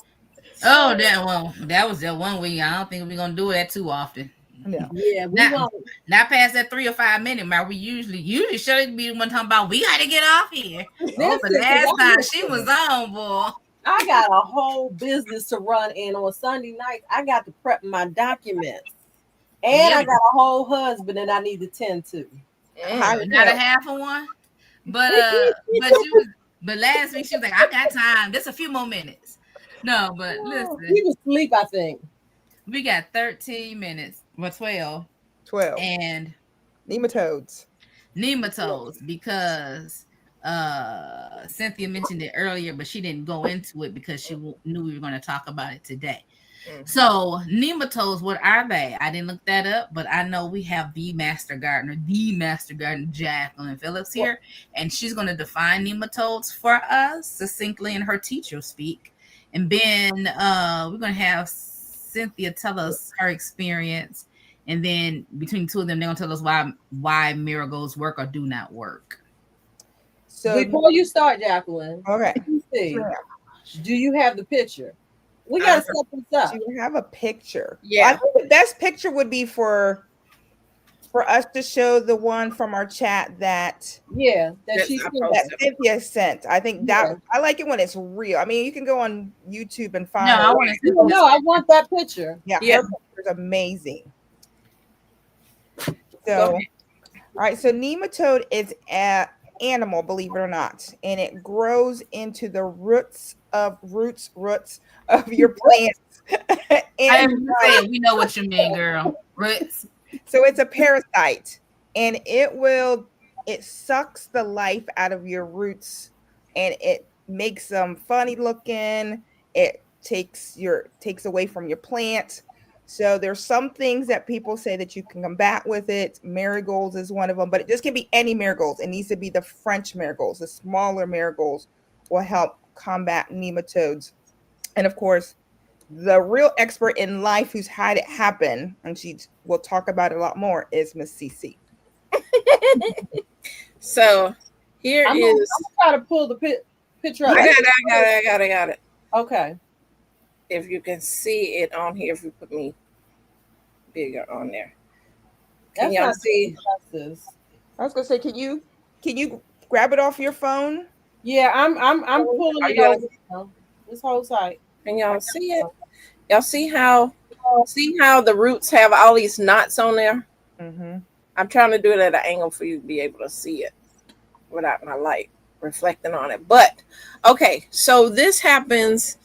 [SPEAKER 1] Oh, that was that 1 week. I don't think we're gonna do that too often.
[SPEAKER 3] No.
[SPEAKER 4] Yeah, we
[SPEAKER 1] Not,
[SPEAKER 4] won't.
[SPEAKER 1] not past that 3 or 5 minute mark. We usually should be the one talking about we gotta get off here. Oh, but last time she was on, boy.
[SPEAKER 4] I got a whole business to run, and on Sunday nights, I got to prep my documents, and I got a whole husband that I need to tend to.
[SPEAKER 1] Not a half of one, but but last week she was like, I got time. Just a few more minutes. No, but listen,
[SPEAKER 4] He was asleep, I think.
[SPEAKER 1] we got 13 minutes, well 12,
[SPEAKER 3] 12
[SPEAKER 1] and
[SPEAKER 3] nematodes.
[SPEAKER 1] because Cynthia mentioned it earlier, but she didn't go into it because she knew we were going to talk about it today. So nematodes, what are they? I didn't look that up, but I know we have the master gardener, Jacqueline Phillips here, and she's going to define nematodes for us succinctly in her teacher speak. And then we're going to have Cynthia tell us her experience, and then between the two of them, they're going to tell us why marigolds work or do not work.
[SPEAKER 3] So
[SPEAKER 4] Before you start, Jacqueline,
[SPEAKER 3] okay,
[SPEAKER 4] do you have the picture? We got to set this up.
[SPEAKER 3] do you have a picture?
[SPEAKER 2] Yeah.
[SPEAKER 3] I think the best picture would be for us to show the one from our chat that Cynthia sent. I think that I like it when it's real. I mean, you can go on YouTube and find.
[SPEAKER 1] No, I want to see.
[SPEAKER 4] No, I want that picture.
[SPEAKER 3] Yeah, her picture is amazing. So, all right. So nematode is an animal, believe it or not, and it grows into the roots of your plants.
[SPEAKER 1] I'm saying, we know what you mean, girl. Roots.
[SPEAKER 3] So it's a parasite, and it sucks the life out of your roots, and it makes them funny looking. It takes away from your plant. So there's some things that people say that you can combat with it. Marigolds is one of them, but it just can be any marigolds. It needs to be the French marigolds. The smaller marigolds will help combat nematodes. And of course, the real expert in life who's had it happen, and she will talk about it a lot more, is Miss Cece.
[SPEAKER 2] So here
[SPEAKER 4] I'm
[SPEAKER 2] is.
[SPEAKER 4] gonna try to pull the picture up.
[SPEAKER 2] I got it.
[SPEAKER 4] Okay.
[SPEAKER 2] If you can see it on here, if you put me bigger on there, can y'all see?
[SPEAKER 3] I was gonna say, can you grab it off your phone?
[SPEAKER 4] Yeah, I'm pulling it over. This whole site.
[SPEAKER 2] Can y'all see it? Y'all see how the roots have all these knots on there?
[SPEAKER 3] Mm-hmm.
[SPEAKER 2] I'm trying to do it at an angle for you to be able to see it without my light reflecting on it. But okay, so this happens.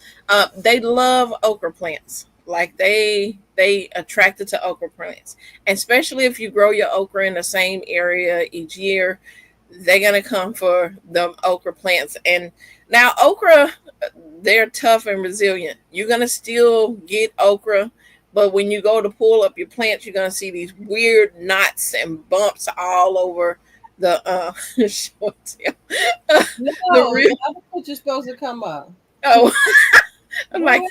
[SPEAKER 2] They love okra plants. Like they attracted to okra plants, and especially if you grow your okra in the same area each year, they're gonna come for the okra plants. And now okra, they're tough and resilient. You're gonna still get okra, but when you go to pull up your plants, you're gonna see these weird knots and bumps all over the
[SPEAKER 4] the other picture's supposed to come up.
[SPEAKER 2] Oh, I'm like,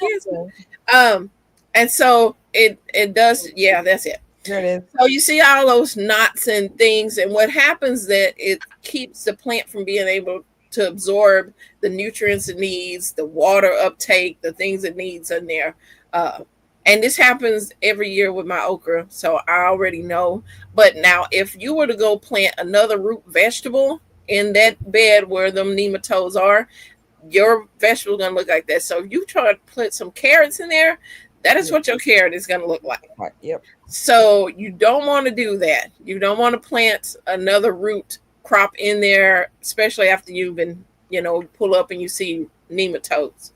[SPEAKER 2] and so it does. Yeah, that's it.
[SPEAKER 3] There it is.
[SPEAKER 2] So you see all those knots and things, and what happens that it keeps the plant from being able to absorb the nutrients it needs, the water uptake, the things it needs in there. And this happens every year with my okra, so I already know. But now, if you were to go plant another root vegetable in that bed where them nematodes are, your vegetable is going to look like that. So if you try to put some carrots in there, that is what your carrot is going to look like.
[SPEAKER 3] Right, yep.
[SPEAKER 2] So you don't want to do that. You don't want to plant another root crop in there, especially after you've been, pull up and you see nematodes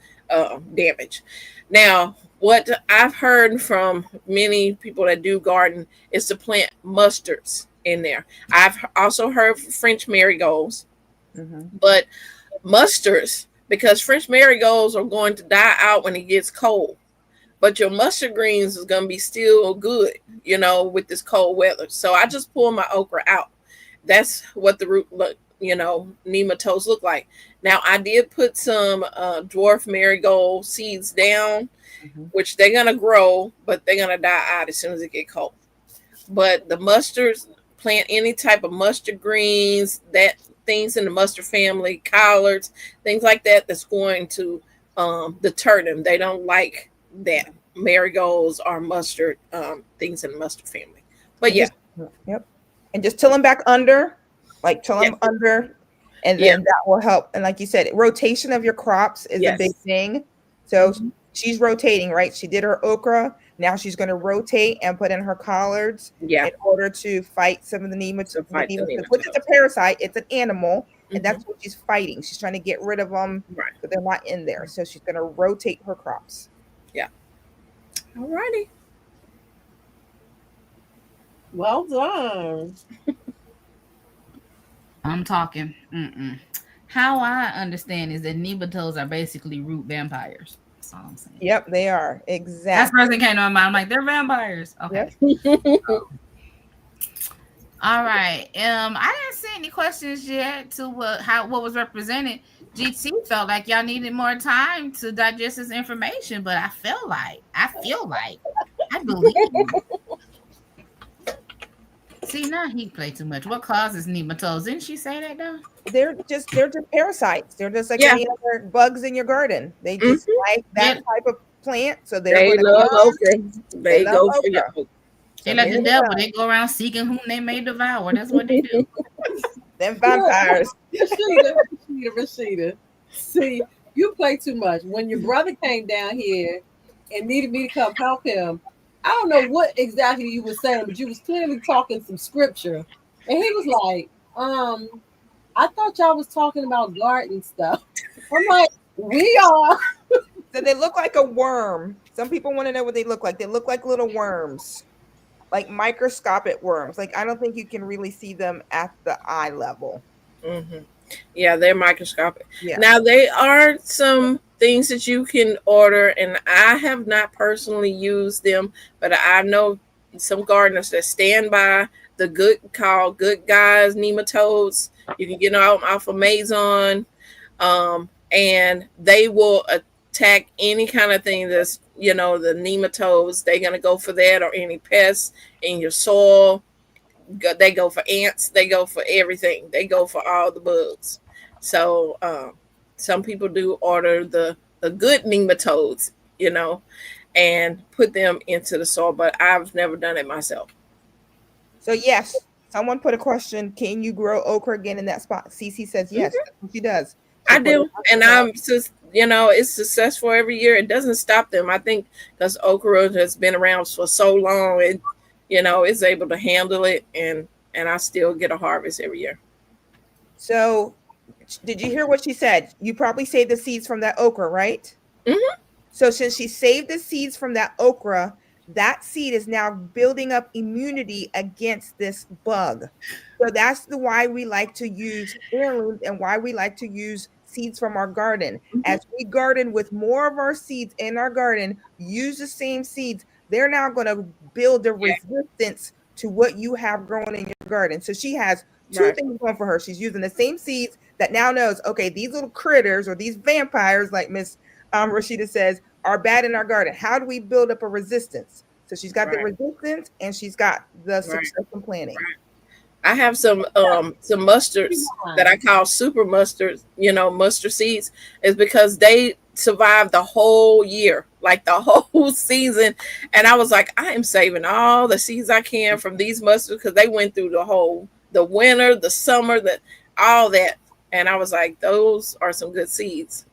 [SPEAKER 2] damage. Now, what I've heard from many people that do garden is to plant mustards in there. I've also heard French marigolds, but mustards, because French marigolds are going to die out when it gets cold. But your mustard greens is going to be still good, with this cold weather. So I just pull my okra out. That's what the root nematodes look like. Now I did put some dwarf marigold seeds down, which they're gonna grow, but they're gonna die out as soon as it get cold. But the mustards, plant any type of mustard greens, that things in the mustard family, collards, things like that, that's going to deter them. They don't like that marigolds or mustard, things in the mustard family. But yeah.
[SPEAKER 3] Yep. And just till them back under, like till them under, and then that will help. And like you said, rotation of your crops is a big thing. So she's rotating, right? She did her okra. Now she's going to rotate and put in her collards in order to fight some of the nematodes. Which is a parasite. It's an animal, and that's what she's fighting. She's trying to get rid of them, but they're not in there. So she's going to rotate her crops.
[SPEAKER 2] Yeah. All righty.
[SPEAKER 4] Well done.
[SPEAKER 1] I'm talking. How I understand is that nematodes are basically root vampires. That's all I'm saying.
[SPEAKER 3] Yep, they are. Exactly.
[SPEAKER 1] That's the first thing came to my mind. I'm like, they're vampires. Okay. All right. I didn't see any questions yet to what was represented. GT felt like y'all needed more time to digest this information, but I feel like I believe you. See, now he played too much. What causes nematodes? Didn't she say that though?
[SPEAKER 3] They're just parasites. They're just like any other bugs in your garden. They just like that type of plant. So
[SPEAKER 2] they love okra. They go for your okra.
[SPEAKER 1] They like the devil. They go around seeking whom they may devour. That's what they do.
[SPEAKER 3] Them vampires.
[SPEAKER 4] Rashida. See, you play too much. When your brother came down here and needed me to come help him, I don't know what exactly you were saying, but you was clearly talking some scripture. And he was like, I thought y'all was talking about garden stuff. I'm like, we are.
[SPEAKER 3] So they look like a worm. Some people want to know what they look like. They look like little worms, like microscopic worms. Like, I don't think you can really see them at the eye level.
[SPEAKER 2] Yeah, they're microscopic.
[SPEAKER 3] Yeah.
[SPEAKER 2] Now, they are some things that you can order, and I have not personally used them, but I know some gardeners that stand by the Good Guys nematodes. You can get them off of Amazon, and they will attack any kind of thing that's, the nematodes. They're going to go for that, or any pests in your soil. They go for ants. They go for everything. They go for all the bugs. So some people do order the good nematodes, and put them into the soil, but I've never done it myself.
[SPEAKER 3] So yes, someone put a question: can you grow okra again in that spot? Cece says yes. She does.
[SPEAKER 2] I do, and I'm just, it's successful every year. It doesn't stop them. I think because okra has been around for so long, it, it's able to handle it, and I still get a harvest every year.
[SPEAKER 3] So, did you hear what she said? You probably saved the seeds from that okra, right? So since she saved the seeds from that okra, that seed is now building up immunity against this bug. So that's why we like to use heirlooms and why we like to use seeds from our garden. As we garden with more of our seeds in our garden, use the same seeds, they're now going to build a resistance to what you have growing in your garden. So she has two things going for her. She's using the same seeds that now knows, okay, these little critters or these vampires, like Miss Rashida says, are bad in our garden. How do we build up a resistance? So she's got the resistance and she's got the success in planting.
[SPEAKER 2] I have some mustards that I call super mustards, mustard seeds, is because they survive the whole year, like the whole season. And I was like, I am saving all the seeds I can from these mustards because they went through the winter, the summer, all that. And I was like, those are some good seeds,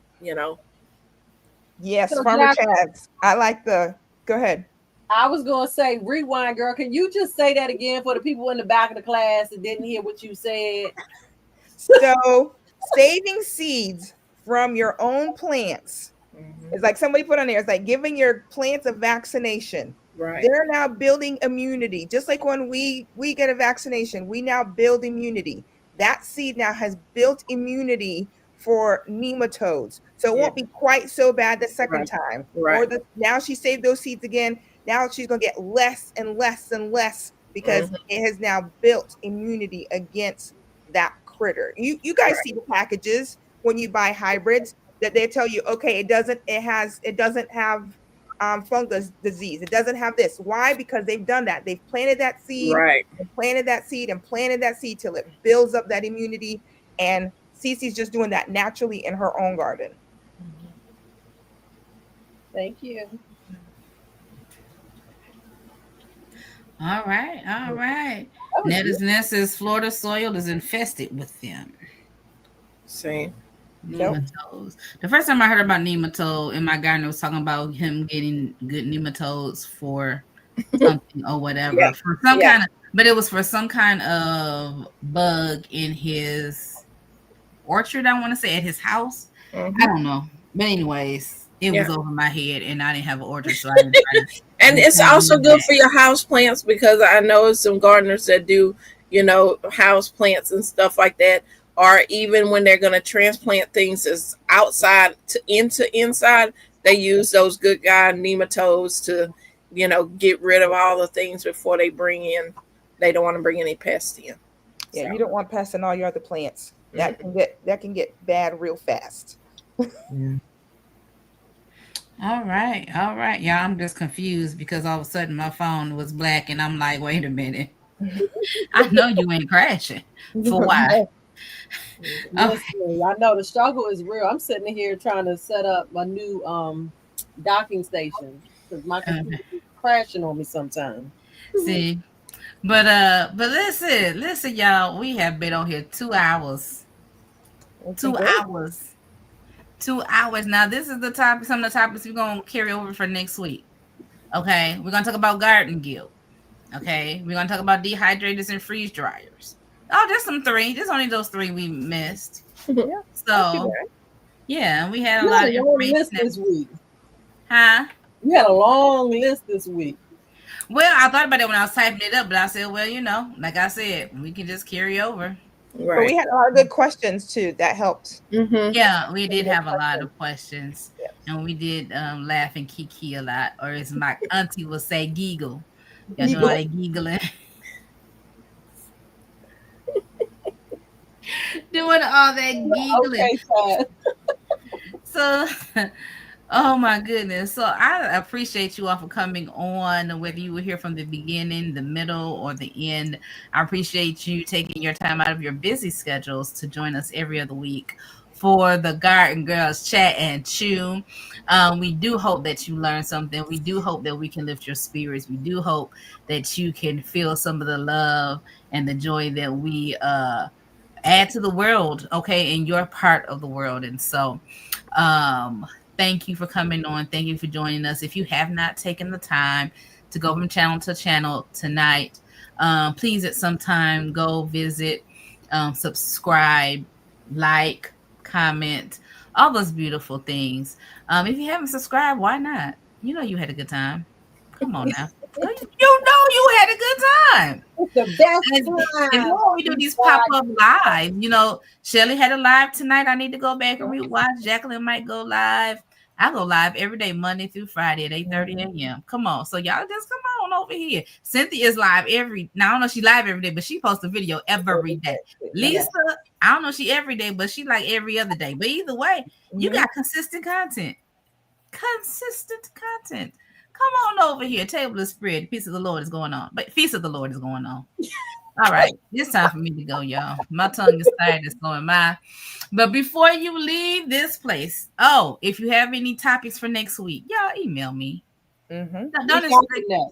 [SPEAKER 3] Yes, so Farmer Chad's. I like go ahead.
[SPEAKER 4] I was going to say, rewind, girl. Can you just say that again for the people in the back of the class that didn't hear what you said?
[SPEAKER 3] So, saving seeds from your own plants is like somebody put on there. It's like giving your plants a vaccination.
[SPEAKER 2] Right.
[SPEAKER 3] They're now building immunity. Just like when we get a vaccination, we now build immunity. That seed now has built immunity for nematodes. So it won't be quite so bad the second time.
[SPEAKER 2] Right.
[SPEAKER 3] Or now she saved those seeds again. Now she's going to get less and less and less because it has now built immunity against that critter. You guys see the packages when you buy hybrids that they tell you, okay, it doesn't have fungus disease. It doesn't have this. Why? Because they've done that. They've planted that seed,
[SPEAKER 2] Right.
[SPEAKER 3] and planted that seed, and planted that seed till it builds up that immunity. And Cece's just doing that naturally in her own garden.
[SPEAKER 4] Thank you.
[SPEAKER 1] All right, all right.
[SPEAKER 4] That was good.
[SPEAKER 1] Netta's says Florida soil is infested with them.
[SPEAKER 2] See.
[SPEAKER 1] Nematodes. The first time I heard about nematode in my garden, was talking about him getting good nematodes for something or whatever.
[SPEAKER 2] Yeah.
[SPEAKER 1] For some
[SPEAKER 2] Yeah.
[SPEAKER 1] kind of, but it was for some kind of bug in his orchard, I want to say, at his house.
[SPEAKER 2] Mhm.
[SPEAKER 1] I don't know. But anyways, it was
[SPEAKER 2] Yeah.
[SPEAKER 1] over my head and I didn't have an orchard, so I didn't try to.
[SPEAKER 2] And it's also good for your house plants, because I know some gardeners that do, house plants and stuff like that. Or even when they're going to transplant things as outside into inside, they use those good guy nematodes to, get rid of all the things before they bring in. They don't want to bring any pests in.
[SPEAKER 3] Yeah,
[SPEAKER 2] So.
[SPEAKER 3] you don't want pests in all your other plants. That can get bad real fast.
[SPEAKER 5] Yeah.
[SPEAKER 1] All right. Yeah, I'm just confused because all of a sudden my phone was black and I'm like, wait a minute. I know you ain't crashing. For why?
[SPEAKER 4] Listen, I know the struggle is real. I'm sitting here trying to set up my new docking station because my computer is crashing on me sometimes.
[SPEAKER 1] See, but listen, y'all. We have been on here 2 hours. 2 hours. 2 hours. Now, this is the topic. Some of the topics we're gonna carry over for next week. Okay, we're gonna talk about garden guilt. Okay, we're gonna talk about dehydrators and freeze dryers. Oh, there's some 3. There's only those 3 we missed. So, yeah, we had a lot of
[SPEAKER 4] long list
[SPEAKER 1] information.
[SPEAKER 4] this week.
[SPEAKER 1] Huh?
[SPEAKER 4] You had a long list this week.
[SPEAKER 1] Well, I thought about it when I was typing it up, but I said, well, like I said, we can just carry over.
[SPEAKER 3] But we had a lot of good questions too. That helped.
[SPEAKER 2] Mm-hmm.
[SPEAKER 1] Yeah, we did have a lot of questions.
[SPEAKER 3] Yes.
[SPEAKER 1] And we did laugh and kiki a lot, or as my auntie would say, giggle. Y'all know they giggling. Doing all that giggling.
[SPEAKER 4] Okay, Chad.
[SPEAKER 1] So, oh my goodness. So I appreciate you all for coming on, whether you were here from the beginning, the middle, or the end. I appreciate you taking your time out of your busy schedules to join us every other week for the Garden Girls Chat and Chew. We do hope that you learn something. We do hope that we can lift your spirits. We do hope that you can feel some of the love and the joy that we add to the world, okay, in your part of the world. And so thank you for coming on. Thank you for joining us. If you have not taken the time to go from channel to channel tonight, please at some time go visit, subscribe, like, comment, all those beautiful things. If you haven't subscribed, why not? You know you had a good time. Come on now. You know you had a good time.
[SPEAKER 4] It's the best
[SPEAKER 1] And
[SPEAKER 4] time.
[SPEAKER 1] when we do these pop-up live, Shelly had a live tonight. I need to go back and rewatch. Jacqueline might go live. I go live every day, Monday through Friday at 8:30 a.m. Come on. So y'all just come on over here. Cynthia's live now I don't know if she live every day, but she posts a video every day. Lisa, I don't know if she every day, but she like every other day. But either way, you got consistent content. Come on over here. Table is spread. Peace of the Lord is going on. But Feast of the Lord is going on. All right. It's time for me to go, y'all. My tongue is tired. It's going by. But before you leave this place, if you have any topics for next week, y'all email me.
[SPEAKER 3] Mm-hmm.
[SPEAKER 1] Don't expect that.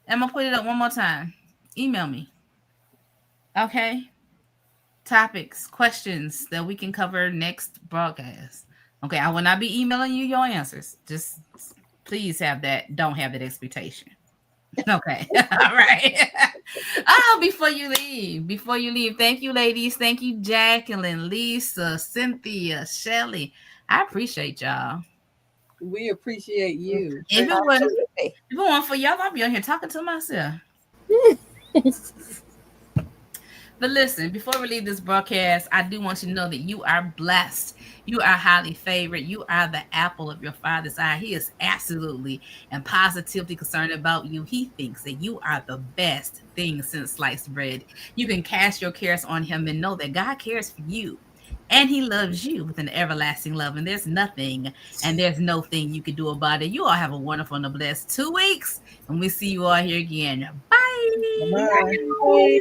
[SPEAKER 1] I'm going to put it up one more time. Email me. Okay. Topics, questions that we can cover next broadcast. Okay. I will not be emailing you your answers. Just please don't have that expectation. Okay. All right. Before you leave, thank you, ladies. Thank you, Jacqueline, Lisa, Cynthia, Shelly. I appreciate y'all.
[SPEAKER 4] We appreciate you.
[SPEAKER 1] If it wasn't for y'all, I'd be on here talking to myself. But listen, before we leave this broadcast, I do want you to know that you are blessed. You are highly favored. You are the apple of your father's eye. He is absolutely and positively concerned about you. He thinks that you are the best thing since sliced bread. You can cast your cares on him and know that God cares for you. And he loves you with an everlasting love. And there's nothing and there's no thing you can do about it. You all have a wonderful and a blessed 2 weeks. And we see you all here again. Bye.
[SPEAKER 5] Bye.
[SPEAKER 4] Bye.